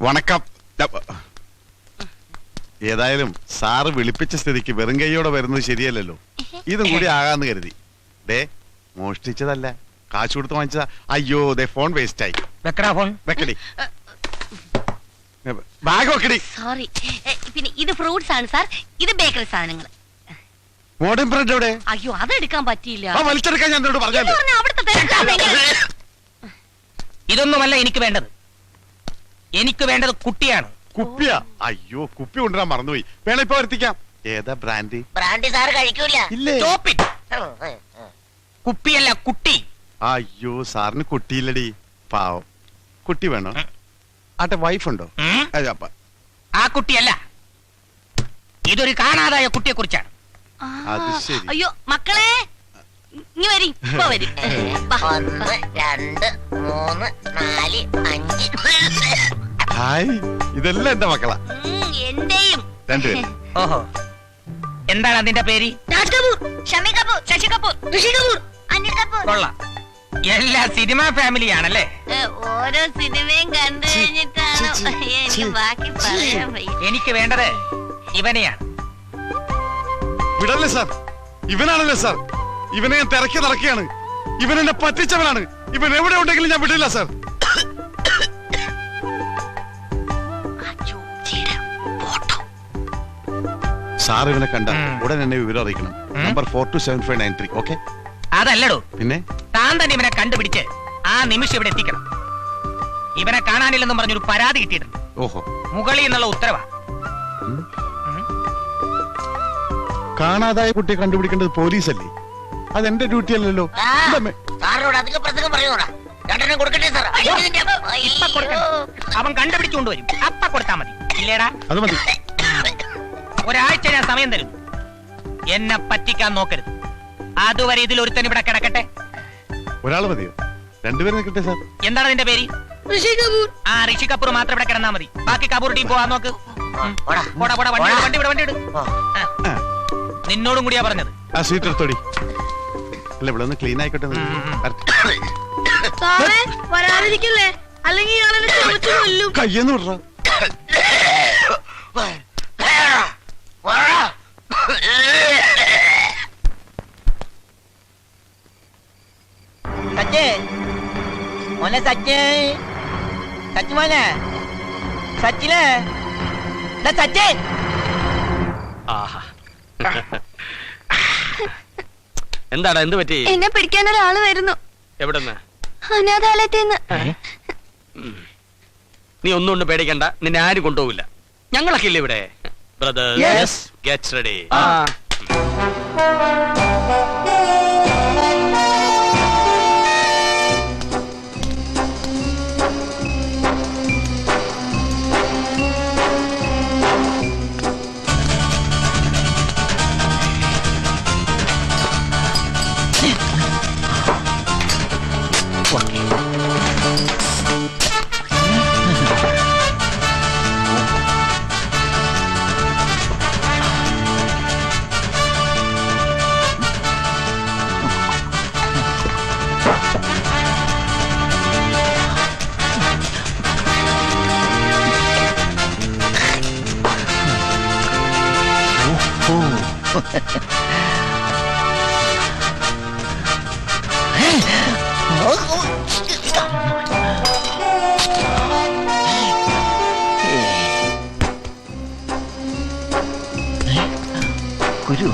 വണക്കം. ഏതായാലും സാറ് വിളിപ്പിച്ച സ്ഥിതിക്ക് വെറും കൈയോടെ വരുന്നത് ശരിയല്ലല്ലോ. ഇതും കൂടി ആകാന്ന് കരുതി. ദേ, മോഷ്ടിച്ചതല്ല, കാശ് കൊടുത്ത് വാങ്ങിച്ചതാ. അയ്യോ, ദേ ഫോൺ വേസ്റ്റ് ആയി. വെക്കടാ ഫോൺ. വെക്കടി, ബാഗ് വെക്കടി. സോറി. പിന്നെ ഇത് ഫ്രൂട്ട്സ് ആണ് സാർ, ഇത് ബേക്കറി സാധനങ്ങൾ. മോഡേൺ ബ്രെഡ് എവിടെ? അയ്യോ, അതെടുക്കാൻ പറ്റിയില്ല. വലിച്ചെടുക്കാൻ ഞാൻ എന്നോട് പറഞ്ഞല്ലോ. ഇതൊന്നുമല്ല എനിക്ക് വേണ്ടത്. എനിക്ക് വേണ്ടത് കുട്ടിയാണ്. കുപ്പിയാ? അയ്യോ, കുപ്പി കൊണ്ടുവരാൻ മറന്നുപോയി. വേണം ഇപ്പൊ വരുത്തിക്കാം. ഏതാ ബ്രാൻഡി? ബ്രാൻഡി സാറ് കഴിക്കൂല. Stop it. കുപ്പിയല്ല, കുട്ടി. അയ്യോ, സാറിന് കുട്ടിയില്ലടി, പാവം. കുട്ടി വേണോ? ആട്ടെ, വൈഫുണ്ടോ? ആ കുട്ടിയല്ല, ഇതൊരു കാണാതായ കുട്ടിയെ കുറിച്ചാണ്. അത് ശരി. അയ്യോ മക്കളെ, ഇനി വരി, ഇപ്പൊ വരി. 1 2 3 4 5. ഹായ്, ഇതെല്ലാം എന്റെ മക്കളാ. എന്റെയും. രണ്ടുപേരും. ഓഹോ, എന്താണ് അതിന്റെ പേര്? രാജ് കപൂർ, ഷമി കപൂർ, ശശി കപൂർ, ഋഷി കപൂർ, അനിൽ കപൂർ. കൊള്ളാം, എല്ലാ സിനിമ ഫാമിലിയാണല്ലേ? ഓരോ സിനിമയും കണ്ടു കഴിഞ്ഞിട്ടാണ് എനിക്ക് ബാക്കി പറയാൻ വയ്യ. എനിക്ക് വേണ്ടത് ഇവനെയാണ്. വിടല്ലേ സാർ, ഇവനാണല്ലേ സാർ. ഇവനെ ഞാൻ തിരക്കി നടക്കുകയാണ്. ഇവൻ എന്നെ പറ്റിച്ചവനാണ്. ഇവൻ എവിടെ ഉണ്ടെങ്കിലും ഞാൻ വിടില്ല സാർ. സാർ ഇവനെ കണ്ട ഉടൻ എന്നെ വിവരം അറിയിക്കണം. നമ്പർ 427593. ഓക്കെ? അതല്ലടോ, പിന്നെ താൻ തന്നെ ഇവനെ കണ്ടുപിടിച്ച് ആ നിമിഷം ഇവിടെ എത്തിക്കണം. ഇവനെ കാണാനില്ലെന്നും പറഞ്ഞൊരു പരാതി കിട്ടിയിട്ടുണ്ട്. ഓഹോ, മുകളിൽ നിന്നുള്ള ഉത്തരവാ. കാണാതായ കുട്ടിയെ കണ്ടുപിടിക്കേണ്ടത് പോലീസല്ലേ? അതെന്റെ ഡ്യൂട്ടി അല്ലല്ലോ. സാറിനോട് അധികം പ്രസംഗം പറയുന്നോടാ. രണ്ടെണ്ണം കൊടുക്കട്ടെ സാർ. ഇപ്പൊ കൊടുക്കണം. അവൻ കണ്ടുപിടിച്ചുകൊണ്ടുവരും. അപ്പ കൊടുത്താ മതി. ഇല്ലേടാ? അത് മതി. ഒരാഴ്ച ഞാൻ സമയം തരും. എന്നെ പറ്റിക്കാൻ നോക്കരുത്. അതുവരെ ഇതിൽ ഒരുത്തൻ ഇവിടെ കിടക്കട്ടെ. ഒരാള് മതിയോ? രണ്ടുപേരും നിൽക്കട്ടെ സാർ. എന്താണ് നിന്റെ പേര്? ആ, ഋഷി കപൂർ മാത്രം ഇവിടെ കിടന്നാ മതി. ബാക്കി കപൂർ ടീം പോവാൻ നോക്ക്. വണ്ടി ഇട്. നിന്നോടും കൂടിയാ പറഞ്ഞത്. ആ സീറ്റ് എടുത്തോടി. അല്ല ഇവിടെ ഒന്ന് ക്ലീൻ ആയിക്കോട്ടെ. വരാതിരിക്കല്ലേ, അല്ലെങ്കിൽ കയ്യെന്ന് വിടറ. മോനെ സച്ചേ, സച്ചു മോനെ, സച്ചിനെ, സച്ചേ. എന്താടാ, എന്ത് പറ്റി? എന്നെ പിടിക്കാൻ ഒരാള് വരുന്നു. എവിടെന്ന്? അനാഥാലയത്തിന്ന്. നീ ഒന്നും പേടിക്കണ്ട, നിന്നെ ആരും കൊണ്ടുപോകില്ല. ഞങ്ങളൊക്കെ ഇല്ല ഇവിടെ. Brothers, get ready. ഗുരു,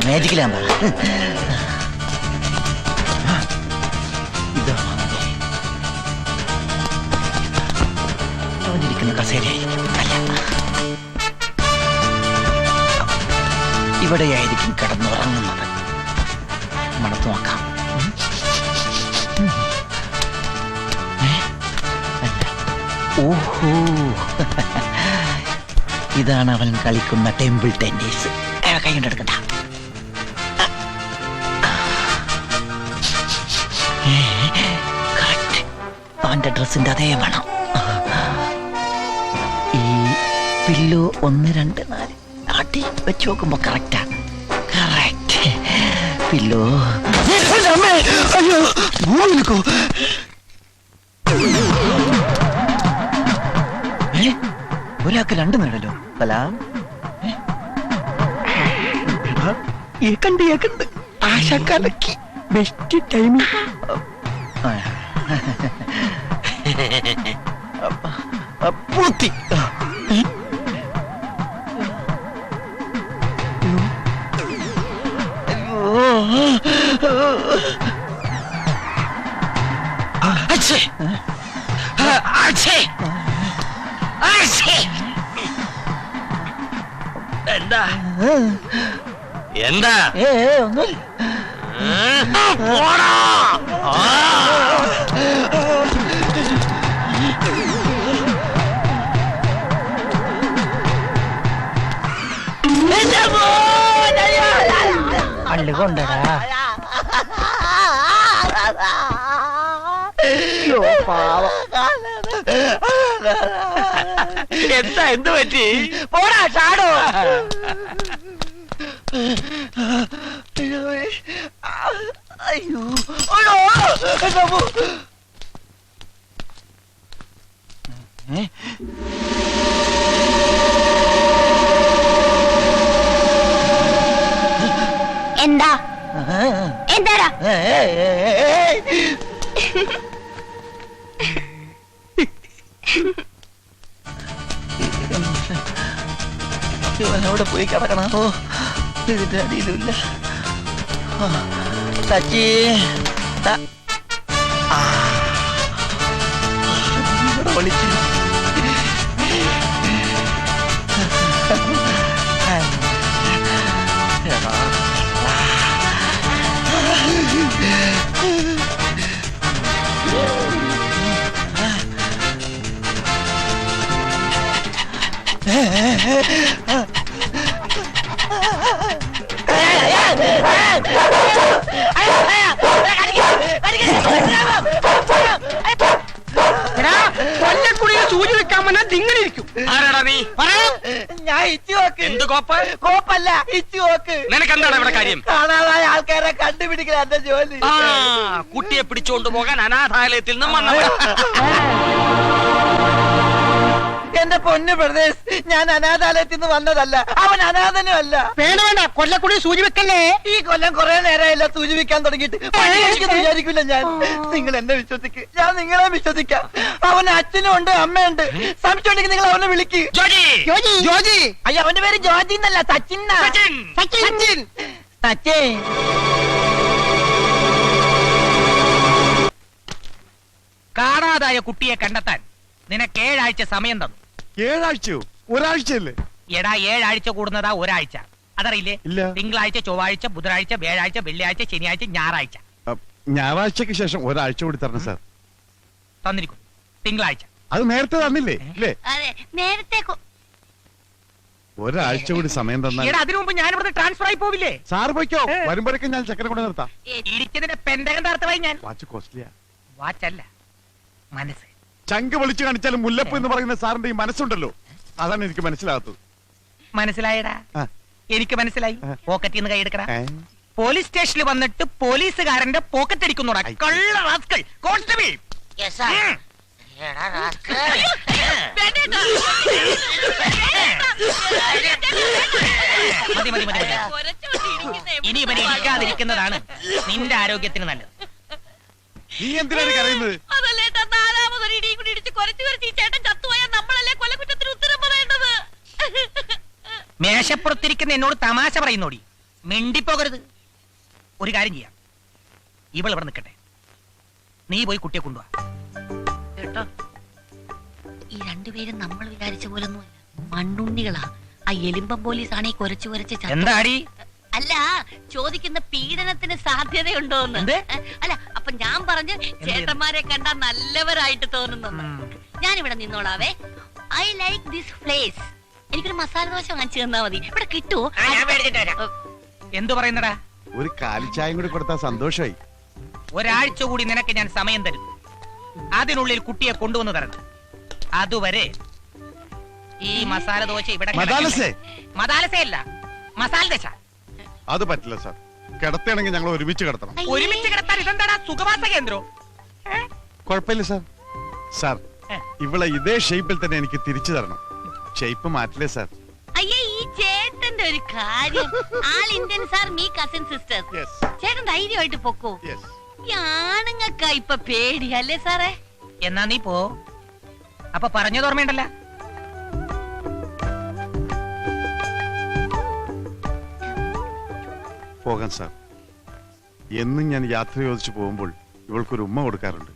മാജിക് ലാമ്പ. അവനിരിക്കുന്ന കസേരയായിരിക്കും. അല്ല, ഇവിടെയായിരിക്കും കിടന്നുറങ്ങുന്നത്. മണത്ത് നോക്കാം. ഓഹോ, ഇതാണ് അവൻ കളിക്കുന്ന ടെമ്പിൾ ടെന്നീസ്. കൈ കൊണ്ടെടുക്കണ്ട. അവന്റെ ഡ്രസ്സിന്റെ അതേ വേണം. ഈ പില്ലോ 1, 2, 4 ആട്ടി വെച്ച് നോക്കുമ്പോ കറക്റ്റാ. Correct pillow. അയ്യോ, ഭൂമിയിലേക്കോ. ഒരാൾക്ക് 2 നേടല്ലോ. സലാം. ഏക്കണ്ട് ആശാക്കാലക്ക് ബെസ്റ്റ് ടൈമിംഗ്. പൂത്തി. എന്താ എന്താ? ഒന്നുമില്ല. പള്ളി കൊണ്ടടാ. എന്താ, എന്ത് പറ്റി? പോടാ ചാടോ. അയ്യോ, എന്താ എന്താടാ? ഇവനവിടെ പോയി കിടക്കണോ? ഇതിന്റെ അടിയിലുമില്ല. സച്ചി, വിളിച്ചു. എടാ കോപ്പ്? കോപ്പല്ല, ഇച്ചു കോക്ക്. നിനക്ക് എന്താണ് ഇവിടെ കാര്യം? കാണാതായ ആൾക്കാരെ കണ്ടുപിടിക്കല എന്റെ ജോലി. ആ, കുട്ടിയെ പിടിച്ചോണ്ട് പോകാൻ അനാഥാലയത്തിൽ നിന്നും വന്നവൻ. എന്റെ പൊന്നു പ്രദേശ്, ഞാൻ അനാഥാലയത്തിൽ നിന്ന് വന്നതല്ല, അവൻ അനാഥനും അല്ല. വേണ്ട വേണ്ട, കൊല്ലക്കുടി സൂചി വെക്കല്ലേ. ഈ കൊല്ലം കുറെ നേരമായില്ല സൂചി വെക്കാൻ തുടങ്ങിയിട്ട്. വിചാരിക്കില്ല ഞാൻ. നിങ്ങൾ എന്നെ വിശ്വസിക്ക്, ഞാൻ നിങ്ങളെ വിശ്വസിക്കാം. അവന് അച്ഛനും ഉണ്ട്, അമ്മയുണ്ട്. സംശയം ഉണ്ടെങ്കിൽ നിങ്ങൾ അവനെ വിളിക്ക്. ജോജി. അയ്യോ, അവന്റെ പേര് ജോജി എന്നല്ല, സച്ചിൻ. സച്ചിൻ. കാണാതായ കുട്ടിയെ കണ്ടെത്താൻ നിനക്ക് 7 ആഴ്ച സമയം തന്നു. 7 ആഴ്ചയോ? ഒരാഴ്ചയല്ലേ? എടാ, 7 ആഴ്ച കൂടുന്നതാ ഒരാഴ്ച. അതറിയില്ലേ? തിങ്കളാഴ്ച, ചൊവ്വാഴ്ച, ബുധനാഴ്ച, വ്യാഴാഴ്ച, വെള്ളിയാഴ്ച, ശനിയാഴ്ച, ഞായറാഴ്ച. ഞായറാഴ്ചക്ക് ശേഷം ഒരാഴ്ച കൂടി തരണം സാർ. തന്നിരിക്കും. തിങ്കളാഴ്ച. അത് നേരത്തെ തന്നില്ലേ? ഇല്ലേ? നേരത്തെ ഒരാഴ്ച കൂടി സമയം തന്നാൽ അതിനു മുമ്പ് ഞാൻ ഇവിടെ ട്രാൻസ്ഫർ ആയി പോവില്ലേ? സാറ് പോയിക്കോ, വരുമ്പോഴേക്കും ഞാൻ ചെക്കനെ കൊണ്ട് നിർത്താം. ഇരിച്ചതിന്റെ പെന്തകം തർത്തമായി ഞാൻ. വാച്ച് കോസ്റ്റ്ലിയാ. വാച്ചല്ല, മനസ്സ്. ചങ്ക് വിളിച്ചു കാണിച്ചാലും മുല്ലപ്പ് എന്ന് പറയുന്ന സാറിന്റെ ഈ മനസ്സുണ്ടല്ലോ, അതാണ് എനിക്ക് മനസ്സിലാകത്തത്. മനസ്സിലായടാ? എനിക്ക് മനസ്സിലായി. പോക്കറ്റിൽ നിന്ന് കൈയെടുക്കടാ. പോലീസ് സ്റ്റേഷനിൽ വന്നിട്ട് പോലീസുകാരന്റെ പോക്കറ്റ് അടിക്കുന്നോടാ കള്ള റാസ്കൽ. കോൺസ്റ്റബിൾ. മതി മതി മതി. ഇനി ഇവനെ ഇരിക്കാതിരിക്കുന്നതാണ് നിന്റെ ആരോഗ്യത്തിന് നല്ലത്. നീ എന്തിനാണ് കരയുന്നത്? അതല്ലേട്ടാ, 4ാമതൊരു ഇടിയും കൂടി ഇടിച്ച് കുറച്ചു ഈ ചേട്ടൻ ചത്തുപോയാൽ നമ്മളല്ലേ കൊലക്കുറ്റത്തിന് ഉത്തരം പറയേണ്ടത്? മേശപ്പുറത്തിരിക്കുന്ന എന്നോട് തമാശ പറയുന്നോടി, മിണ്ടിപ്പോകരുത്. ഒരു കാര്യം ചെയ്യാം, ഇവൾ ഇവിടെ നിൽക്കട്ടെ, നീ പോയി കുട്ടിയെ കൊണ്ടുവാ. കേട്ടോ, ഈ രണ്ടുപേരും നമ്മൾ വിചാരിച്ച പോലൊന്നുമല്ല, മണ്ണുണ്ണികളാ. ആ എലിമ്പം പോലീസ് ആണ് ഈ കുറച്ച് എന്താടി? അല്ല, ചോദിക്കുന്ന പീഡനത്തിന് സാധ്യതയുണ്ടോന്ന്. അല്ല, അപ്പൊ ഞാൻ പറഞ്ഞു ചേട്ടന്മാരെ കണ്ടാ നല്ലവരായിട്ട് തോന്നുന്നു. ഞാനിവിടെ നിന്നോളാവേ. I like this place. എനിക്കൊരു മസാല ദോശ വാങ്ങിച്ചു തന്നാ മതി. ഇവിടെ കിട്ടുമോ? എന്തു പറയുന്നടാ? ഒരു കാലിച്ചായം കൂടി കൊടുത്താൽ സന്തോഷമായി. ഒരാഴ്ച കൂടി നിനക്ക് ഞാൻ സമയം തരും. അതിനുള്ളിൽ കുട്ടിയെ കൊണ്ടുവന്ന് തരണം. അതുവരെ ഈ മസാല ദോശ ഇവിടെ. മസാലസയല്ല, മസാല ദശ. അത് പറ്റില്ല സാർ. കിടത്തണെങ്കിൽ ഞങ്ങൾ ഒരുമിച്ച് കിടത്തണം. ഒരുമിച്ച് കിടത്താൻ ഇതെന്താടാ സുഖവാസ കേന്ദ്രോ? കുഴപ്പമില്ല സാർ. സാർ, ഇവളെ ഇതേ ഷേപ്പിൽ തന്നെ എനിക്ക് തിരിച്ചു തരണം. ഷേപ്പ് മാറ്റില്ലേ സാർ? അയ്യേ, ഈ ചേട്ടന്റെ ഒരു കാര്യം. ആൾ Indian sir, me cousin sisters. ചേട്ടൻ ധൈര്യമായിട്ട് പൊക്കോ. ഈ ആണുങ്ങൾക്കാ ഇപ്പൊ പേടിയല്ലേ സാറേ? എന്നാ നീ പോ. അപ്പൊ പറഞ്ഞത് ഓർമ്മയുണ്ടല്ലോ. പോകാൻ സാർ. എന്നും ഞാൻ യാത്ര ചോദിച്ചു പോകുമ്പോൾ ഇവൾക്കൊരു ഉമ്മ കൊടുക്കാറുണ്ട്.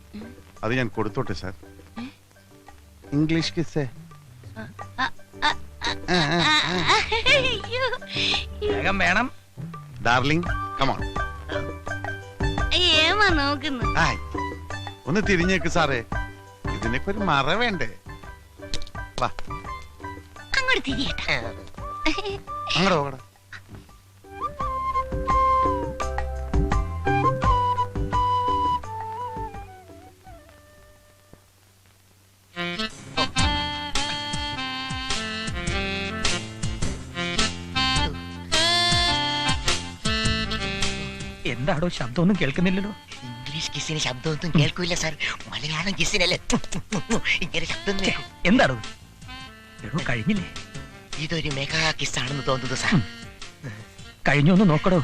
അത് ഞാൻ കൊടുത്തോട്ടെ സാർ? ഇംഗ്ലീഷ് കിസ്സേ. വേഗം വേണം. Darling, come on. ഏമാ നോക്കുന്നു. ഒന്ന് തിരിഞ്ഞേക്ക് സാറേ, ഇതിനൊക്കെ ഒരു മറ വേണ്ടേ? വാ, അങ്ങോട്ട് തിരിയട്ടെ. അങ്ങോട്ട് പോകട. എന്താടോ ശബ്ദമൊന്നും കേൾക്കുന്നില്ലല്ലോ? ഇംഗ്ലീഷ് കിസിന് ശബ്ദമൊന്നും കേൾക്കൂല സാർ. മലയാളം കിസിനല്ലേ ഇങ്ങനെ ശബ്ദം. എന്താടോ? എടോ, കഴിഞ്ഞില്ലേ? ഇതൊരു മെഗാ കിസ് ആണെന്ന് തോന്നുന്നു സാർ. കഴിഞ്ഞൊന്ന് നോക്കടോ.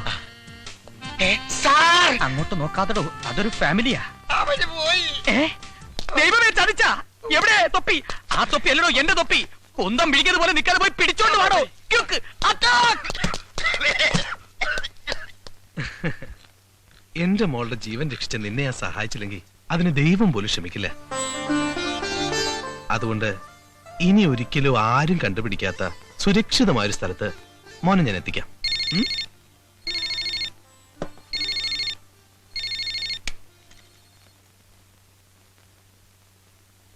സാർ, അങ്ങോട്ട് നോക്കാത്തടോ, അതൊരു ഫാമിലിയാ. ദൈവമേ, ചതിച്ച. എവിടെ തൊപ്പി? ആ തൊപ്പി അല്ലടോ എന്റെ തൊപ്പി. കൊന്തം വിളിക്കുന്നത് പോലെ നിൽക്കാതെ പോയി പിടിച്ചോണ്ട് വാടോ. എന്റെ മോളുടെ ജീവൻ രക്ഷിച്ച നിന്നെ ഞാൻ സഹായിച്ചില്ലെങ്കിൽ അതിന് ദൈവം പോലും ക്ഷമിക്കില്ല. അതുകൊണ്ട് ഇനി ഒരിക്കലും ആരും കണ്ടുപിടിക്കാത്ത സുരക്ഷിതമായ ഒരു സ്ഥലത്ത് മോനെ ഞാൻ എത്തിക്കാം.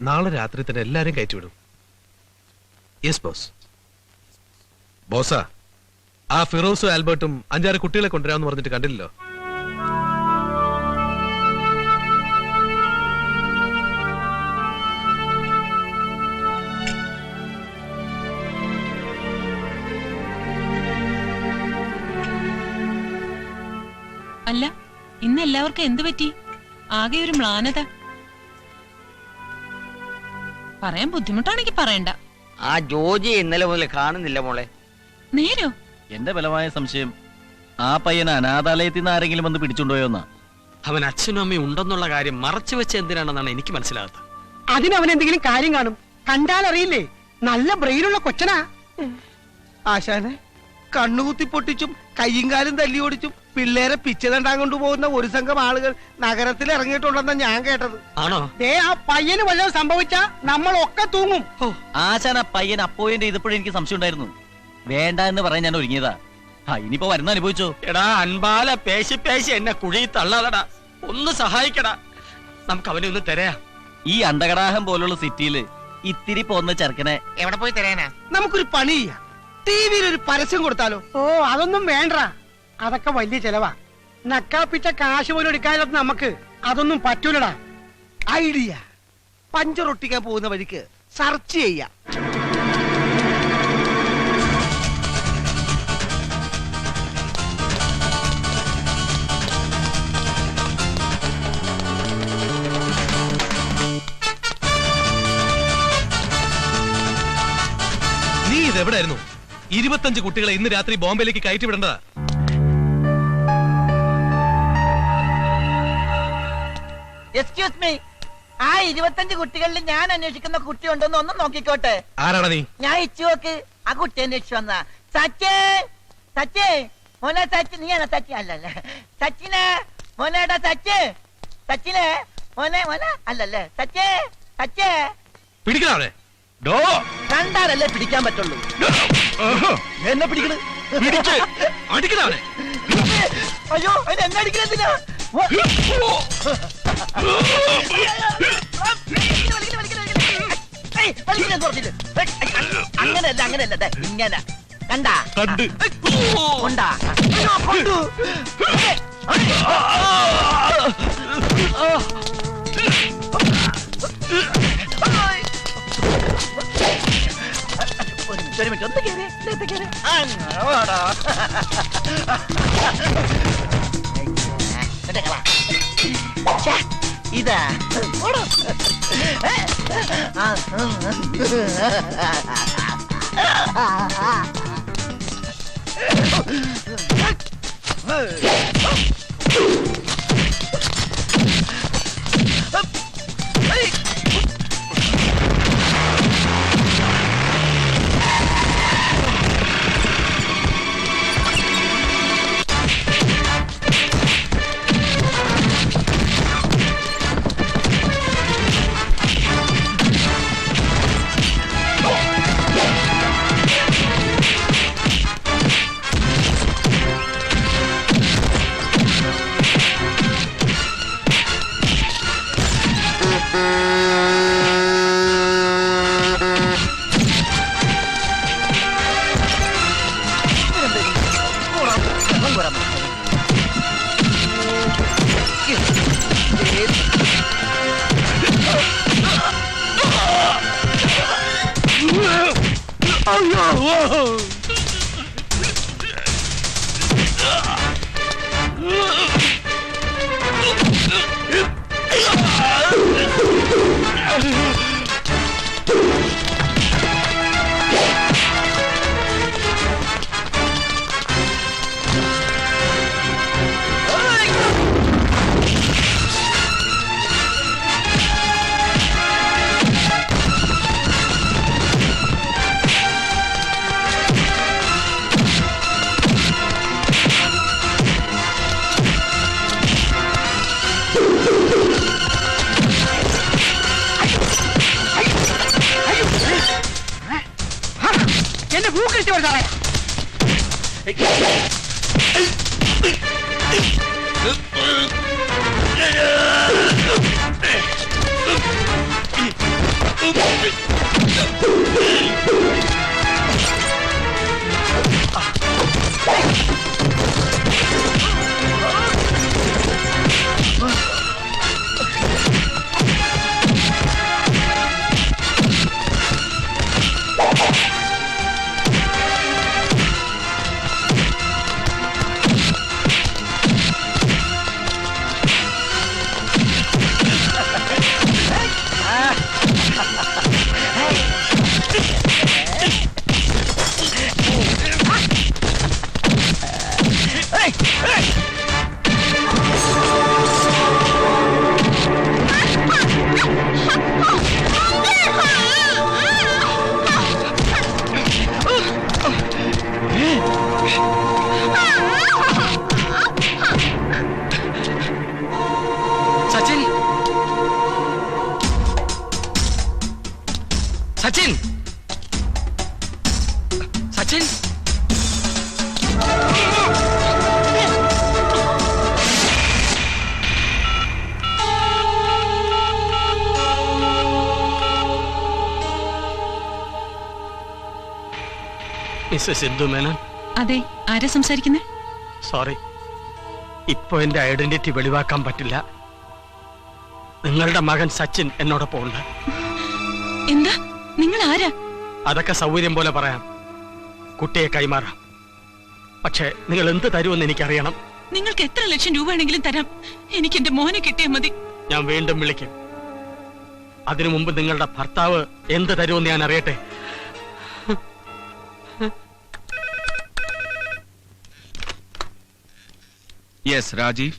നാളെ രാത്രി തന്നെ എല്ലാരും കയറ്റിവിടും. Yes boss. ബോസാ, ആ ഫിറോസും ആൽബർട്ടും 5-6 കുട്ടികളെ കൊണ്ടുവരാമെന്ന് പറഞ്ഞിട്ട് കണ്ടില്ലല്ലോ. അല്ല, ഇന്ന് എല്ലാവർക്കും എന്തു പറ്റി? ആകെ ഒരു മ്ലാനത. പറയാൻ ബുദ്ധിമുട്ടാണെങ്കിൽ പറയണ്ട. ആ ജോജി ഇന്നലെ മുതൽ കാണുന്നില്ല മോളെ. നേരോ? എന്റെ ബലമായ സംശയം ആ പയ്യനെ അനാഥാലയത്തിൽ നിന്ന് ആരെങ്കിലും വന്ന് പിടിച്ചുകൊണ്ടുപോയോന്നാ. അവൻ അച്ഛനും അമ്മയും ഉണ്ടെന്നുള്ള കാര്യം മറച്ചു വെച്ച് എന്തിനാണെന്നാണ് എനിക്ക് മനസ്സിലാകാത്തത്. അതിനവൻ എന്തെങ്കിലും കാര്യം കാണും. കണ്ടാൽ അറിയില്ലേ, നല്ല ബ്രെയിനുള്ള കൊച്ചനാ. ആശാനെ, കണ്ണുകുത്തി പൊട്ടിച്ചും കയ്യും കാലും തല്ലി ഓടിച്ചും പിള്ളേരെ പിച്ചതണ്ടാൻ കൊണ്ടുപോകുന്ന ഒരു സംഘം ആളുകൾ നഗരത്തിൽ ഇറങ്ങിയിട്ടുണ്ടെന്നാ ഞാൻ കേട്ടത്. ആണോ? ആ പയ്യന് വല്ലതും സംഭവിച്ചാ നമ്മളൊക്കെ തൂങ്ങും. ആശാൻ ആ പയ്യൻ അപ്പോയിന്റ് ചെയ്തപ്പോഴും എനിക്ക് സംശയം ഉണ്ടായിരുന്നു. വേണ്ട എന്ന് പറയാൻ ഞാൻ ഒരുങ്ങിയതാ. ഇനിയിപ്പോ വരുന്ന അനുഭവിച്ചോ? എടാ അൻപാല, പേശി പേശി എന്നെ കുഴിയിൽ തള്ളാതടാ. ഒന്ന് സഹായിക്കടാ, നമുക്ക് അവനെ ഒന്ന് തരാം. ഈ അണ്ടകടാഹം പോലുള്ള സിറ്റിയില് ഇത്തിരി പോന്ന ചെറുക്കനെ എവിടെ പോയി തരാനാ? നമുക്കൊരു പണി ചെയ്യാം. ടിവിയിൽ ഒരു പരസ്യം കൊടുത്താലോ? ഓ, അതൊന്നും വേണ്ട. അതൊക്കെ വലിയ ചെലവാ. നക്കാപ്പിച്ച കാശ് പോലും എടുക്കാനില്ലാത്ത നമുക്ക് അതൊന്നും പറ്റൂലടാ. ഐഡിയ, പഞ്ചറൊട്ടിക്കാൻ പോകുന്ന വഴിക്ക് സെർച്ച് ചെയ്യാം. നീ ഇതെവിടായിരുന്നു? 25 കുട്ടികളെ ഇന്ന് രാത്രി ബോംബെയിലേക്ക് കയറ്റി വിടേണ്ടതാ. എക്സ്ക്യൂസ് മീ, ആ 25 കുട്ടികളിൽ ഞാൻ അന്വേഷിക്കുന്ന കുട്ടി ഉണ്ടോന്ന് ഒന്ന് നോക്കിക്കോട്ടെ. ആരാണ് നീ? ഞാൻ ഇച്ചു നോക്ക്. ആ കുട്ടി അന്വേഷിച്ചു വന്ന സച്ചേ, സച്ചേ മോനെ, സച്ചി നീയാണോ? സച്ചി അല്ലല്ലേ, സച്ചിനെ മോനേടാ, സച്ച് സച്ചിനെ മോനെ, മോനെ അല്ലല്ലേ, സച്ചേ, സച്ചേ പിടിക്കണേ. കണ്ടാലല്ലേ പിടിക്കാൻ പറ്റുള്ളൂ. എന്നെ പിടിക്കണേ. അയ്യോ, എന്നെ അടിക്കണെന്തിനാ? അങ്ങനെയല്ല, അങ്ങനെയല്ല, ഇങ്ങനെ കണ്ടാ കൊണ്ടാ കൊണ്ടു. ഒരു മിനിറ്റ്, ഒന്ന് കേറി, ഇതാ എന്നെ ഭൂക്കടിച്ചു കൊടുത്താറേ. സച്ചിൻ സച്ചിൻ സച്ചിൻ മിസ്സസ് സിന്ധു മേനോൻ. അതെ, ആരാ സംസാരിക്കുന്നേ? സോറി, ഇപ്പൊ എന്റെ ഐഡന്റിറ്റി വെളിവാക്കാൻ പറ്റില്ല. നിങ്ങളുടെ മകൻ സച്ചിൻ എന്നോടൊപ്പം ഉണ്ട്. എന്താ? നിങ്ങൾ ആരാ? അതൊക്കെ സൗകര്യം പോലെ പറയാം. കുട്ടിയെ കൈമാറാം. പക്ഷേ നിങ്ങൾ എന്ത് തരുമെന്ന് എനിക്കറിയണം. നിങ്ങൾക്ക് എത്ര ലക്ഷം രൂപ വേണമെങ്കിലും തരാം. എനിക്ക് എന്റെ മോനെ കിട്ടിയാൽ മതി. ഞാൻ വീണ്ടും വിളിക്കും. അതിനു മുമ്പ് നിങ്ങളുടെ ഭർത്താവ് എന്ത് തരുമെന്ന് ഞാൻ അറിയട്ടെ. യെസ് രാജീവ്.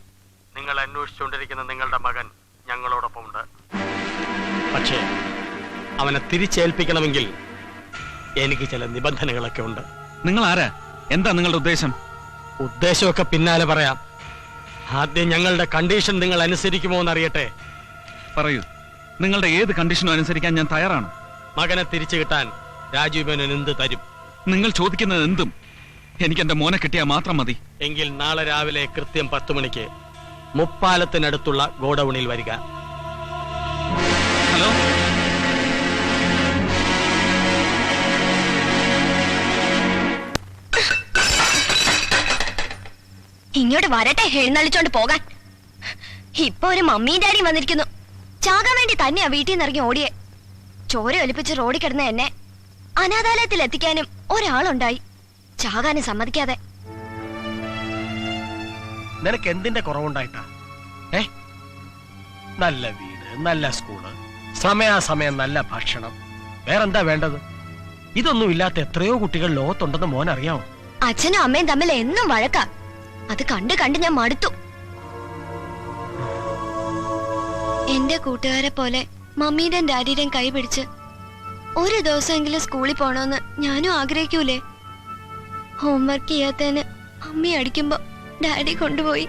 നിങ്ങൾ അന്വേഷിച്ചുകൊണ്ടിരിക്കുന്ന നിങ്ങളുടെ മകൻ ഞങ്ങളോടൊപ്പം ഉണ്ട്. പക്ഷേ അവനെ തിരിച്ചേൽപ്പിക്കണമെങ്കിൽ എനിക്ക് ചില നിബന്ധനകളൊക്കെ ഉണ്ട്. നിങ്ങൾ ആരാ? എന്താ നിങ്ങളുടെ ഉദ്ദേശം? ഉദ്ദേശമൊക്കെ പിന്നാലെ പറയാം. ആദ്യം ഞങ്ങളുടെ കണ്ടീഷൻ നിങ്ങൾ അനുസരിക്കുമോ എന്നറിയട്ടെ. പറയൂ, നിങ്ങളുടെ ഏത് കണ്ടീഷനും അനുസരിക്കാൻ ഞാൻ തയ്യാറാണ്. മകനെ തിരിച്ചു കിട്ടാൻ രാജീവ് മേനോൻ എന്ത് തരും? നിങ്ങൾ ചോദിക്കുന്നത് എന്തും. എനിക്ക് എന്റെ മോനെ കിട്ടിയാൽ മാത്രം മതി. എങ്കിൽ നാളെ രാവിലെ കൃത്യം 10 മണിക്ക് മുപ്പാലത്തിനടുത്തുള്ള ഗോഡൌണിൽ വരിക. ഹലോ, ഇങ്ങോട്ട് വരട്ടെ, എഴുന്നള്ളിച്ചോണ്ട് പോകാൻ. ഇപ്പൊ ഒരു മമ്മിയും ഡാഡിയും വന്നിരിക്കുന്നു. ചാകാൻ വേണ്ടി തന്നെയാ വീട്ടിൽ നിന്ന് ഇറങ്ങി ഓടിയെ. ചോര ഒലിപ്പിച്ച് റോഡിൽ കിടന്ന എന്നെ അനാഥാലയത്തിൽ എത്തിക്കാനും ഒരാളുണ്ടായി, ചാകാനും സമ്മതിക്കാതെ. നിനക്ക് എന്തിന്റെ കുറവുണ്ടായിട്ടാ? നല്ല വീട്, നല്ല സ്കൂള്, സമയാസമയം നല്ല ഭക്ഷണം, വേറെന്താ വേണ്ടത്? ഇതൊന്നും ഇല്ലാത്ത എത്രയോ കുട്ടികൾ ലോകത്തുണ്ടെന്ന് മോൻ അറിയാമോ? അച്ഛനും അമ്മയും തമ്മിൽ എന്നും വഴക്കാ. അത് കണ്ട് കണ്ട് ഞാൻ മടുത്തു. എന്റെ കൂട്ടുകാരെ പോലെ മമ്മിയുടെയും ഡാഡിയുടെയും കൈ പിടിച്ച് ഒരു ദിവസമെങ്കിലും സ്കൂളിൽ പോണോന്ന് ഞാനും ആഗ്രഹിക്കൂലേ? ഹോംവർക്ക് ചെയ്യാത്തതിന് മമ്മി അടിക്കുമ്പോ ഡാഡി കൊണ്ടുപോയി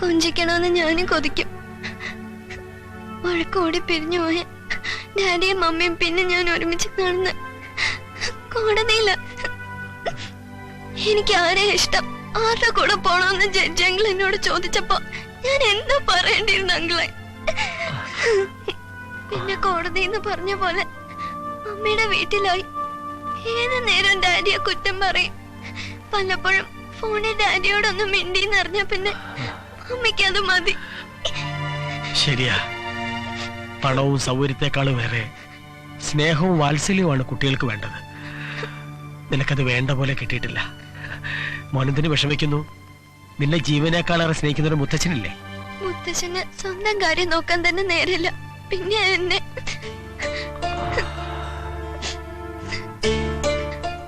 കൊഞ്ചിക്കണമെന്ന് ഞാനും കൊതിക്കും. വഴക്കോടി പിരിഞ്ഞു പോയ ഡാഡിയും മമ്മിയും പിന്നെ ഞാൻ ഒരുമിച്ച് കാണുന്ന കോടതിയില്ല. എനിക്ക് ആരെ ഇഷ്ടം, ആരുടെ കൂടെ പോണോന്ന് ജഡ്ജ് അങ്കിൾ എന്നോട് ചോദിച്ചപ്പോ ഞാൻ എന്താ പറയേണ്ടിയിരുന്നു അങ്കിളെ? പിന്നെ കോടതിന്ന് പറഞ്ഞ പോലെ അമ്മയുടെ വീട്ടിലായി. ഏത് നേരം ഡാഡിയെ കുറ്റം പറയും. പലപ്പോഴും ഫോണിൽ ഡാഡിയോടൊന്നും മിണ്ടിന്ന് അറിഞ്ഞ പിന്നെ അമ്മയ്ക്ക് അത് മതി. ശരിയാ, പണവും സൗകര്യത്തെക്കാളും വേറെ സ്നേഹവും വാത്സല്യവുമാണ് കുട്ടികൾക്ക് വേണ്ടത്. നിനക്കത് വേണ്ട പോലെ കിട്ടിയിട്ടില്ല. മോനെന്തിന് വിഷമിക്കുന്നു? നിന്നെ ജീവനേക്കാളേറെ സ്നേഹിക്കുന്ന ഒരു മുത്തച്ഛനില്ലേ? മുത്തച്ഛന് സ്വന്തം കാര്യം നോക്കാൻ തന്നെ നേരില്ല, പിന്നെ എന്നെ.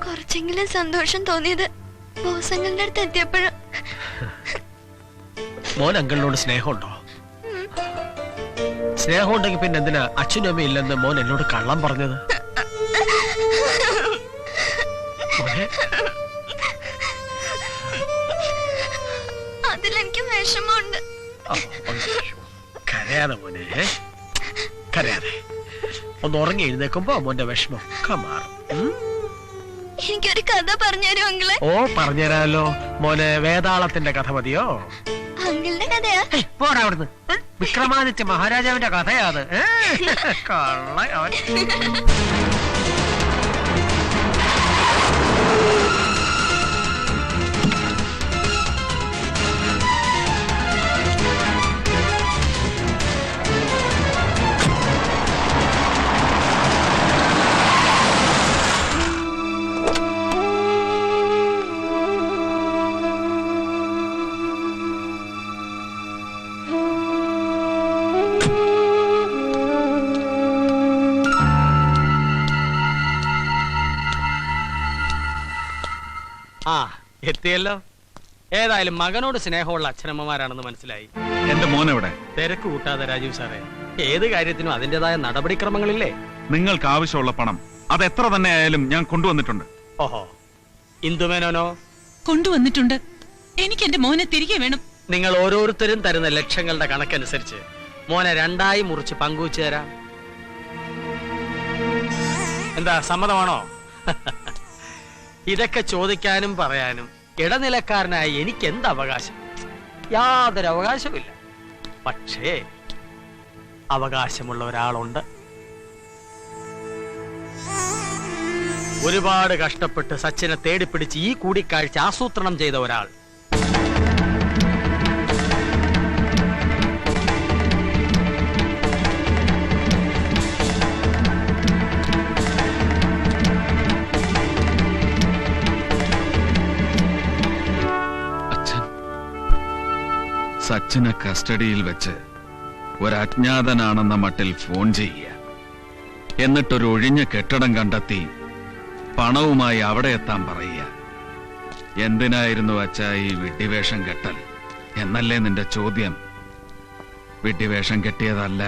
കുറച്ചെങ്കിലും സന്തോഷം തോന്നിയത് ബോസങ്ങളുടെ അടുത്ത് എത്തിയപ്പോഴാ. മോൻ അങ്കിളിനോട് സ്നേഹമുണ്ടോ? സ്നേഹം ഉണ്ടെങ്കിൽ പിന്നെ എന്തിനാ അച്ഛനും അമ്മയും ഇല്ലെന്ന് മോൻ എന്നോട് കള്ളം പറഞ്ഞത്? അതിലെനിക്ക് വിഷമമുണ്ട്. കരയാതെ മോനെ, കരയാതെ. ഒന്ന് ഉറങ്ങി എഴുന്നേക്കുമ്പോ മോന്റെ വിഷമം മാറും. എനിക്കൊരു കഥ പറഞ്ഞുതരോ അങ്കിളെ? ഓ, പറഞ്ഞുതരാമല്ലോ മോനെ. വേതാളത്തിന്റെ കഥ മതിയോ? അങ്കിളുടെ കഥയാ? പോടാ അവിടുന്ന്. വിക്രമാദിത്യ മഹാരാജാവിന്റെ കഥയാ അത്. കള്ള അവൻ. ആ, എത്തിയല്ലോ. ഏതായാലും മകനോട് സ്നേഹമുള്ള അച്ഛനമ്മമാരാണെന്ന് മനസ്സിലായി. എന്റെ മോനെവിടെ? തിരക്ക് കൂട്ടാതെ രാജീവ് സാറേ, ഏത് കാര്യത്തിനും അതിൻ്റെതായ നടപടിക്രമങ്ങളില്ലേ? നിങ്ങൾക്ക് ആവശ്യമുള്ള പണം അത് എത്ര തന്നെ ആയാലും ഞാൻ കൊണ്ടുവന്നിട്ടുണ്ട്. ഓഹോ, ഇന്ദുമേനോനോ? കൊണ്ടുവന്നിട്ടുണ്ട്. എനിക്ക് എന്റെ മോനെ തിരികെ വേണം. നിങ്ങൾ ഓരോരുത്തരും തരുന്ന ലക്ഷങ്ങളുടെ കണക്കനുസരിച്ച് മോനെ 2ആയി മുറിച്ച് പങ്കുവച്ചു തരാം. എന്താ, സമ്മതമാണോ? ഇതൊക്കെ ചോദിക്കാനും പറയാനും ഇടനിലക്കാരനായ എനിക്ക് എന്ത് അവകാശം? യാതൊരു അവകാശമില്ല. പക്ഷേ അവകാശമുള്ള ഒരാളുണ്ട്. ഒരുപാട് കഷ്ടപ്പെട്ട് സച്ചിനെ തേടിപ്പിടിച്ച് ഈ കൂടിക്കാഴ്ച ആസൂത്രണം ചെയ്ത ഒരാൾ. സച്ചിനെ കസ്റ്റഡിയിൽ വെച്ച് ഒരജ്ഞാതനാണെന്ന മട്ടിൽ ഫോൺ ചെയ്യുക, എന്നിട്ടൊരു ഒഴിഞ്ഞ കെട്ടിടം കണ്ടെത്തി പണവുമായി അവിടെ എത്താൻ പറയുക. എന്തിനായിരുന്നു അച്ഛാ ഈ വിഡ്ഢിവേഷം കെട്ടൽ എന്നല്ലേ നിന്റെ ചോദ്യം? വിഡ്ഢിവേഷം കെട്ടിയതല്ല,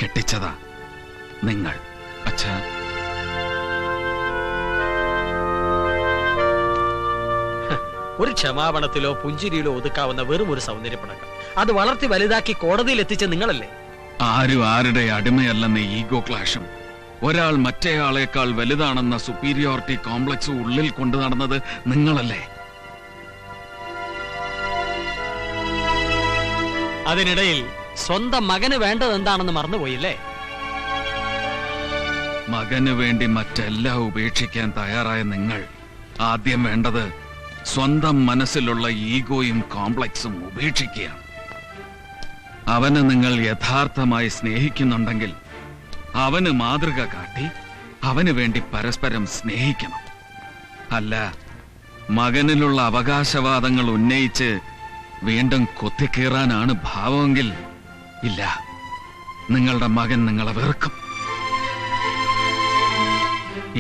കെട്ടിച്ചതാ നിങ്ങൾ അച്ഛാ. ഒരു ക്ഷമാപണത്തിലോ പുഞ്ചിരിയിലോ ഒതുക്കാവുന്ന വെറും ഒരു സൗന്ദര്യപ്പടക്കം അത് വളർത്തി വലുതാക്കി കോടതിയിൽ എത്തിച്ച നിങ്ങളല്ലേ? ആരും ആരുടെ അടിമയല്ലെന്ന ഈഗോ ക്ലാഷും ഒരാൾ മറ്റേയാളേക്കാൾ വലുതാണെന്ന സുപ്പീരിയോറിറ്റി കോംപ്ലക്സ് ഉള്ളിൽ കൊണ്ടു നടന്നത് നിങ്ങളല്ലേ? അതിനിടയിൽ സ്വന്തം മകന് വേണ്ടത് എന്താണെന്ന് മറന്നുപോയില്ലേ? മകന് വേണ്ടി മറ്റെല്ലാം ഉപേക്ഷിക്കാൻ തയ്യാറായ നിങ്ങൾ ആദ്യം വേണ്ടത് സ്വന്തം മനസ്സിലുള്ള ഈഗോയും കോംപ്ലക്സും ഉപേക്ഷിക്കുകയാണ്. അവനെ നിങ്ങൾ യഥാർത്ഥമായി സ്നേഹിക്കുന്നുണ്ടെങ്കിൽ അവന് മാതൃക കാട്ടി അവന് വേണ്ടി പരസ്പരം സ്നേഹിക്കണം. അല്ല, മകനിലുള്ള അവകാശവാദങ്ങൾ ഉന്നയിച്ച് വീണ്ടും കൊത്തിക്കീറാനാണ് ഭാവമെങ്കിൽ ഇല്ല, നിങ്ങളുടെ മകൻ നിങ്ങളെ വെറുക്കും.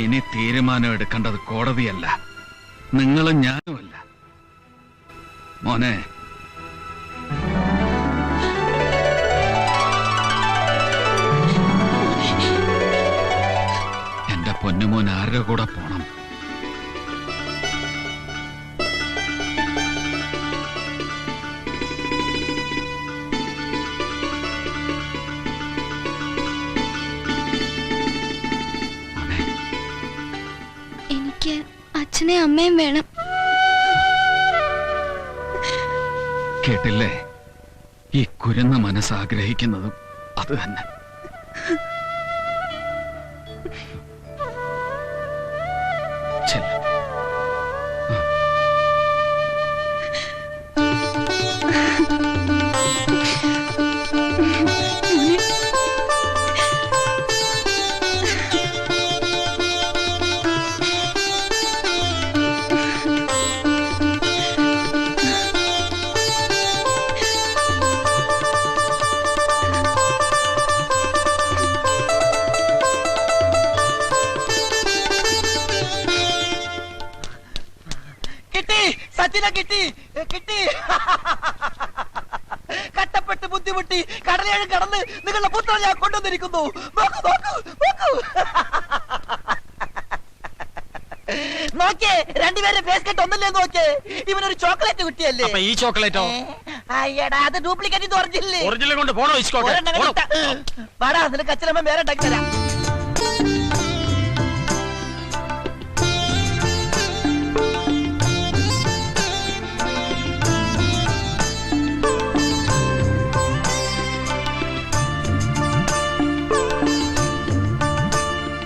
ഇനി തീരുമാനം എടുക്കേണ്ടത് കോടതിയല്ല, നിങ്ങളും ഞാനുമല്ല. മോനെ, എന്റെ പൊന്നുമോൻ ആരുടെ കൂടെ പോണം? എനിക്ക് അച്ഛനെ അമ്മയും വേണം. കേട്ടില്ലേ? ഈ കുരുന്ന മനസ്സാഗ്രഹിക്കുന്നതും അത് തന്നെ. സച്ചിനെ കിട്ടി കിട്ടി. കട്ടപ്പെട്ട് ബുദ്ധിമുട്ടി കടലേഴും കടന്ന് നിങ്ങളുടെ പുത്രൻ ഞാൻ കൊണ്ടുവന്നിരിക്കുന്നു. നോക്കൂ നോക്കൂ നോക്കൂ. നോക്കിയേ, രണ്ടുപേരുടെ ഫേസ് കട്ട് ഒന്നല്ലേ നോക്കേ. ഇവനൊരു ചോക്ലേറ്റ് കുട്ടിയല്ലേ? ഈ ചോക്ലേറ്റോ? അയ്യടാ, അത് ഡ്യൂപ്ലിക്കേറ്റ് ഒറിജിനൽ കൊണ്ട് പോണോ? വാടാ, നിനക്ക് അച്ഛനമ്മ വേറെ ഉണ്ടാക്കി തരാം.